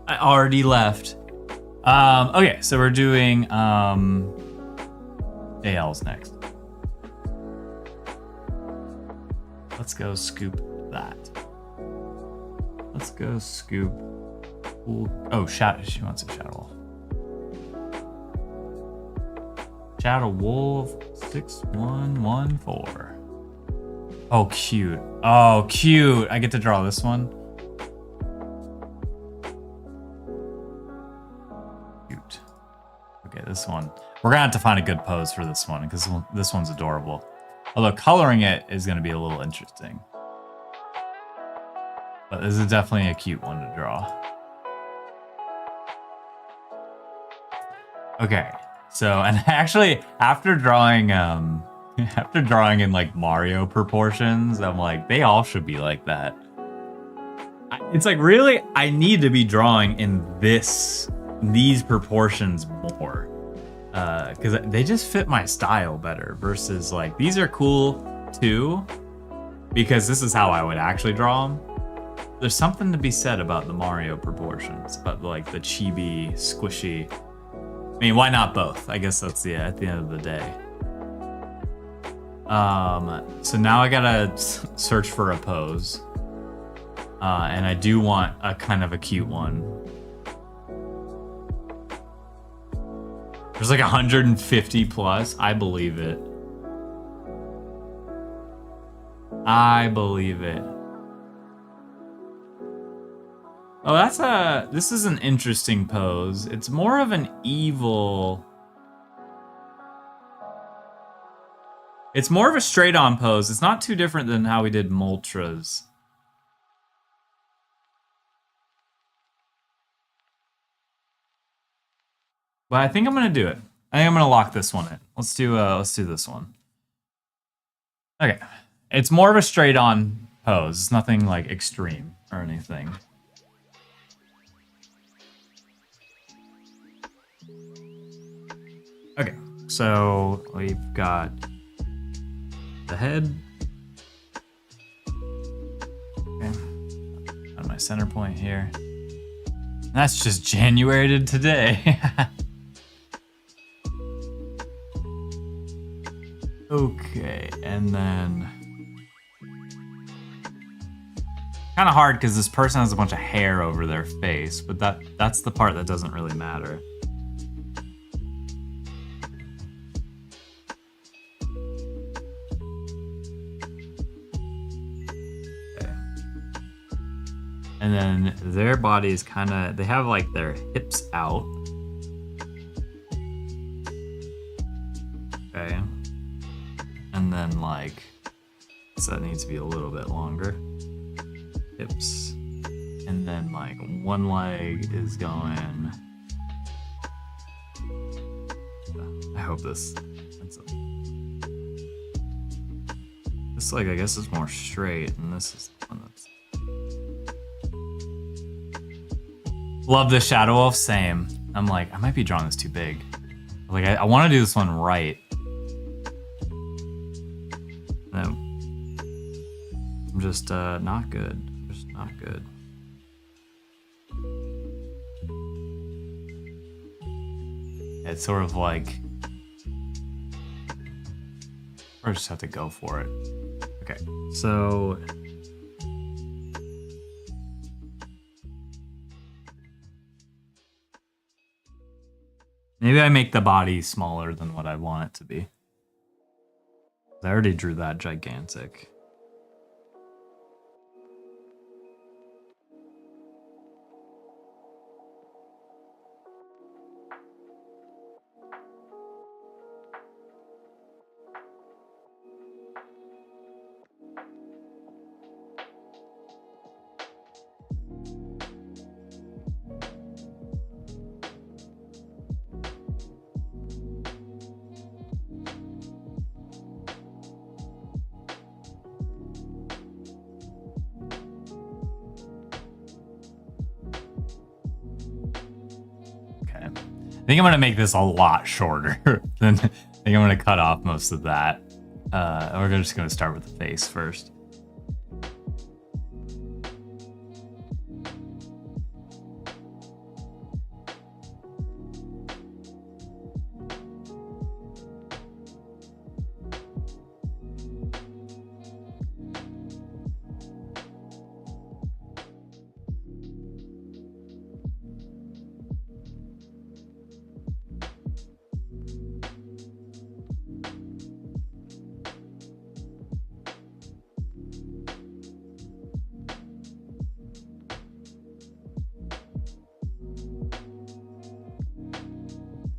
I already left. Okay, so we're doing AL's next. Let's go scoop that. Let's go scoop. Oh, she wants a Shadow Wolf. Shadow Wolf 6114. Oh, cute. Oh, cute. I get to draw this one. Cute. Okay, this one. We're gonna have to find a good pose for this one because this one's adorable. Although coloring it is gonna be a little interesting. But this is definitely a cute one to draw. Okay. So, and actually, after drawing in like Mario proportions, I'm like, they all should be like that. It's like, really, I need to be drawing in these proportions more. Because they just fit my style better versus like, these are cool too, because this is how I would actually draw them. There's something to be said about the Mario proportions, about like the chibi, squishy. I mean, why not both? I guess that's at the end of the day. So now I gotta search for a pose. And I do want a kind of a cute one. There's like 150 plus. I believe it. I believe it. Oh, this is an interesting pose. It's more of an evil. It's more of a straight on pose. It's not too different than how we did Moltres. But I think I'm gonna do it. I think I'm gonna lock this one in. Let's do this one. Okay. It's more of a straight on pose. It's nothing like extreme or anything. Okay, so we've got the head. Okay, on my center point here. That's just January today. Okay, and then kind of hard because this person has a bunch of hair over their face, but that's the part that doesn't really matter. And then their body is kind of, they have like their hips out. Okay. And then like, so that needs to be a little bit longer. Hips. And then like one leg is going. I hope this like, I guess is more straight, and this is the one that's. Love the Shadow Wolf, same. I'm like, I might be drawing this too big. Like, I want to do this one right. No. I'm just not good. I'm just not good. It's sort of like, or just have to go for it. Okay, so. Maybe I make the body smaller than what I want it to be. I already drew that gigantic. think I'm gonna make this a lot shorter. I think I'm gonna cut off most of that. We're just gonna start with the face first.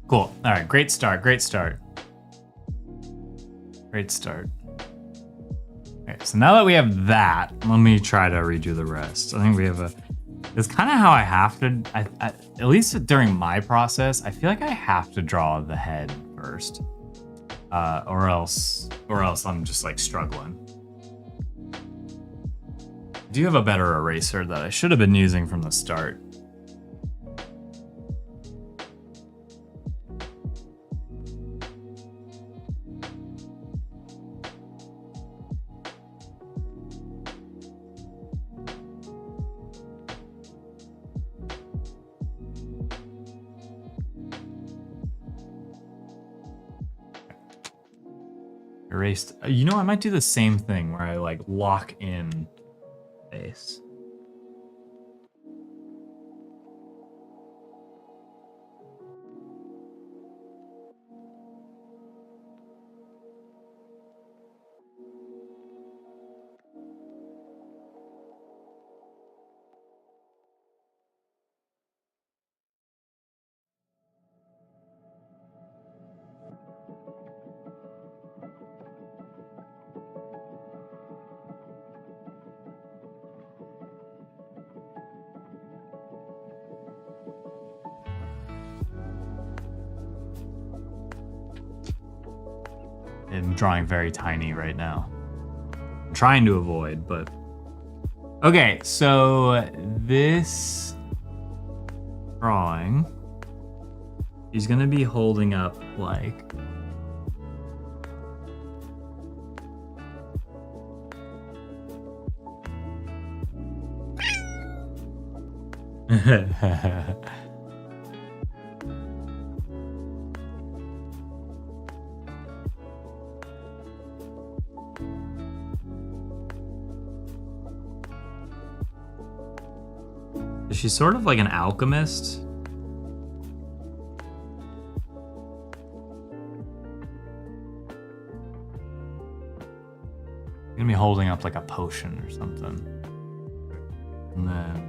Cool. All right. Great start. Great start. Great start. Okay. So now that we have that, let me try to redo the rest. I think we have a. It's kind of how I have to. At least during my process, I feel like I have to draw the head first, or else I'm just like struggling. I do have a better eraser that I should have been using from the start. Erased. You know, I might do the same thing where I like lock in face. I'm drawing very tiny right now. I'm trying to avoid, but... Okay, so this drawing, he's gonna be holding up like... She's sort of like an alchemist. Gonna be holding up like a potion or something. And then...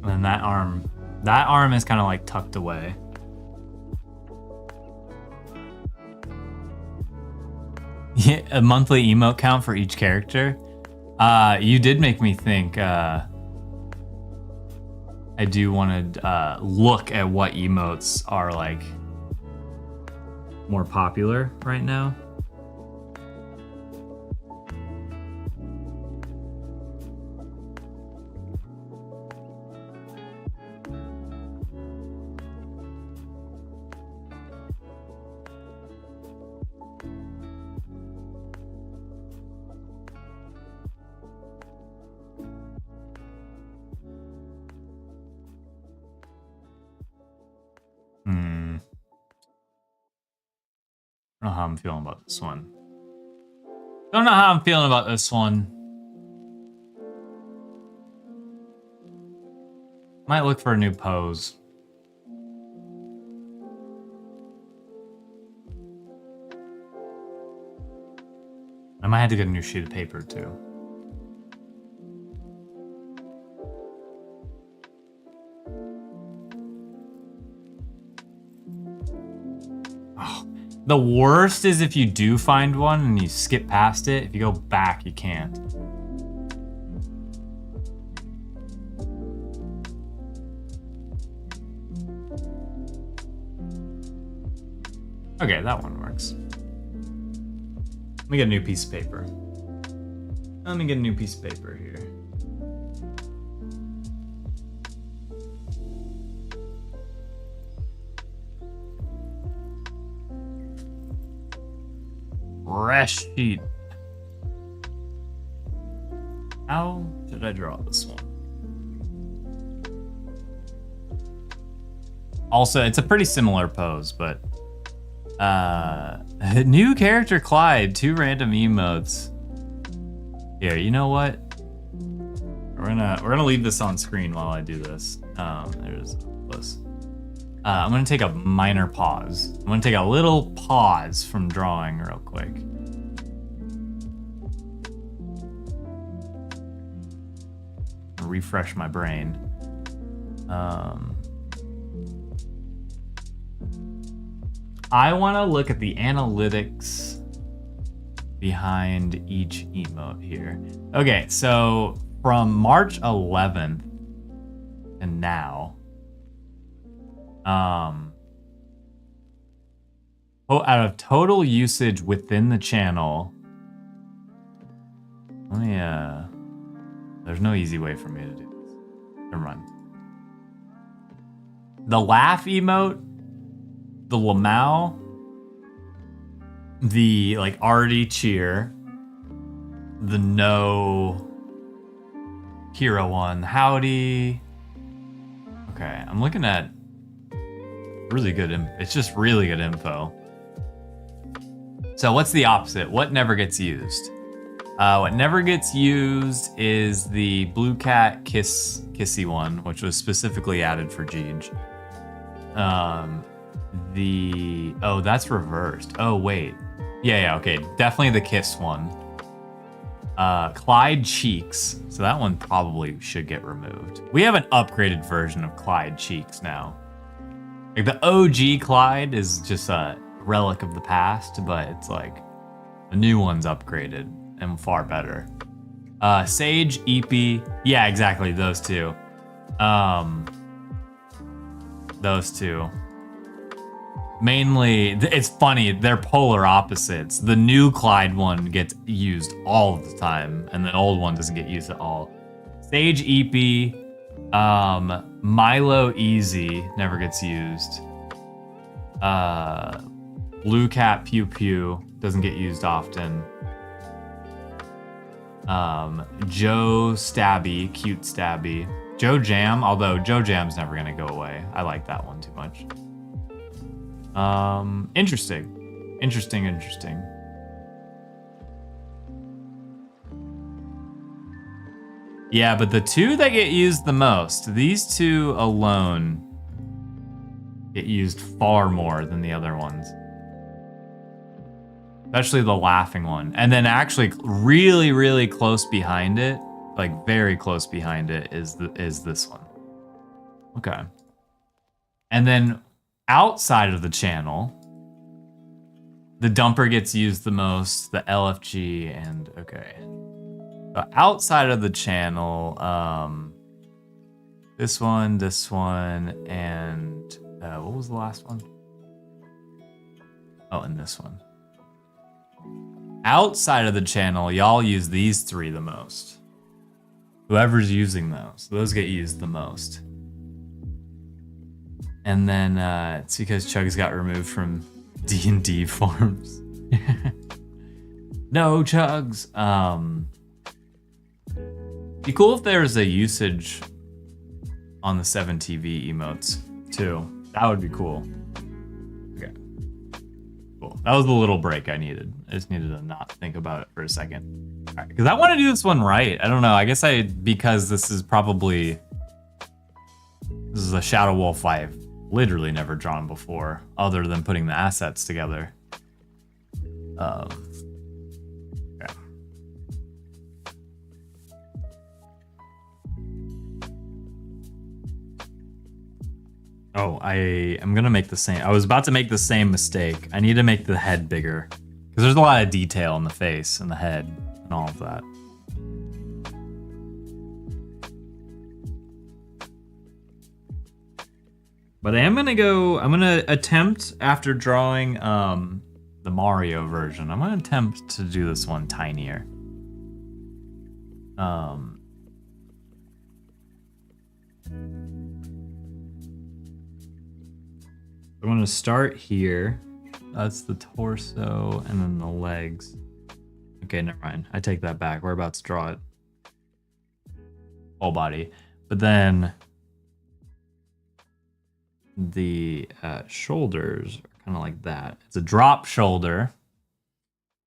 And that arm is kind of like tucked away. Yeah, a monthly emote count for each character. You did make me think. I do want to look at what emotes are like more popular right now. I don't know how I'm feeling about this one. Don't know how I'm feeling about this one. Might look for a new pose. I might have to get a new sheet of paper too. Oh, the worst is if you do find one and you skip past it. If you go back, you can't. Okay, that one works. Let me get a new piece of paper. Let me get a new piece of paper here. Fresh sheet. How should I draw this one? Also, it's a pretty similar pose, but new character Clyde, 2 random emotes. Here, you know what? We're gonna leave this on screen while I do this. There's this. I'm gonna take a minor pause. I'm gonna take a little pause from drawing real quick. Refresh my brain. I want to look at the analytics behind each emote here. Okay, so from March 11th and now, out of total usage within the channel, let me, there's no easy way for me to do this. Never mind. The laugh emote, the Lamau, the like Artie cheer, the no hero one, howdy. Okay, I'm looking at really good. It's just really good info. So what's the opposite? What never gets used? What never gets used is the Blue Cat Kissy one, which was specifically added for Jeej. Oh, that's reversed. Oh, wait. Yeah, okay. Definitely the Kiss one. Clyde Cheeks. So that one probably should get removed. We have an upgraded version of Clyde Cheeks now. Like the OG Clyde is just a relic of the past, but it's like the new one's upgraded and far better. Sage, Eepy. Yeah, exactly. Those two. Those two. Mainly, it's funny, they're polar opposites. The new Clyde one gets used all of the time, and the old one doesn't get used at all. Sage Eepy, Milo Easy never gets used. Blue Cat Pew Pew doesn't get used often. Joe Stabby, Cute Stabby. Joe Jam, although Joe Jam's never gonna go away. I like that one too much. Interesting. Yeah, but the two that get used the most, these two alone get used far more than the other ones. Especially the laughing one. And then actually really, really close behind it, like very close behind it is this one. Okay. And then outside of the channel, the dumper gets used the most, the LFG, and okay. But outside of the channel, this one, and what was the last one? Oh, and this one. Outside of the channel, y'all use these three the most. Whoever's using those get used the most. And then it's because Chugs got removed from D&D forums. No, Chugs. Be cool if there was a usage on the 7TV emotes too. That would be cool. Okay. Cool. That was the little break I needed. I just needed to not think about it for a second. All right, because I want to do this one right. I don't know. I guess because this is a Shadow Wolf I've literally never drawn before, other than putting the assets together. Okay. Oh, I am gonna make the same. I was about to make the same mistake. I need to make the head bigger because there's a lot of detail in the face and the head and all of that. But I am gonna go. I'm gonna attempt after drawing the Mario version. I'm gonna attempt to do this one tinier. I'm gonna start here. That's the torso and then the legs. Okay, never mind. I take that back. We're about to draw it. Whole body. But then the shoulders are kind of like that. It's a drop shoulder.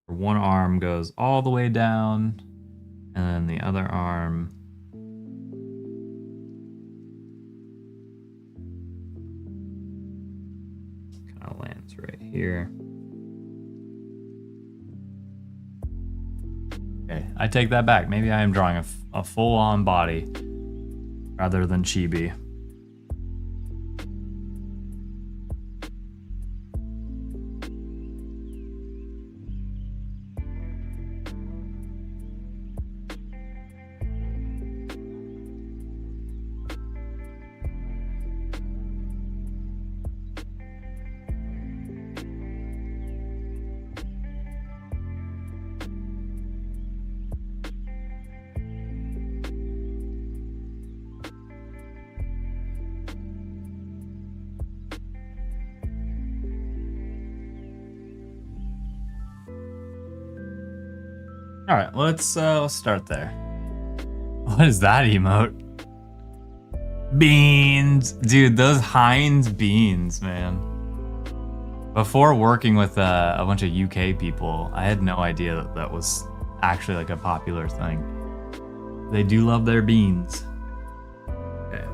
Where one arm goes all the way down, and then the other arm kind of lands right here. Okay, I take that back. Maybe I am drawing a full-on body rather than chibi. All right, let's start there. What is that emote? Beans, dude. Those Heinz beans, man. Before working with a bunch of UK people, I had no idea that that was actually like a popular thing. They do love their beans. Okay.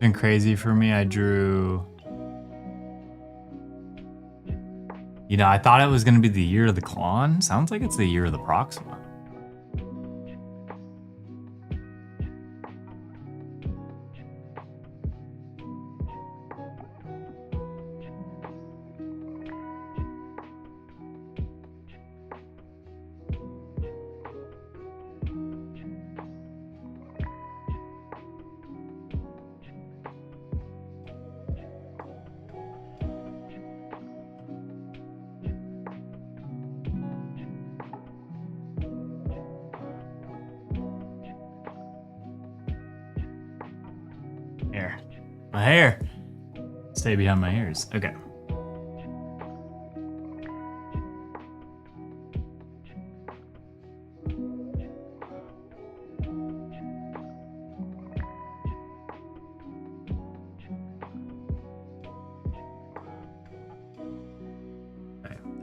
Been crazy for me. I drew. You know, I thought it was gonna be the year of the Klon. Sounds like it's the year of the Proxima. Hair. My hair. Stay behind my ears. Okay.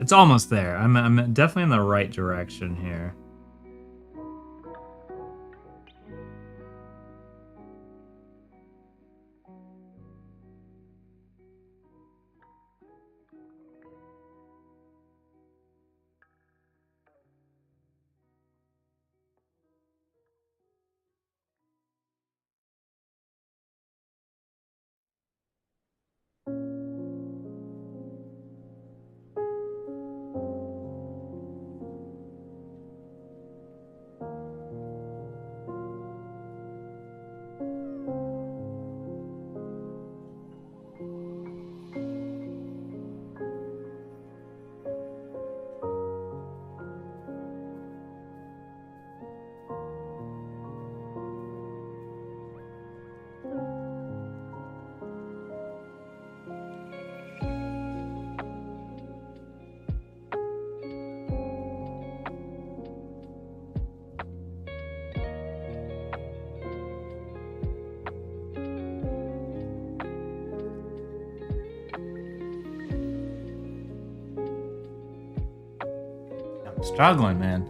It's almost there. I'm definitely in the right direction here. I'm struggling, man.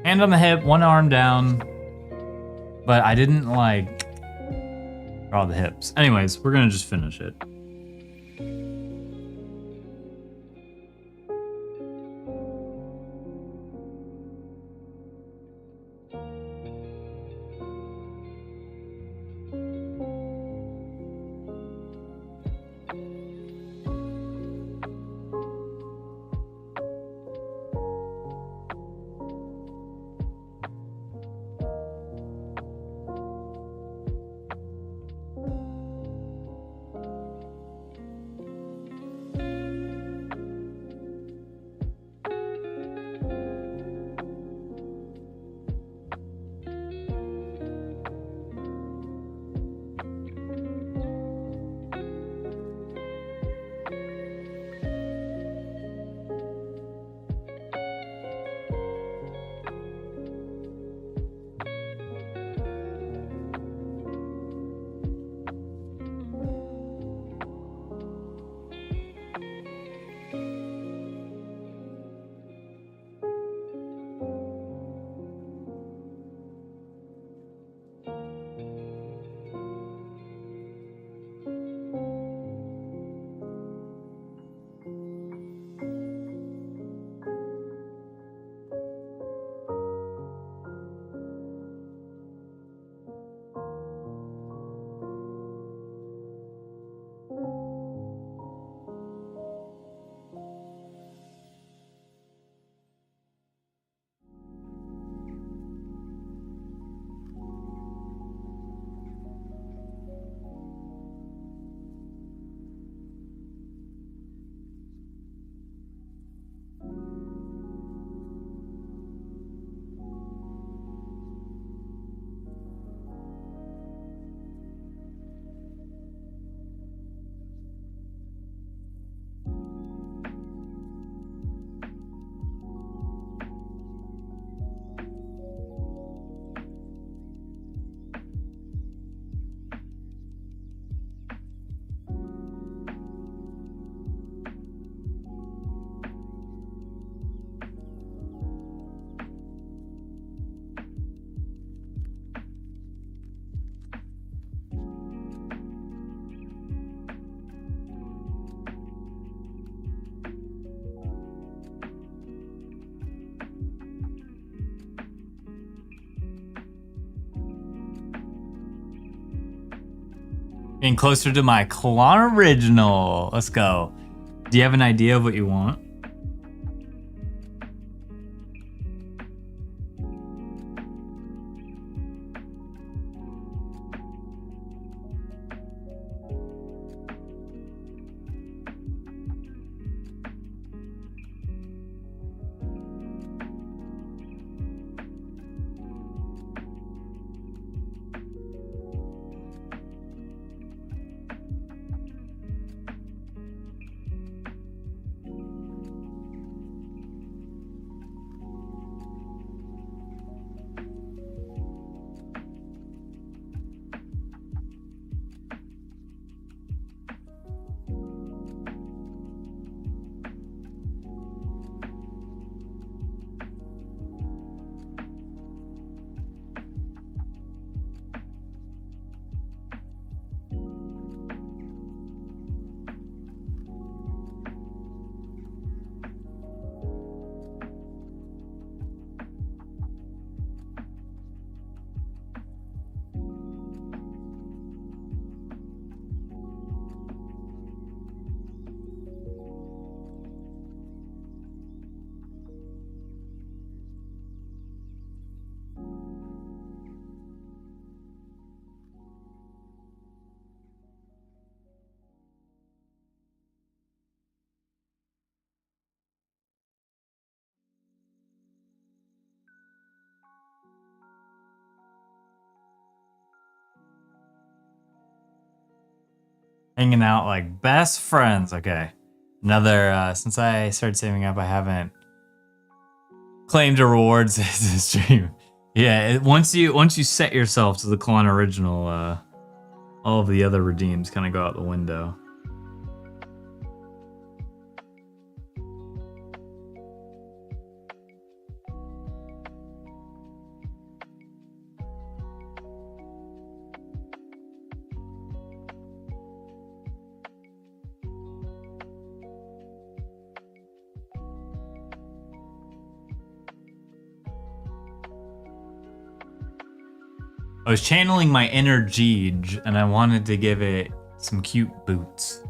Hand on the hip, one arm down. But I didn't like draw the hips. Anyways, we're gonna just finish it. Getting closer to my Klon original. Let's go. Do you have an idea of what you want? Hanging out like best friends. Okay. Another, since I started saving up, I haven't claimed a rewards this stream. Yeah, once you set yourself to the Klon original, all of the other redeems kind of go out the window. I was channeling my inner Jeej, and I wanted to give it some cute boots.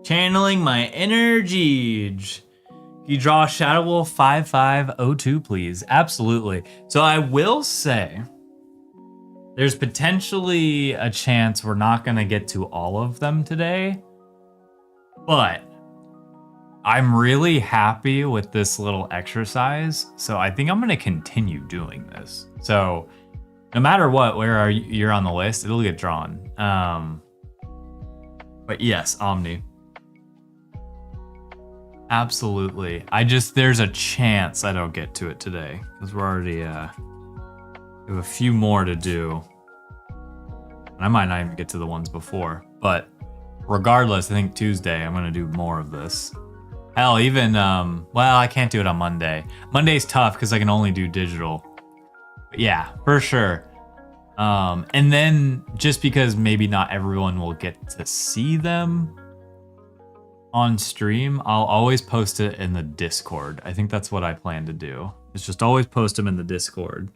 Channeling my inner Jeej. Can you draw Shadow Wolf 5502, please? Absolutely. So I will say, there's potentially a chance we're not going to get to all of them today, but I'm really happy with this little exercise, so I think I'm going to continue doing this. So no matter what, you're on the list, it'll get drawn. But yes, Omni. Absolutely. There's a chance I don't get to it today because we're already, we have a few more to do. And I might not even get to the ones before, but regardless, I think Tuesday I'm going to do more of this. Hell, even, well, I can't do it on Monday. Monday's tough because I can only do digital. But yeah, for sure. And then just because maybe not everyone will get to see them on stream, I'll always post it in the Discord. I think that's what I plan to do. Is just always post them in the Discord.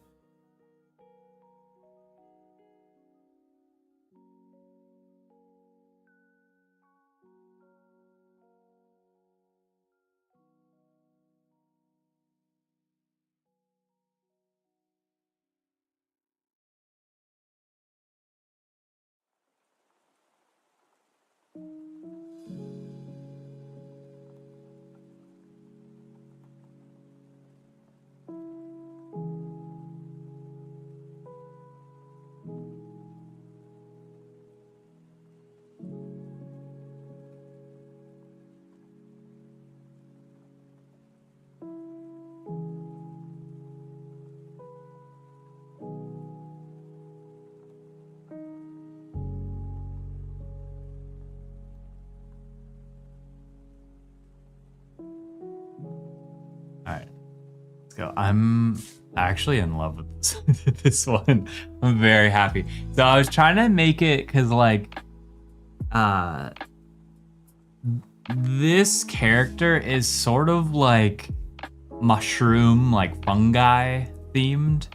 Go. I'm actually in love with this one. I'm very happy. So I was trying to make it because like this character is sort of like mushroom, like fungi themed.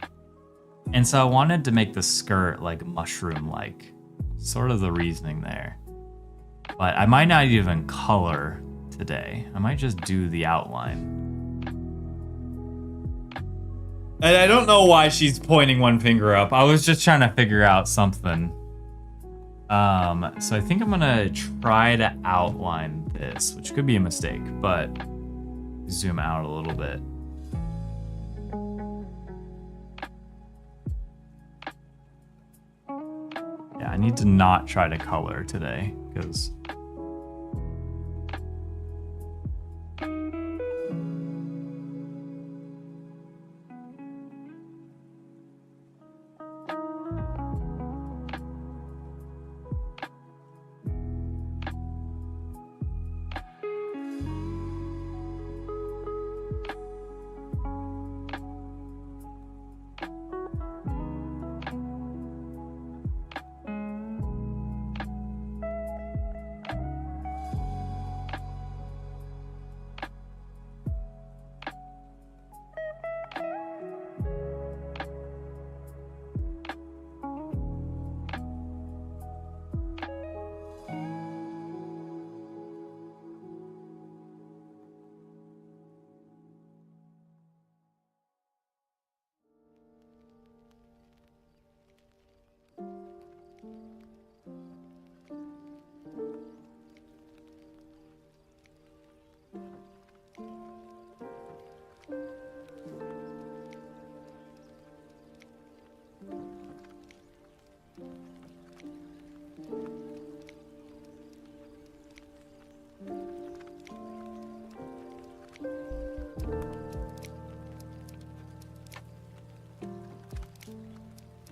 And so I wanted to make the skirt like mushroom like. Sort of the reasoning there. But I might not even color today. I might just do the outline. And I don't know why she's pointing one finger up. I was just trying to figure out something. So I think I'm gonna try to outline this, which could be a mistake, but zoom out a little bit. Yeah, I need to not try to color today, because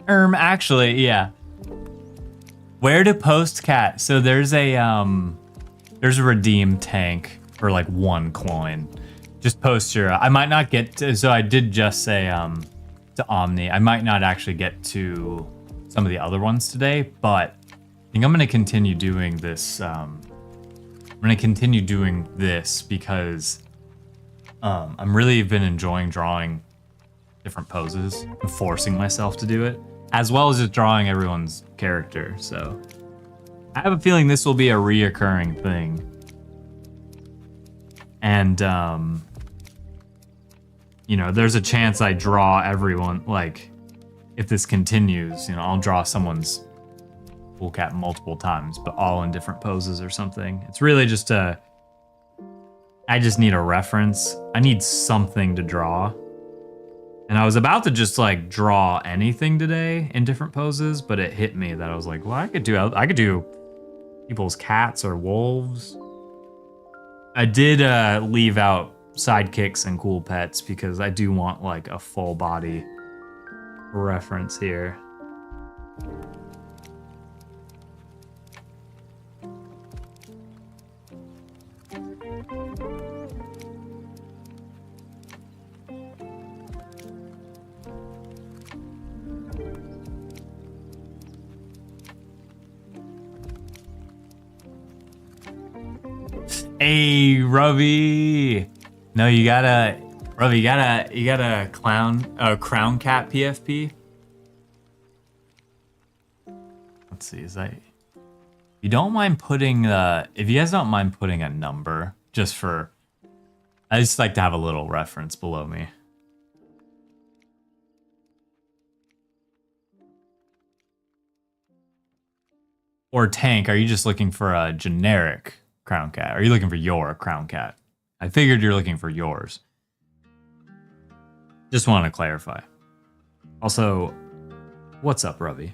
Actually, yeah. Where to post cat? So there's a redeem tank for like 1 coin. Just post your. I might not get to. So I did just say to Omni. I might not actually get to some of the other ones today, but I think I'm gonna continue doing this. I'm gonna continue doing this because I'm really been enjoying drawing different poses and forcing myself to do it, as well as just drawing everyone's character. So I have a feeling this will be a reoccurring thing. And you know, there's a chance I draw everyone, like, if this continues, you know, I'll draw someone's cool cat multiple times, but all in different poses or something. It's really just I just need a reference. I need something to draw. And I was about to just like draw anything today in different poses, but it hit me that I was like, well, I could do people's cats or wolves. I did leave out sidekicks and cool pets because I do want like a full body reference here. Hey, Ruby. No, you gotta, Ruby, you got a crown cat PFP. Let's see, is that, you don't mind putting, if you guys don't mind putting a number, just for, I just like to have a little reference below me. Or Tank, are you just looking for a generic crown cat? Are you looking for your crown cat? I figured you're looking for yours. Just want to clarify. Also, what's up, Ruby?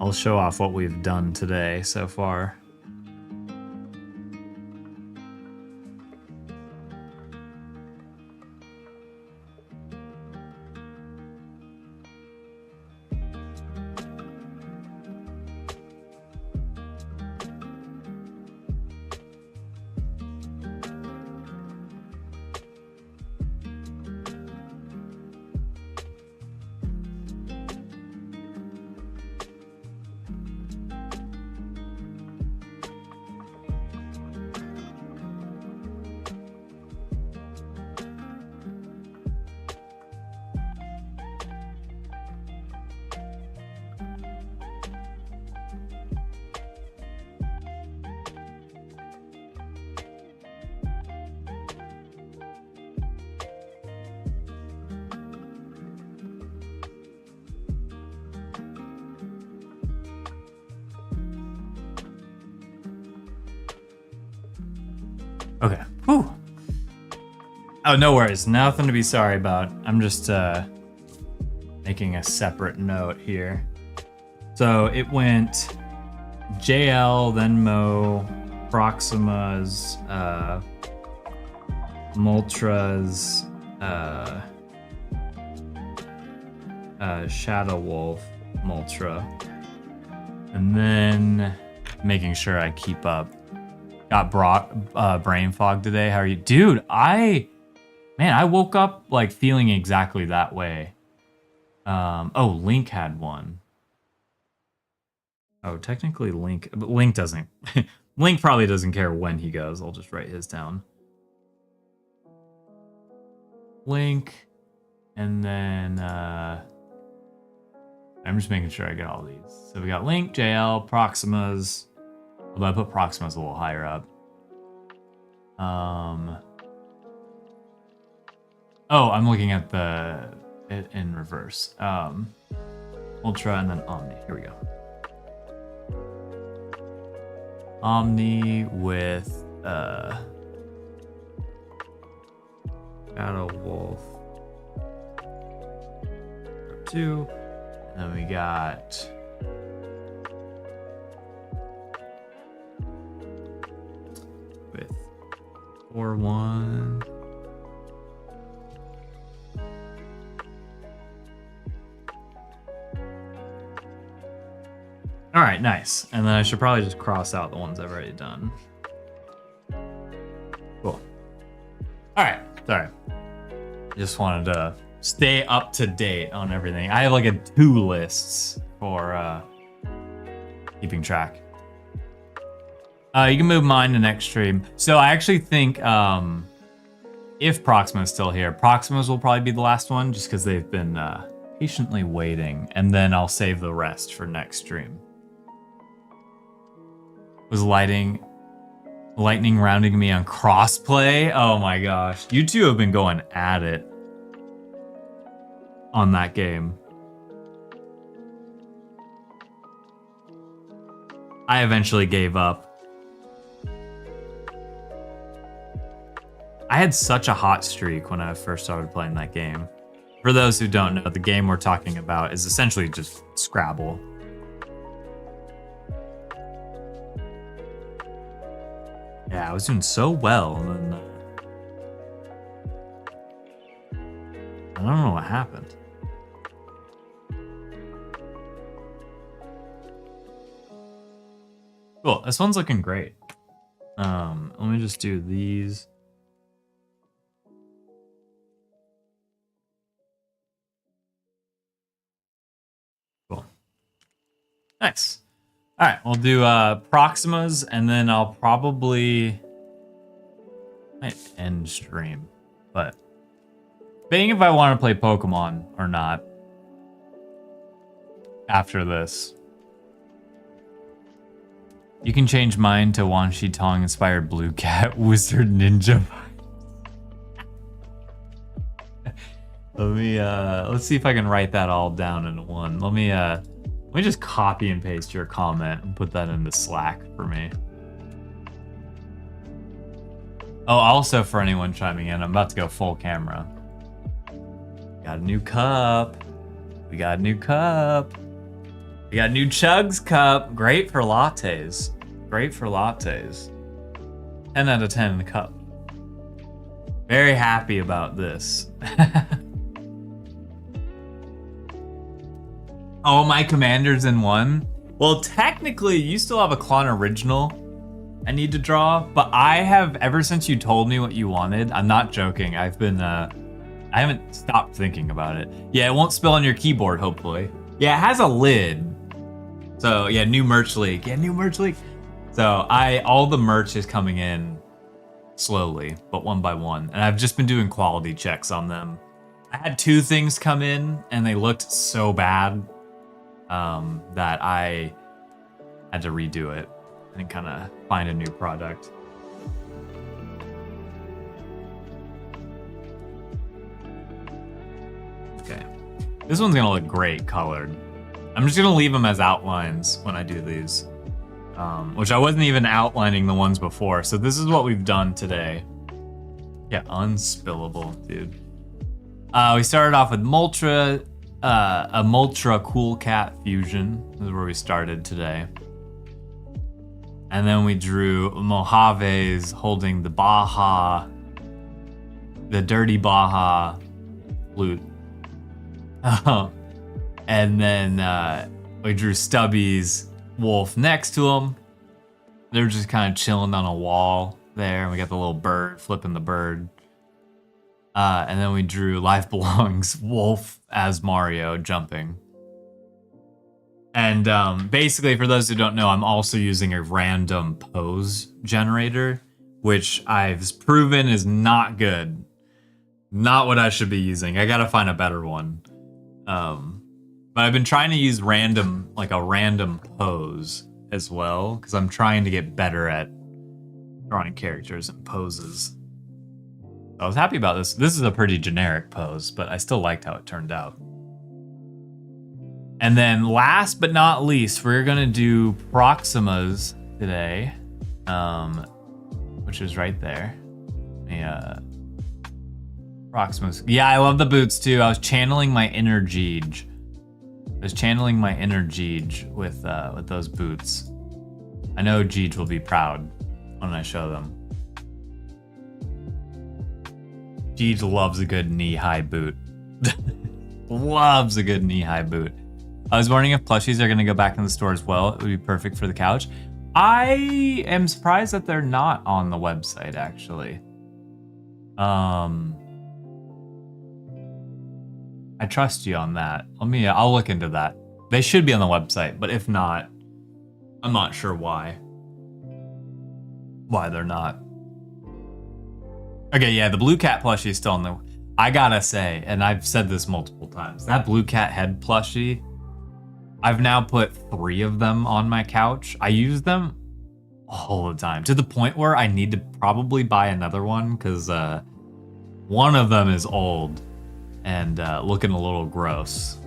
I'll show off what we've done today so far. Okay. Whew. Oh, no worries. Nothing to be sorry about. I'm just making a separate note here. So it went JL, then Mo, Proximas, Moltres, Shadow Wolf, Moltra, and then making sure I keep up. Got brain fog today. How are you? Dude, I woke up like feeling exactly that way. Oh, Link had one. Oh, technically Link, but Link doesn't. Link probably doesn't care when he goes. I'll just write his down. Link, and then I'm just making sure I get all these. So we got Link, JL, Proximas. Although I put Proximas a little higher up. Oh, I'm looking at it in reverse. Ultra and then Omni. Here we go. Omni with Shadow Wolf 2. And then we got with 4-1. All right, nice. And then I should probably just cross out the ones I've already done. Cool. All right, sorry. Just wanted to stay up to date on everything. I have like a 2 lists for keeping track. You can move mine to next stream. So I actually think if Proxima's still here, Proxima's will probably be the last one just because they've been patiently waiting. And then I'll save the rest for next stream. Was lightning rounding me on crossplay? Oh my gosh. You two have been going at it on that game. I eventually gave up. I had such a hot streak when I first started playing that game. For those who don't know, the game we're talking about is essentially just Scrabble. Yeah, I was doing so well, and then I don't know what happened. Cool, this one's looking great. Let me just do these. Cool. Nice. All right, we'll do Proximas, and then I'll probably might end stream, but debating if I want to play Pokemon or not after this. You can change mine to Wan Shi Tong inspired Blue Cat Wizard Ninja. Let me let's see if I can write that all down into one. Let me just copy and paste your comment and put that into Slack for me. Oh, also for anyone chiming in, I'm about to go full camera. Got a new cup. We got a new cup. We got a new Chugs cup. Great for lattes. Great for lattes. 10 out of 10 in the cup. Very happy about this. Oh, my commander's in one? Well, technically, you still have a Klon original I need to draw, but I have, ever since you told me what you wanted, I'm not joking, I've been, I haven't stopped thinking about it. Yeah, it won't spill on your keyboard, hopefully. Yeah, it has a lid. So, yeah, new merch leak. Yeah, new merch leak. So, all the merch is coming in slowly, but one by one. And I've just been doing quality checks on them. I had 2 things come in, and they looked so bad that I had to redo it and kind of find a new product. Okay. This one's gonna look great colored. I'm just gonna leave them as outlines when I do these, which I wasn't even outlining the ones before. So this is what we've done today. Yeah, unspillable, dude. We started off with Moltres, a Moltres Cool Cat fusion. This is where we started today. And then we drew Mojaves holding the Baja, the dirty Baja flute. And then we drew Stubby's wolf next to him. They're just kind of chilling on a wall there. And we got the little bird flipping the bird. And then we drew Life Belongs wolf as Mario jumping. And basically, for those who don't know, I'm also using a random pose generator, which I've proven is not good. Not what I should be using. I gotta find a better one. But I've been trying to use a random pose as well, because I'm trying to get better at drawing characters and poses. I was happy about this. This is a pretty generic pose, but I still liked how it turned out. And then last but not least, we're gonna do Proximas today, which is right there. Yeah, Proximas. Yeah, I love the boots too. I was channeling my inner Jeej. With those boots. I know Jeej will be proud when I show them. Jeej loves a good knee-high boot. Loves a good knee-high boot. I was wondering if plushies are going to go back in the store as well. It would be perfect for the couch. I am surprised that they're not on the website, actually. I trust you on that. I'll look into that. They should be on the website, but if not, I'm not sure why they're not. Okay, yeah, the blue cat plushie is still on the... I gotta say, and I've said this multiple times, that blue cat head plushie, I've now put 3 of them on my couch. I use them all the time, to the point where I need to probably buy another one, because one of them is old and looking a little gross.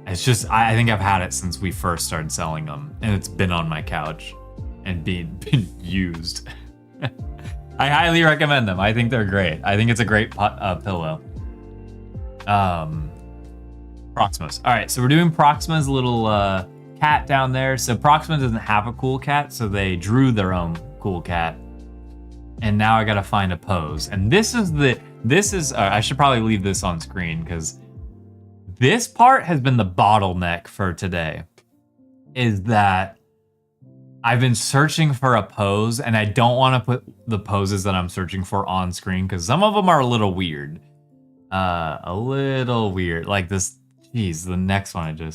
It's just, I think I've had it since we first started selling them, and it's been on my couch and been used. I highly recommend them. I think they're great. I think it's a great pillow. Proximus. All right, so we're doing Proxima's little cat down there. So Proxima doesn't have a cool cat, so they drew their own cool cat. And now I gotta find a pose. And this is I should probably leave this on screen because this part has been the bottleneck for today. Is that I've been searching for a pose, and I don't want to put the poses that I'm searching for on screen because some of them are a little weird. Like this, geez, the next one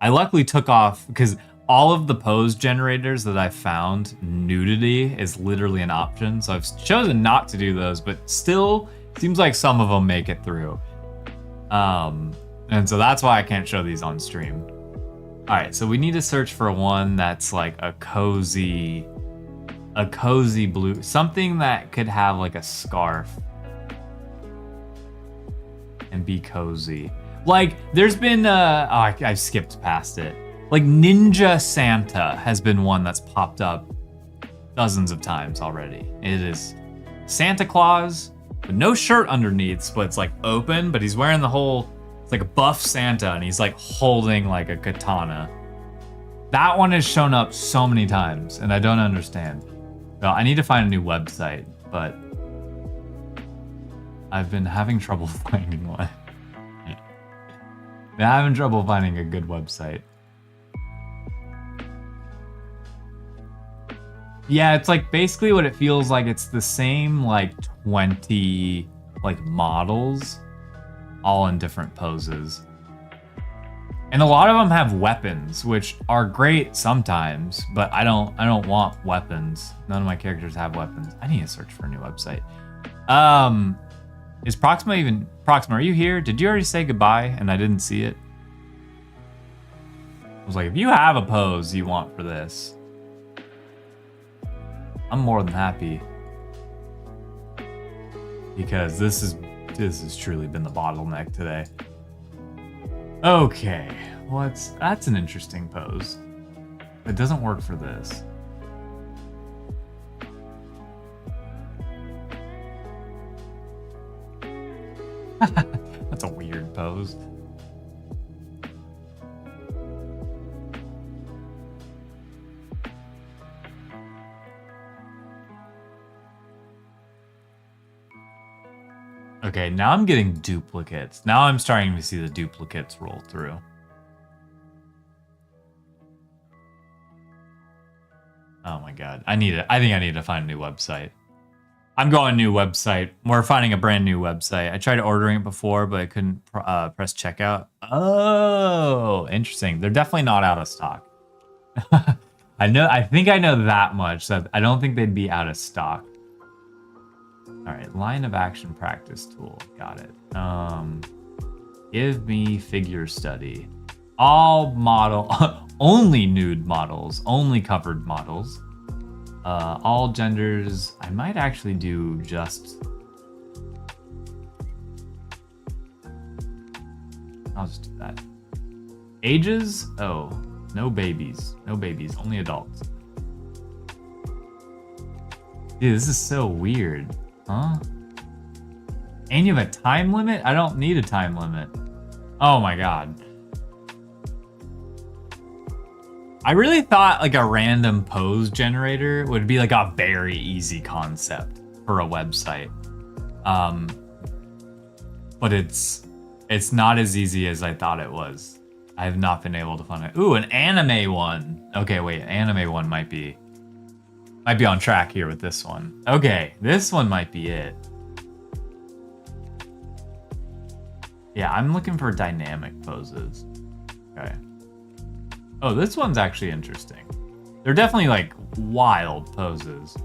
I luckily took off because all of the pose generators that I found, nudity is literally an option. So I've chosen not to do those, but still seems like some of them make it through. And so that's why I can't show these on stream. All right, so we need to search for one that's like a cozy blue, something that could have like a scarf and be cozy. Like there's been, I skipped past it. Like Ninja Santa has been one that's popped up dozens of times already. It is Santa Claus with no shirt underneath, but it's like open, but he's wearing the whole, like a buff Santa, and he's like holding like a katana. That one has shown up so many times, and I don't understand. Well, I need to find a new website, but I've been having trouble finding one. I'm having trouble finding a good website. Yeah, it's like basically what it feels like. It's the same like 20 like models, all in different poses. And a lot of them have weapons, which are great sometimes, but I don't want weapons. None of my characters have weapons. I need to search for a new website. Is Proxima Proxima, are you here? Did you already say goodbye and I didn't see it? I was like, if you have a pose you want for this, I'm more than happy. Because this has truly been the bottleneck today. Okay, that's an interesting pose. It doesn't work for this. That's a weird pose. Okay, now I'm getting duplicates. Now I'm starting to see the duplicates roll through. Oh my god. I think I need to find a new website. I'm going new website. We're finding a brand new website. I tried ordering it before, but I couldn't press checkout. Oh, interesting. They're definitely not out of stock. I think I know that much. That I don't think they'd be out of stock. All right, line of action practice tool. Got it. Give me figure study. All model, only nude models, only covered models. All genders. I might actually do just. I'll just do that. Ages? Oh, no babies. No babies, only adults. Dude, this is so weird. Huh? And you have a time limit? I don't need a time limit. Oh my god. I really thought like a random pose generator would be like a very easy concept for a website. but it's not as easy as I thought it was. I have not been able to find it. Ooh, an anime one. Okay, wait, anime one might be on track here with this one. Okay, this one might be it. Yeah, I'm looking for dynamic poses. Okay. Oh, this one's actually interesting. They're definitely like wild poses.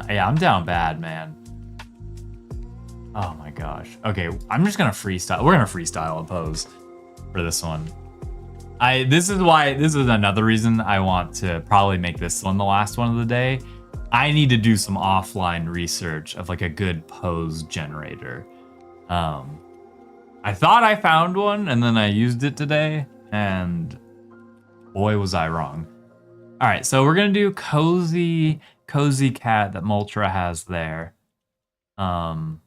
Yeah, I'm down bad, man. Oh my gosh. Okay, I'm just gonna freestyle. We're gonna freestyle a pose for this one. This is another reason I want to probably make this one the last one of the day. I need to do some offline research of like a good pose generator. I thought I found one and then I used it today and boy was I wrong. All right, so we're gonna do cozy cat that Moltra has there. I'm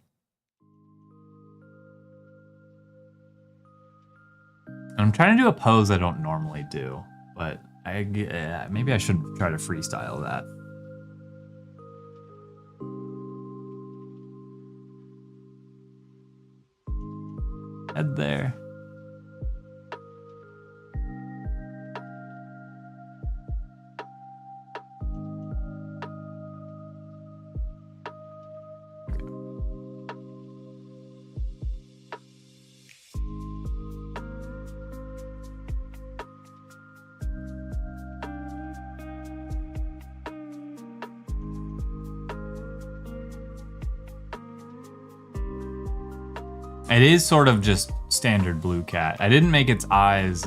trying to do a pose I don't normally do, but maybe I should try to freestyle that. Head there. It is sort of just standard blue cat. I didn't make its eyes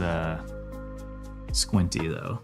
squinty though.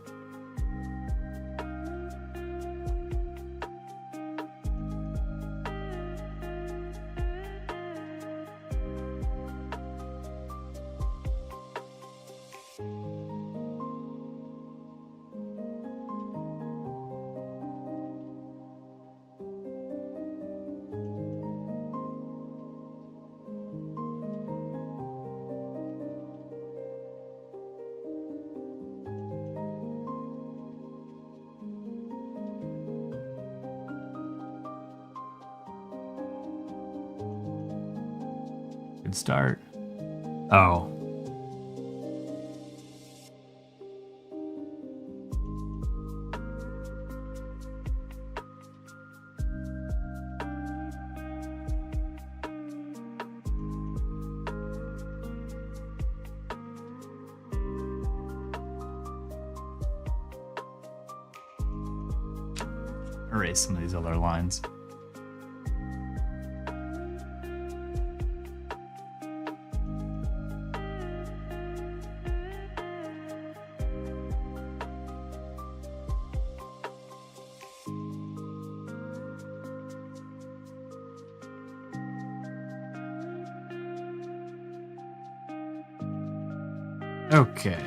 Good start. Oh. Erase some of these other lines. Okay.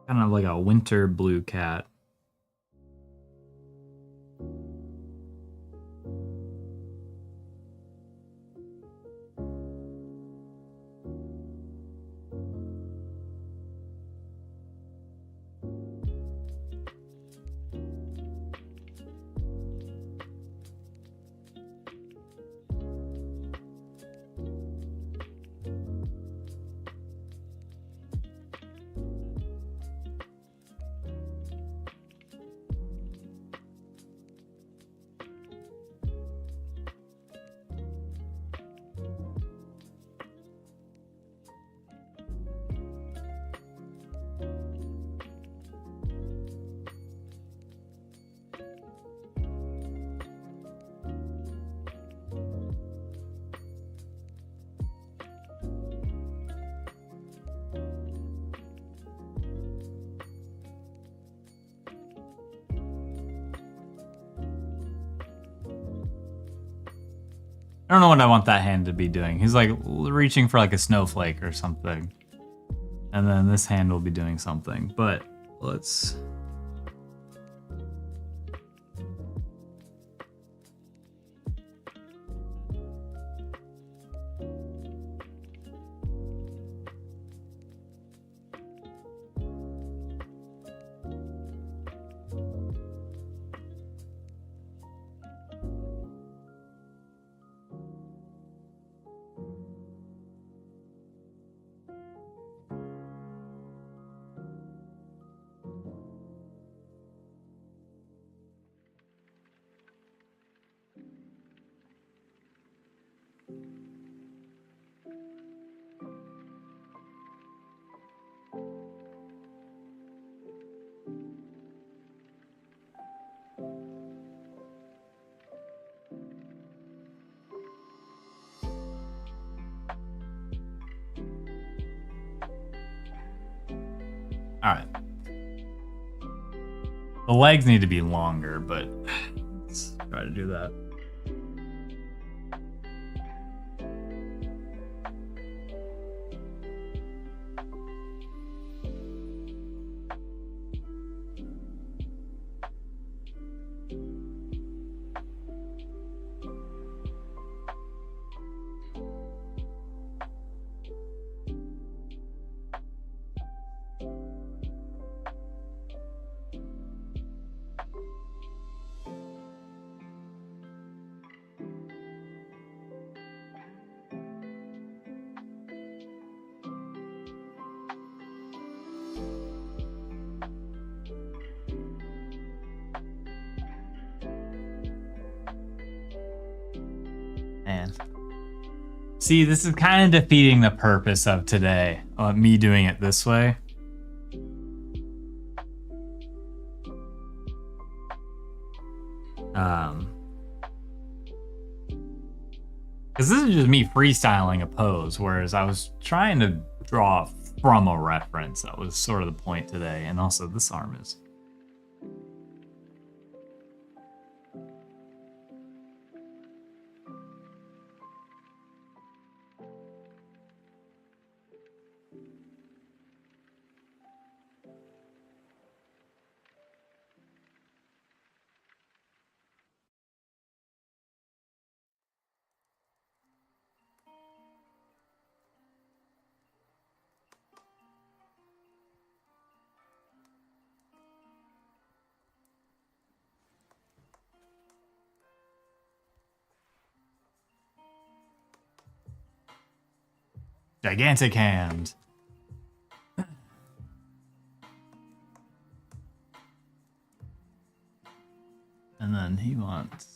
Kind of like a winter blue cat. I don't know what I want that hand to be doing. He's like reaching for like a snowflake or something. And then this hand will be doing something. But let's... Alright. The legs need to be longer, but let's try to do that. Man. See, this is kind of defeating the purpose of today. Me doing it this way. Because this is just me freestyling a pose, whereas I was trying to draw from a reference. That was sort of the point today. And also, this arm is... gigantic hand. And then he wants...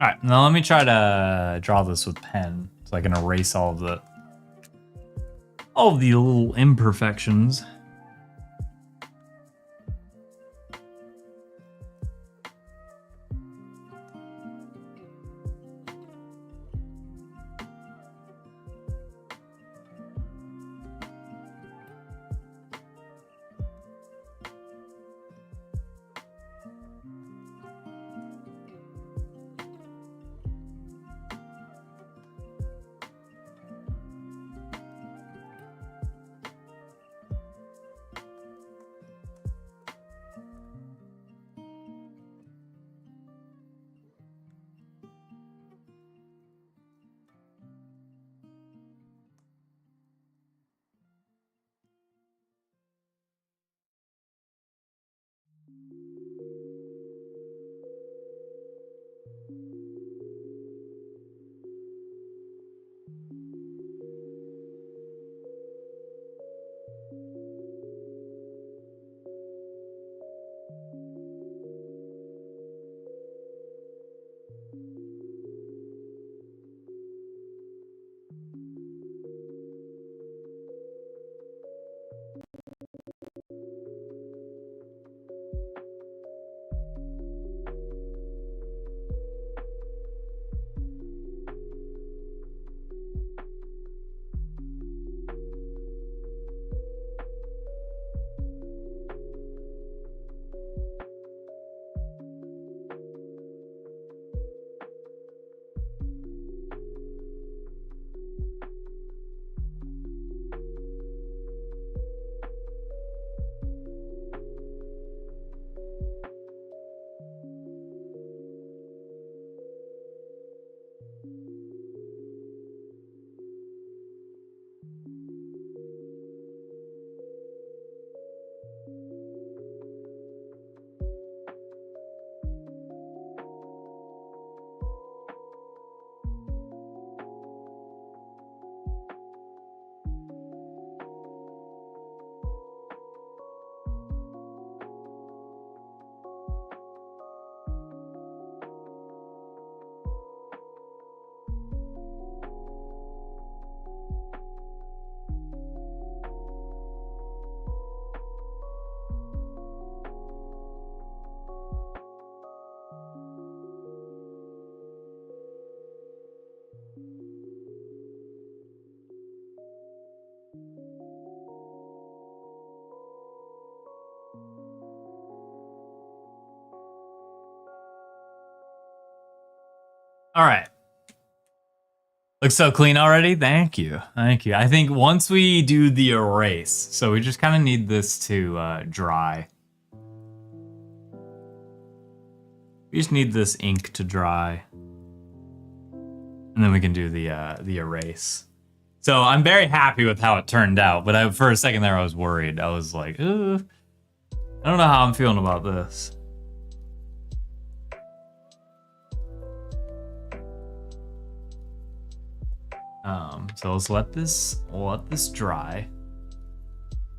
All right, now let me try to draw this with pen so I can erase all of the little imperfections. All right. Looks so clean already. Thank you. Thank you. I think once we do the erase, so we just kind of need this to dry. We just need this ink to dry. And then we can do the erase. So I'm very happy with how it turned out, but for a second there I was worried. I was like, I don't know how I'm feeling about this. So let's let this dry.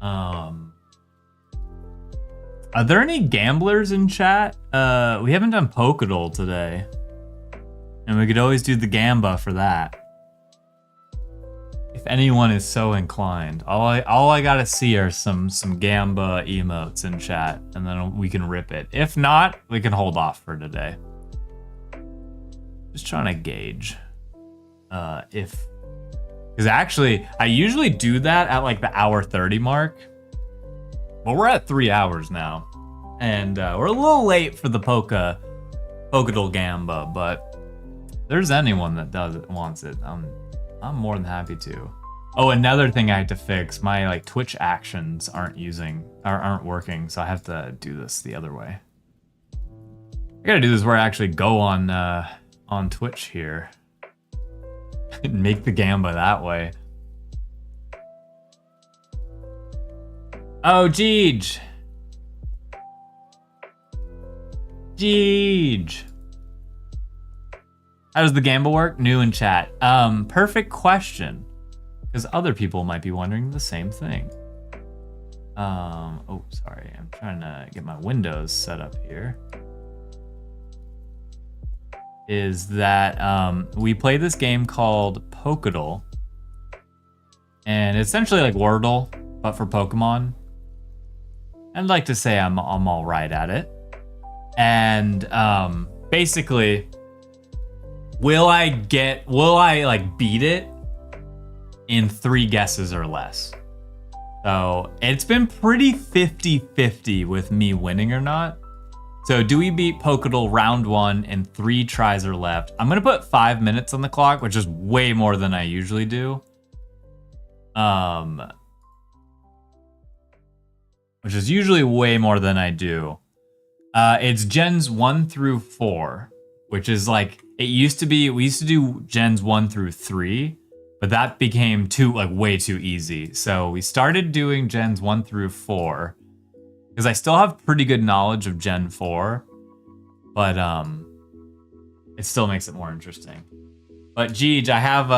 Are there any gamblers in chat? We haven't done Pokedol today. And we could always do the Gamba for that. If anyone is so inclined. All I gotta see are some Gamba emotes in chat, and then we can rip it. If not, we can hold off for today. Just trying to gauge if, because actually I usually do that at like the hour 30 mark, but we're at 3 hours now, and we're a little late for the Pokedol Gamba, but if there's anyone that wants it, I'm more than happy to. Oh, another thing I had to fix, my like Twitch actions aren't working, so I have to do this the other way. I gotta do this where I actually go on Twitch here and make the Gamba that way. Oh, Jeej. How does the Gamba work? New in chat. Perfect question, because other people might be wondering the same thing. Oh, sorry. I'm trying to get my Windows set up here. Is that we play this game called Pokedol, and it's essentially like Wordle, but for Pokemon. I'd like to say I'm all right at it. And basically, will I like beat it in 3 guesses or less? So it's been pretty 50-50 with me winning or not. So do we beat Pokedol round 1 and 3 tries are left? I'm gonna put 5 minutes on the clock, which is way more than I usually do. Which is usually way more than I do. It's gens 1 through 4, which is like, it used to be, we used to do gens 1 through 3, but that became way too easy. So we started doing gens 1 through 4, because I still have pretty good knowledge of Gen 4, but it still makes it more interesting. But Jeej, I have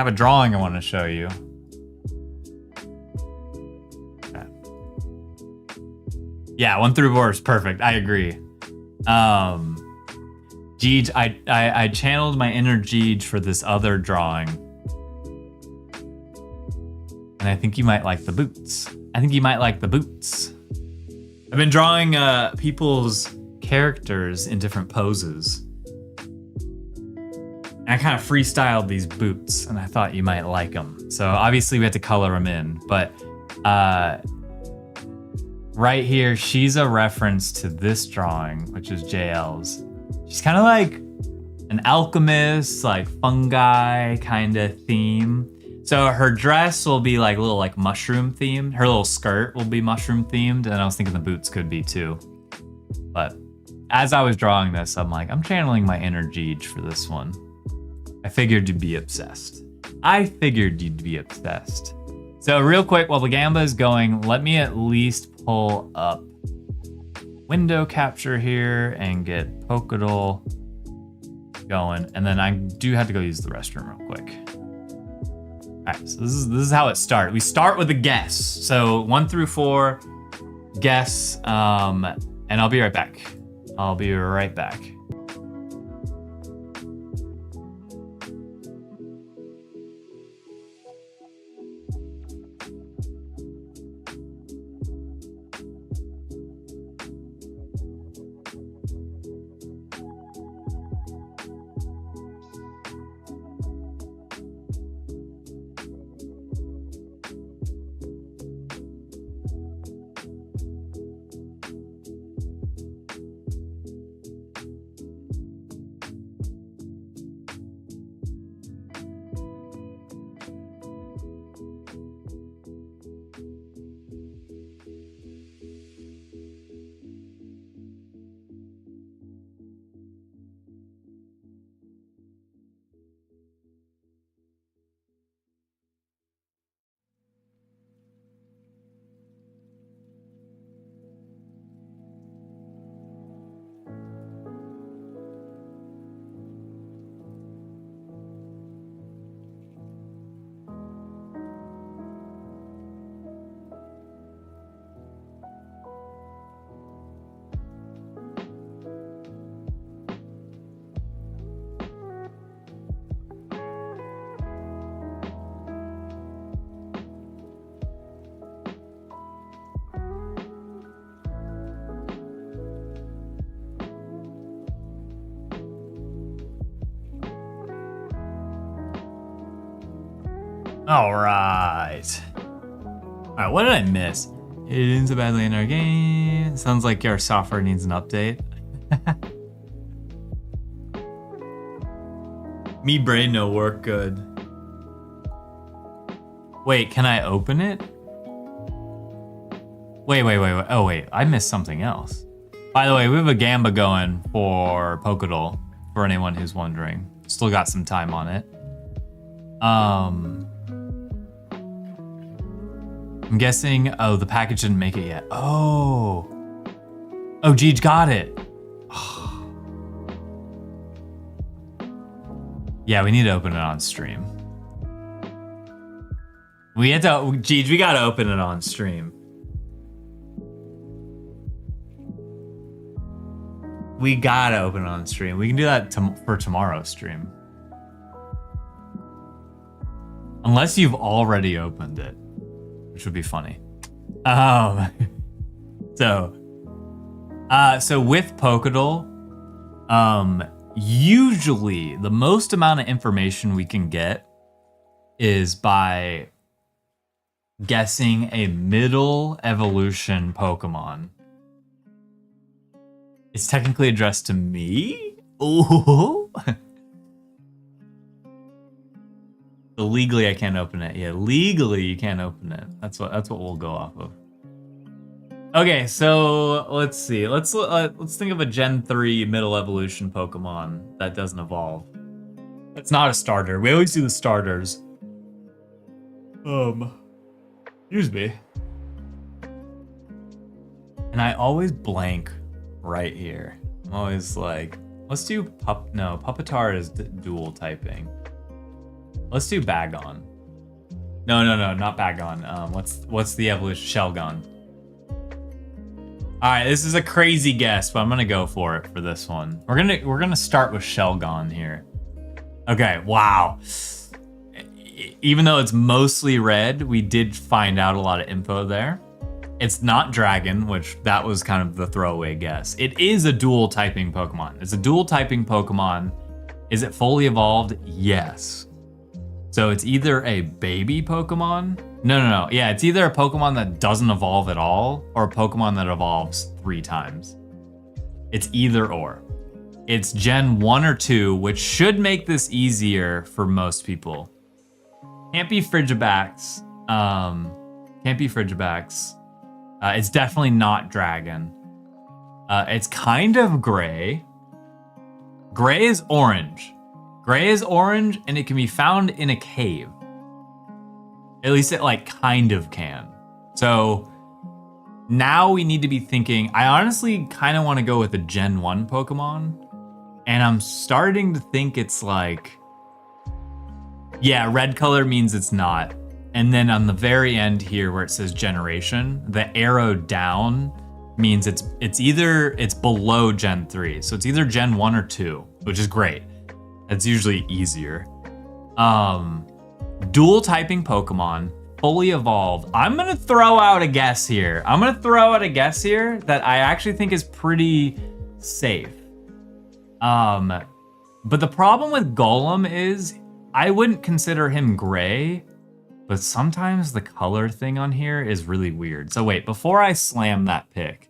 a drawing I want to show you. Okay. Yeah, 1 through 4 is perfect. I agree. Jeej, I channeled my inner Jeej for this other drawing, and I think you might like the boots. I've been drawing people's characters in different poses. And I kind of freestyled these boots, and I thought you might like them. So obviously we had to color them in, but right here, she's a reference to this drawing, which is JL's. She's kind of like an alchemist, like fungi kind of theme. So her dress will be like a little like mushroom themed. Her little skirt will be mushroom themed, and I was thinking the boots could be too. But as I was drawing this, I'm like, I'm channeling my inner Jeej for this one. I figured you'd be obsessed. So real quick, while the Gamba is going, let me at least pull up window capture here and get Pokedol going. And then I do have to go use the restroom real quick. All right, so this is how it starts. We start with a guess. So 1 through 4, guess, and I'll be right back. All right. All right, what did I miss? It isn't so badly in our game. Sounds like our software needs an update. Me brain no work good. Wait, can I open it? Wait. Oh, wait. I missed something else. By the way, we have a Gamba going for Pokedol, for anyone who's wondering. Still got some time on it. I'm guessing, oh, the package didn't make it yet. Oh, Jeej got it. Yeah, we need to open it on stream. We gotta open it on stream. We gotta open it on stream. We can do that for tomorrow's stream. Unless you've already opened it, which would be funny. So with Pokedol, usually the most amount of information we can get is by guessing a middle evolution Pokemon. It's technically addressed to me? Ooh. So legally I can't open it. Yeah, legally you can't open it. That's what we'll go off of. Okay, so let's see. Let's think of a Gen 3 middle evolution Pokemon that doesn't evolve. That's not a starter. We always do the starters. Excuse me. And I always blank right here. I'm always like, let's do Pupitar is dual typing. Let's do Bagon. No, not Bagon. What's the evolution? Shelgon. All right, this is a crazy guess, but I'm gonna go for it for this one. We're gonna start with Shelgon here. Okay, wow. Even though it's mostly red, we did find out a lot of info there. It's not Dragon, which that was kind of the throwaway guess. It is a dual typing Pokemon. It's a dual typing Pokemon. Is it fully evolved? Yes. So it's either a baby Pokemon. No. Yeah, it's either a Pokemon that doesn't evolve at all or a Pokemon that evolves 3 times. It's either or. It's Gen 1 or 2, which should make this easier for most people. Can't be Frigibax. Can't be Frigibax. It's definitely not Dragon. It's kind of gray. Gray is orange. Gray is orange, and it can be found in a cave. At least it kind of can. So now we need to be thinking, I honestly kind of want to go with a Gen 1 Pokemon. And I'm starting to think it's yeah, red color means it's not. And then on the very end here where it says generation, the arrow down means it's below Gen 3. So it's either Gen 1 or 2, which is great. That's usually easier. Dual typing Pokemon, fully evolved. I'm gonna throw out a guess here. That I actually think is pretty safe. But the problem with Golem is I wouldn't consider him gray, but sometimes the color thing on here is really weird. So wait, before I slam that pick,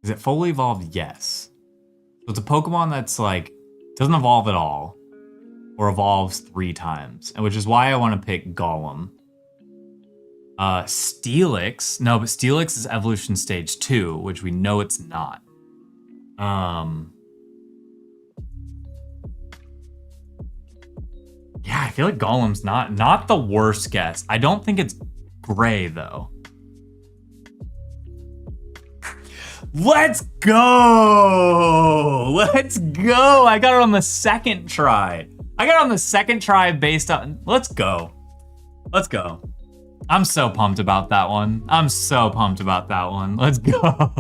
is it fully evolved? Yes. So it's a Pokemon that's doesn't evolve at all or evolves 3 times, and which is why I want to pick Golem. Steelix, no, but Steelix is evolution stage 2, which we know it's not. Yeah, I feel like Golem's not the worst guess. I don't think it's gray though. Let's go! Let's go! I got it on the second try. Based on... Let's go. I'm so pumped about that one. Let's go.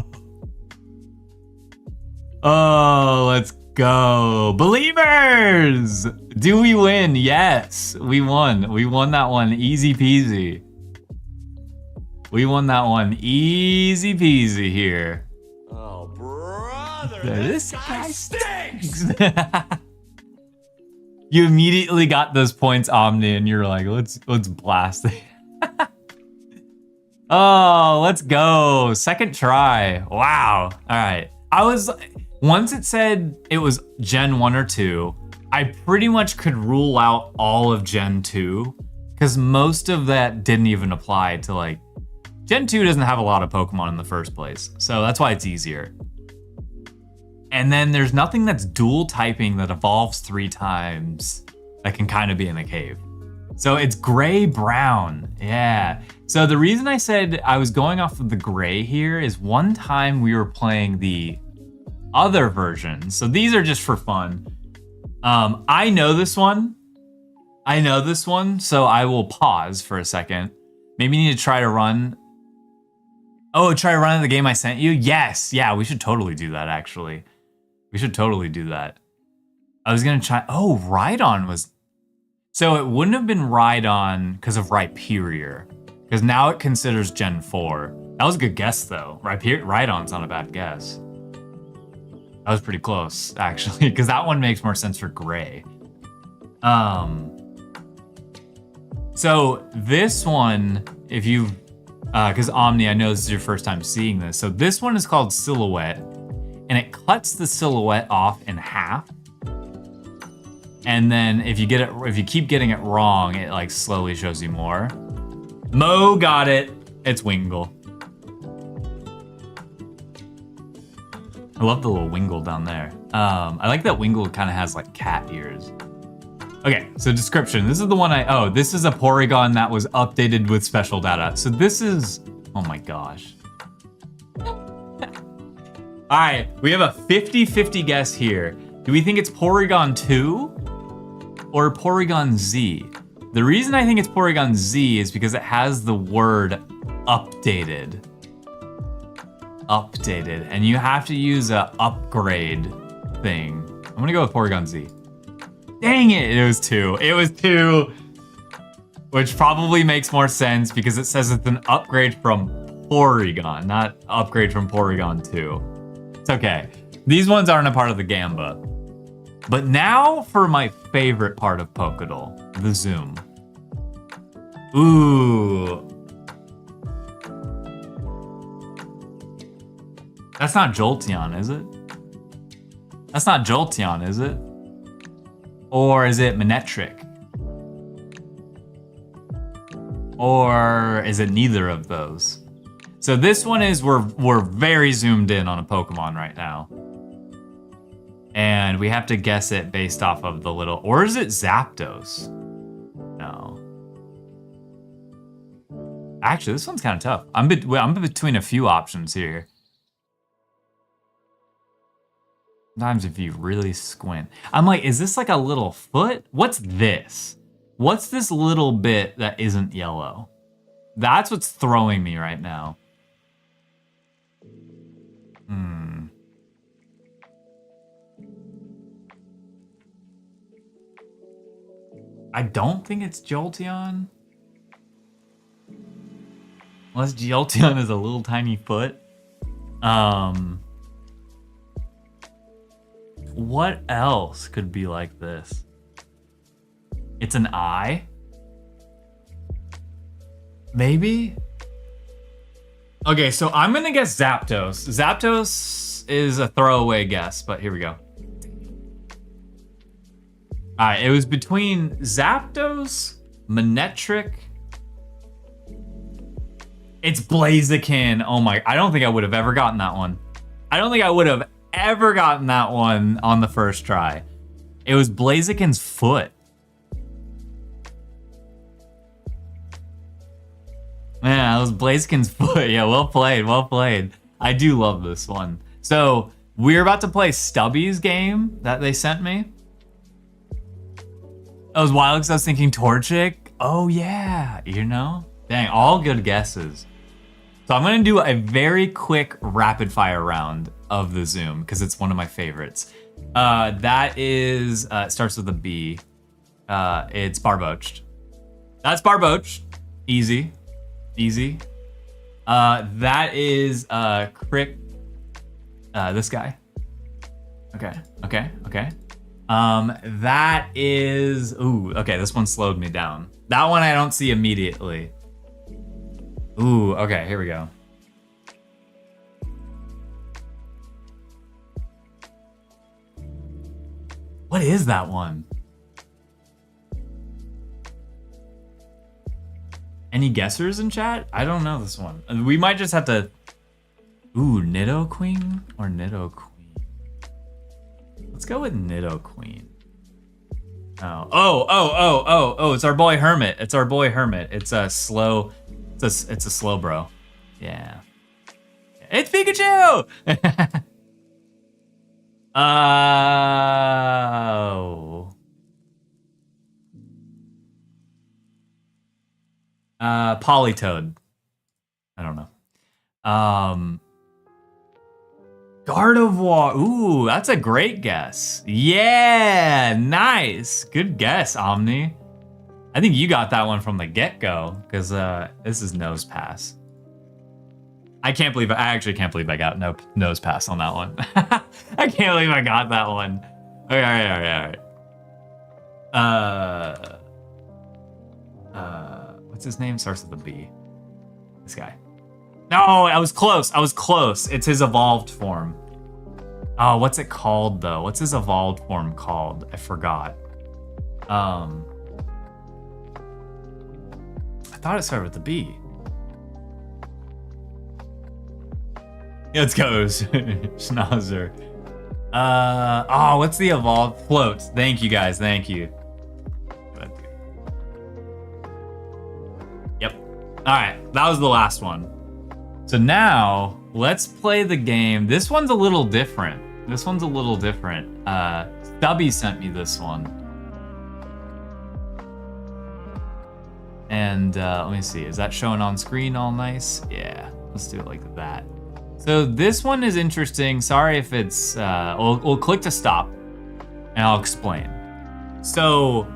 Oh, let's go. Believers! Do we win? Yes, we won. We won that one easy peasy. Here. Oh, brother, This guy stinks! You immediately got those points, Omni, and you're like, let's blast it. Oh, let's go. Second try. Wow. All right. Once it said it was Gen 1 or 2, I pretty much could rule out all of Gen 2 because most of that didn't even apply to like, Gen 2 doesn't have a lot of Pokemon in the first place. So that's why it's easier. And then there's nothing that's dual typing that evolves 3 times that can kind of be in a cave. So it's gray brown. Yeah. So the reason I said I was going off of the gray here is one time we were playing the other version. So these are just for fun. I know this one. So I will pause for a second. Maybe you need to try to run. Oh, try to run the game I sent you? Yes. Yeah, we should totally do that, actually. We should totally do that. I was going to try. Oh, Rhydon was. So it wouldn't have been Rhydon because of Rhyperior. Because now it considers Gen 4. That was a good guess, though. Rhydon's not a bad guess. That was pretty close, actually. Because that one makes more sense for gray. So this one, if you. Because Omni, I know this is your first time seeing this. So this one is called Silhouette. And it cuts the silhouette off in half. And then if you keep getting it wrong, it like slowly shows you more. Mo got it. It's Wingull. I love the little Wingull down there. I like that Wingull kind of has like cat ears. Okay, so description. This is the one this is a Porygon that was updated with special data. So this is, oh my gosh. All right, we have a 50-50 guess here. Do we think it's Porygon 2 or Porygon Z? The reason I think it's Porygon Z is because it has the word updated. Updated, and you have to use a upgrade thing. I'm gonna go with Porygon Z. Dang it, it was 2. It was 2, which probably makes more sense because it says it's an upgrade from Porygon, not upgrade from Porygon 2. It's okay. These ones aren't a part of the Gamba. But now for my favorite part of Pokédoll, the zoom. Ooh. That's not Jolteon, is it? That's not Jolteon, is it? Or is it Manectric? Or is it neither of those? So this one is, we're very zoomed in on a Pokemon right now. And we have to guess it based off of the little, or is it Zapdos? No. Actually, this one's kind of tough. I'm between a few options here. Sometimes if you really squint. I'm like, is this like a little foot? What's this? What's this little bit that isn't yellow? That's what's throwing me right now. I don't think it's Jolteon. Unless Jolteon is a little tiny foot. What else could be like this? It's an eye? Maybe? Okay, so I'm gonna guess Zapdos. Zapdos is a throwaway guess, but here we go. Alright, it was between Zapdos, Manectric. It's Blaziken. Oh my, I don't think I would have ever gotten that one. I don't think I would have ever gotten that one on the first try. It was Blaziken's foot. Man, it was Blaziken's foot. Yeah, well played, well played. I do love this one. So, we're about to play Stubby's game that they sent me. That was wild because I was thinking Torchic. Oh yeah, you know? Dang, all good guesses. So I'm gonna do a very quick rapid fire round of the Zoom because it's one of my favorites. That is, it starts with a B. It's Barboached. That's Barboached. Easy, easy. That is Crick. This guy. Okay, okay, okay. That is... Ooh, okay, this one slowed me down. That one I don't see immediately. Ooh, okay, here we go. What is that one? Any guessers in chat? I don't know this one. We might just have to... Ooh, Nidoqueen or Nidoqueen? Let's go with Nidoqueen. Oh, it's our boy Hermit. It's our boy Hermit. It's a slow... It's a slow bro. Yeah. It's Pikachu! Oh... Politoed. I don't know. Gardevoir. Ooh, that's a great guess. Yeah, nice. Good guess, Omni. I think you got that one from the get-go, because this is nose pass. I actually can't believe I got no nose pass on that one. I can't believe I got that one. All right. What's his name? Starts with a B. This guy. No, I was close. It's his evolved form. Oh, what's it called though? What's his evolved form called? I forgot. I thought it started with a B. Let's go, Schnauzer. What's the evolved? Floats. Thank you guys. Thank you. Yep. All right, that was the last one. So now let's play the game. This one's a little different. Stubby sent me this one. And let me see, is that showing on screen all nice? Yeah, let's do it like that. So this one is interesting. Sorry if it's, we'll click to stop and I'll explain. So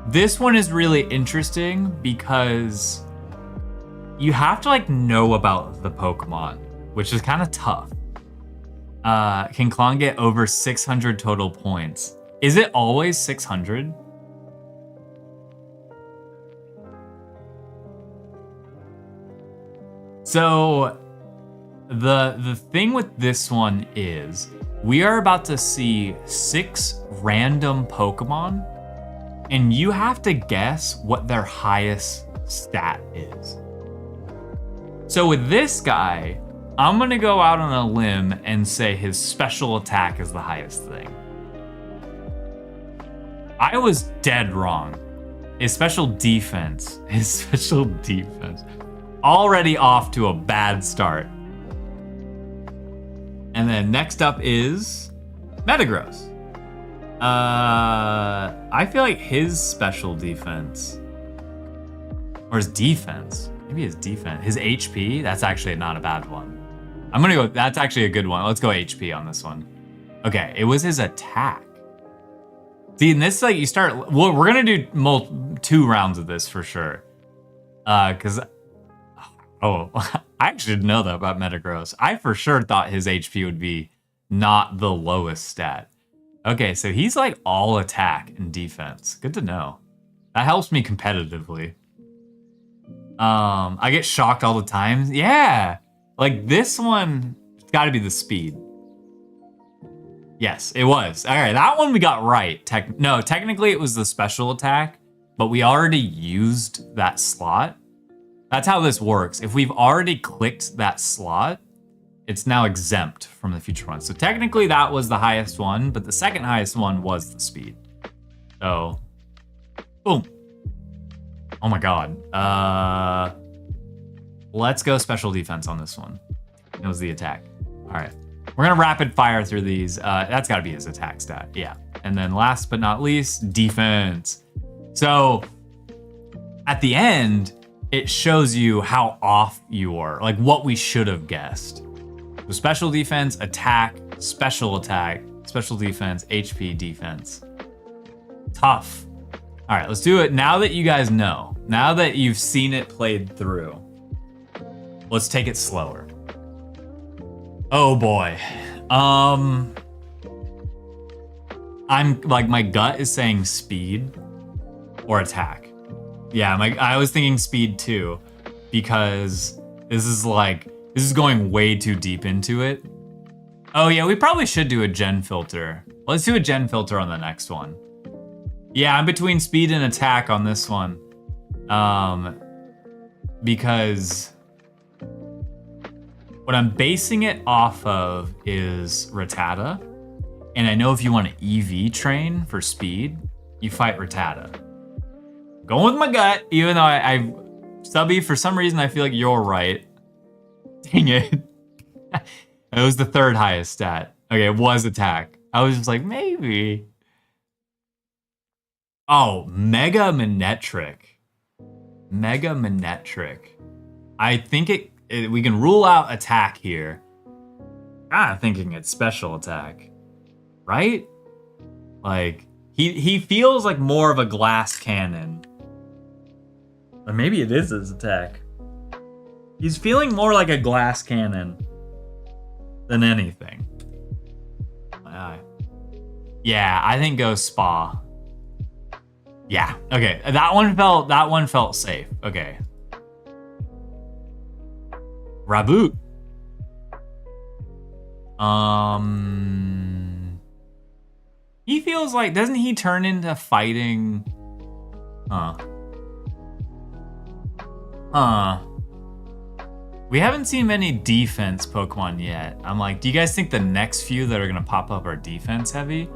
this one is really interesting because you have to like know about the Pokemon, which is kind of tough. Can Klon get over 600 total points? Is it always 600? So the thing with this one is we are about to see 6 random Pokemon and you have to guess what their highest stat is. So with this guy, I'm gonna go out on a limb and say his special attack is the highest thing. I was dead wrong. His special defense, already off to a bad start. And then next up is Metagross. I feel like his special defense, or his defense, maybe his defense, his HP, that's actually not a bad one. I'm gonna go, that's actually a good one. Let's go HP on this one. Okay, it was his attack. See, in this, like, you start, well, we're gonna do 2 rounds of this for sure. Cause, I actually didn't know that about Metagross. I for sure thought his HP would be not the lowest stat. Okay, so he's like all attack and defense. Good to know. That helps me competitively. I get shocked all the time. Yeah, like this one, it's gotta be the speed. Yes, it was. All right, that one we got right. No, technically it was the special attack, but we already used that slot. That's how this works. If we've already clicked that slot, it's now exempt from the future one. So technically that was the highest one, but the second highest one was the speed. So, boom. Oh my God. Let's go special defense on this one. It was the attack. All right. We're gonna rapid fire through these. That's gotta be his attack stat, yeah. And then last but not least, defense. So at the end, it shows you how off you are, like what we should have guessed. So special defense, attack, special defense, HP, defense. Tough. All right, let's do it. Now that you guys know, now that you've seen it played through, let's take it slower. Oh boy. I'm like, my gut is saying speed or attack. Yeah, I was thinking speed too, because this is going way too deep into it. Oh yeah, we probably should do a gen filter. Let's do a gen filter on the next one. Yeah, I'm between speed and attack on this one. Because what I'm basing it off of is Rattata. And I know if you want to EV train for speed, you fight Rattata. Going with my gut, even though Stubby, for some reason I feel like you're right. Dang it. It was the third highest stat. Okay, it was attack. I was just like, maybe. Oh, Mega Manectric. Mega Manectric. I think we can rule out attack here. I'm thinking it's special attack. Right? Like, he feels like more of a glass cannon. Or maybe it is his attack. He's feeling more like a glass cannon than anything. Yeah, I think go Spa. Yeah, okay. That one felt safe. Okay. Raboot. He feels like, doesn't he turn into fighting? We haven't seen many defense Pokemon yet. I'm like, do you guys think the next few that are gonna pop up are defense heavy?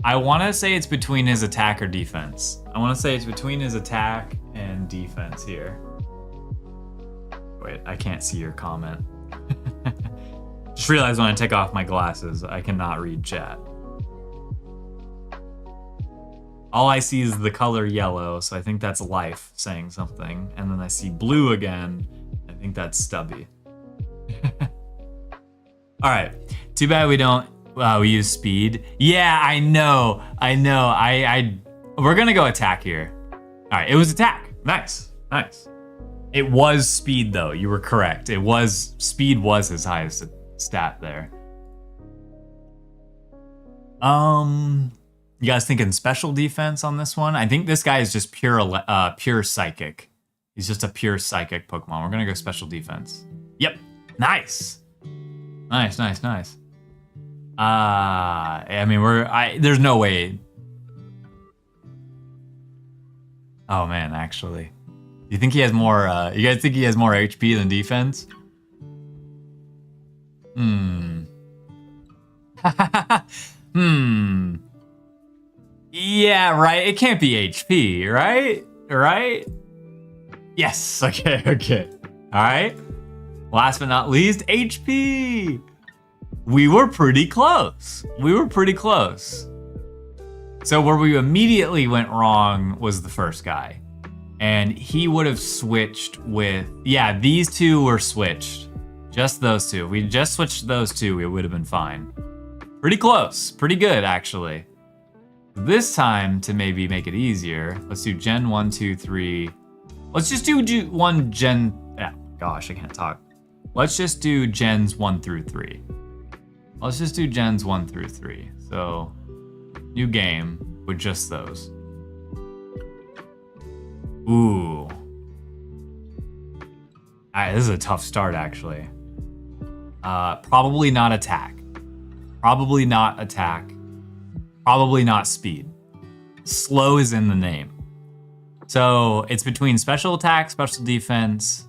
I wanna say it's between his attack or defense. I wanna say it's between his attack and defense here. Wait, I can't see your comment. Just realized when I take off my glasses, I cannot read chat. All I see is the color yellow, so I think that's life saying something. And then I see blue again. I think that's Stubby. All right, too bad we don't, we use speed. Yeah, I know. We're gonna go attack here. All right, it was attack. Nice. It was speed though, you were correct. Speed was his highest stat there. You guys thinking special defense on this one? I think this guy is just pure psychic. He's just a pure psychic Pokemon. We're gonna go special defense. Yep, nice. I mean, there's no way. Oh man, actually. You think he has more, you guys think he has more HP than defense? Yeah, right. It can't be HP, right? Yes. Okay. All right. Last but not least, HP. We were pretty close. So where we immediately went wrong was the first guy. And he would have switched with, yeah, these two were switched. Just those two. If we just switched those two, it would have been fine. Pretty close. Pretty good, actually. This time, to maybe make it easier, let's do Gen 1, 2, 3. Let's just do one Gen... Yeah, gosh, I can't talk. Let's just do Gens 1 through 3. Let's just do Gens 1 through 3. So, new game with just those. Ooh. Alright, this is a tough start, actually. Probably not attack. Probably not speed. Slow is in the name. So it's between special attack, special defense,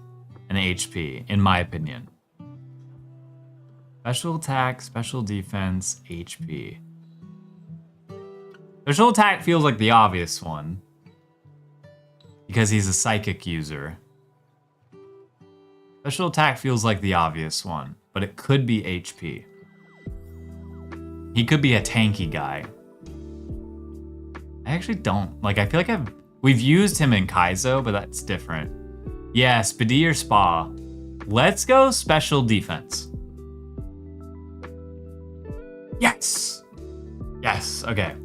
and HP, in my opinion. Special attack, special defense, HP. Special attack feels like the obvious one, because he's a psychic user. Special attack feels like the obvious one, but it could be HP. He could be a tanky guy. I actually don't. Like, I feel like we've used him in Kaizo, but that's different. Yeah, Speedy or Spa. Let's go special defense. Yes! Yes, okay.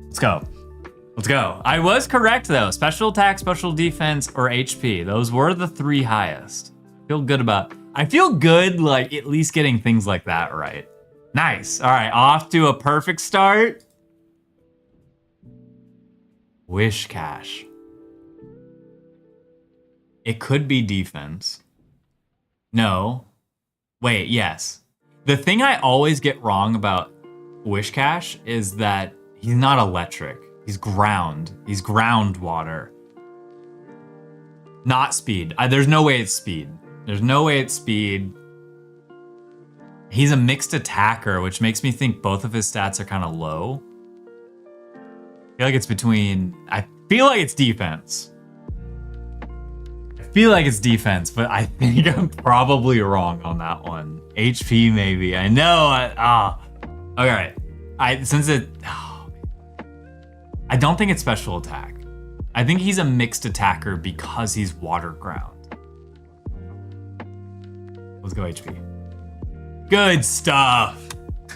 Let's go. I was correct though. Special attack, special defense, or HP. Those were the three highest. I feel good, like, at least getting things like that right. Nice. All right, off to a perfect start. Whiscash. It could be defense. No. Wait, yes. The thing I always get wrong about Whiscash is that he's not electric. He's ground. He's groundwater. Not speed. There's no way it's speed. There's no way it's speed. He's a mixed attacker, which makes me think both of his stats are kind of low. I feel like it's between... I feel like it's defense. I feel like it's defense, but I think I'm probably wrong on that one. HP maybe. I know. All right. I don't think it's special attack. I think he's a mixed attacker because he's water ground. Let's go HP. Good stuff.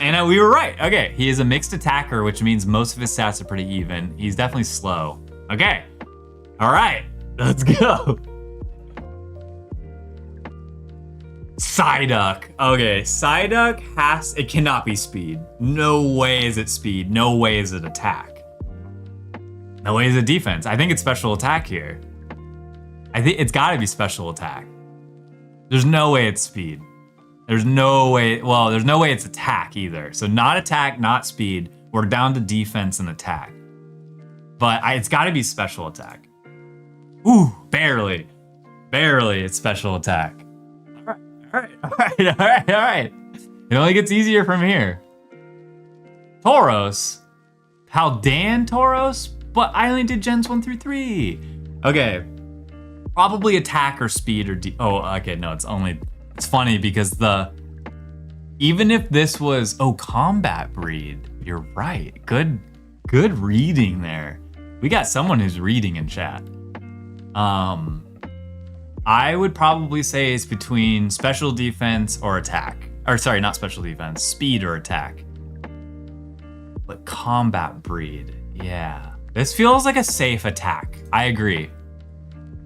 And we were right. Okay, he is a mixed attacker, which means most of his stats are pretty even. He's definitely slow. Okay. All right, let's go. Psyduck. Okay, Psyduck it cannot be speed. No way is it speed. No way is it attack. No way is it defense. I think it's special attack here. I think it's gotta be special attack. There's no way it's speed. There's no way, well, there's no way it's attack either. So not attack, not speed. We're down to defense and attack. But it's gotta be special attack. Ooh, barely. Barely it's special attack. All right. It only gets easier from here. Tauros. Paldean Tauros? But I only did gens 1 through 3. Okay. Probably attack or speed or okay, no, it's funny because even if this was combat breed, you're right. Good reading there. We got someone who's reading in chat. I would probably say it's between special defense or attack. Or sorry, not special defense, speed or attack. But combat breed, yeah. This feels like a safe attack. I agree.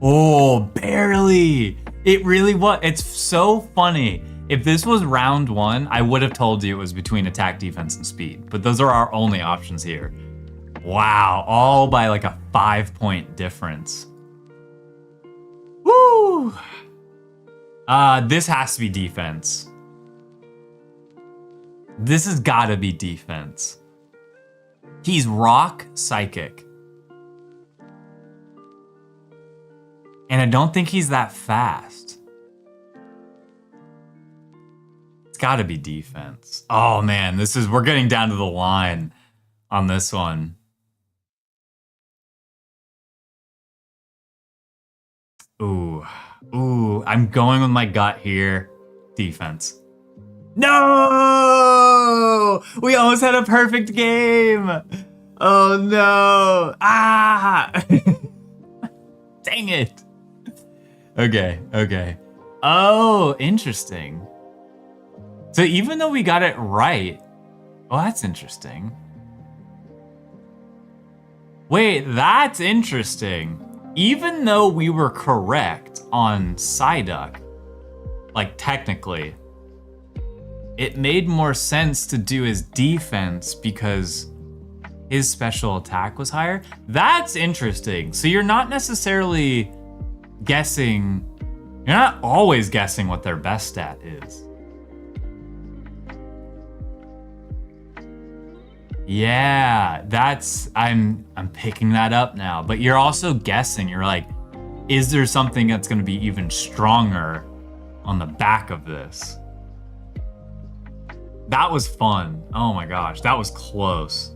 Oh, barely. It really was. It's so funny. If this was round 1, I would have told you it was between attack, defense, and speed. But those are our only options here. Wow, all by like a 5-point difference. Woo! This has to be defense. This has gotta be defense. He's rock psychic. And I don't think he's that fast. It's gotta be defense. Oh man, we're getting down to the line on this one. Ooh, I'm going with my gut here. Defense. No! We almost had a perfect game. Oh no. Dang it. Okay. Oh, interesting. So even though we got it right, that's interesting. Wait, that's interesting. Even though we were correct on Psyduck, like technically, it made more sense to do his defense because his special attack was higher. That's interesting. So you're not necessarily guessing, you're not always guessing what their best stat is. Yeah, I'm picking that up now. But you're also guessing, you're like, is there something that's gonna be even stronger on the back of this? That was fun. Oh my gosh, that was close.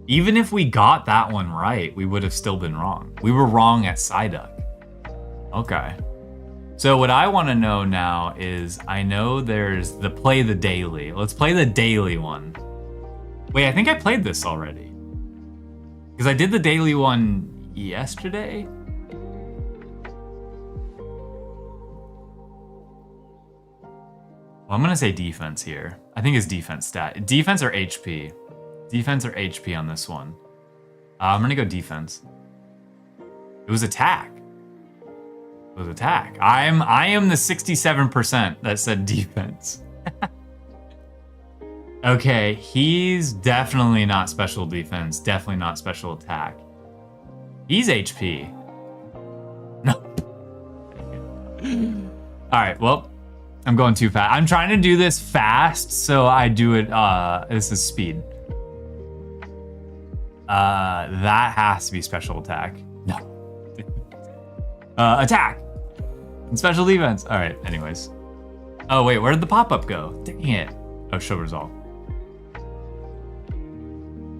Even if we got that one right, we would have still been wrong. We were wrong at Psyduck. Okay. So what I want to know now is, I know there's play the daily. Let's play the daily one. Wait, I think I played this already. Because I did the daily one yesterday. Well, I'm going to say defense here. I think it's defense stat. Defense or HP? Defense or HP on this one? I'm going to go defense. It was attack. It was attack. I am the 67% that said defense. Okay, he's definitely not special defense, definitely not special attack. He's HP. No. All right, well, I'm going too fast. I'm trying to do this fast, so I do it, this is speed. That has to be special attack. No. Attack! And special defense. All right, anyways. Oh, wait, where did the pop-up go? Dang it. Oh, show result.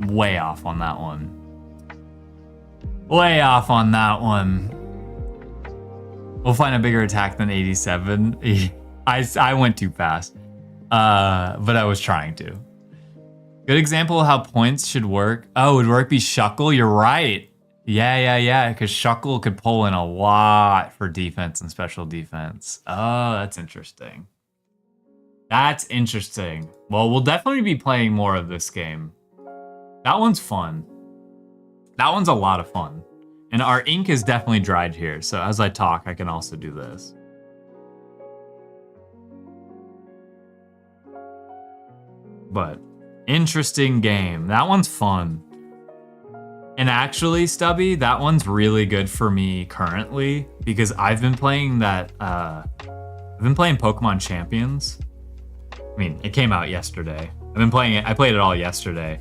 Way off on that one. Way off on that one. We'll find a bigger attack than 87. I went too fast, but I was trying to. Good example of how points should work. Oh, would work be Shuckle? You're right. Yeah, because Shuckle could pull in a lot for defense and special defense. Oh, that's interesting. That's interesting. Well, we'll definitely be playing more of this game. That one's fun. That one's a lot of fun. And our ink is definitely dried here, so as I talk, I can also do this. But, interesting game. That one's fun. And actually, Stubby, that one's really good for me currently, because I've been playing that, I've been playing Pokemon Champions. I mean, it came out yesterday. I've been playing it, I played it all yesterday.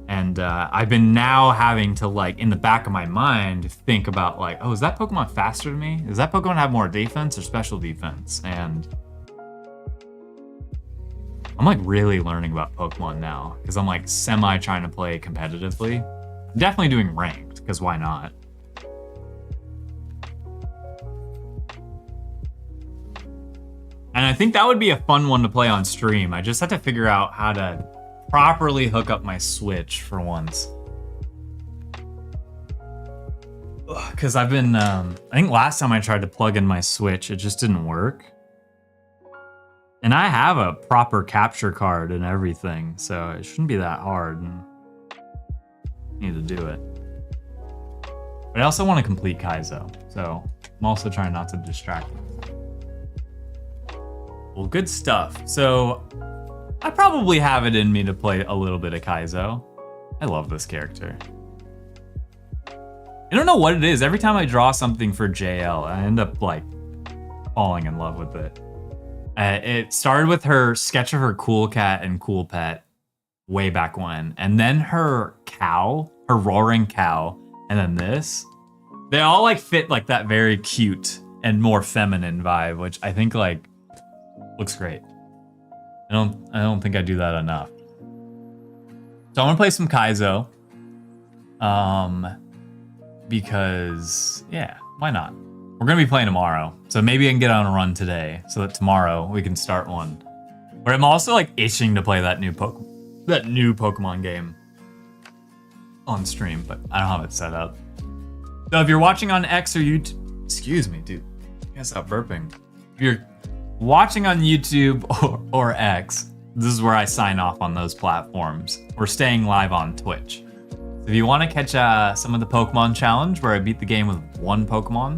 And I've been now having to, like, in the back of my mind, think about, like, oh, is that Pokemon faster than me? Does that Pokemon have more defense or special defense? And I'm, like, really learning about Pokemon now, because I'm, like, semi trying to play competitively. I'm definitely doing ranked, because why not? And I think that would be a fun one to play on stream. I just have to figure out how to properly hook up my Switch for once. Because I've been, I think last time I tried to plug in my Switch, it just didn't work. And I have a proper capture card and everything, so it shouldn't be that hard. And I need to do it. But I also want to complete Kaizo, so I'm also trying not to distract me. Well, good stuff. So I probably have it in me to play a little bit of Kaizo. I love this character. I don't know what it is. Every time I draw something for JL, I end up like falling in love with it. It started with her sketch of her Cool Cat and Cool Pet way back when. And then her cow, her roaring cow, and then this. They all like fit like that very cute and more feminine vibe, which I think like looks great. I don't think I do that enough. So I'm gonna play some Kaizo. Because yeah, why not? We're gonna be playing tomorrow, so maybe I can get on a run today, so that tomorrow we can start one. But I'm also like itching to play that new Pokemon game on stream, but I don't have it set up. So if you're watching on X or YouTube, excuse me, dude, I gotta stop burping. If you're watching on YouTube or X, this is where I sign off on those platforms. We're staying live on Twitch. So if you want to catch some of the Pokemon challenge where I beat the game with one Pokemon,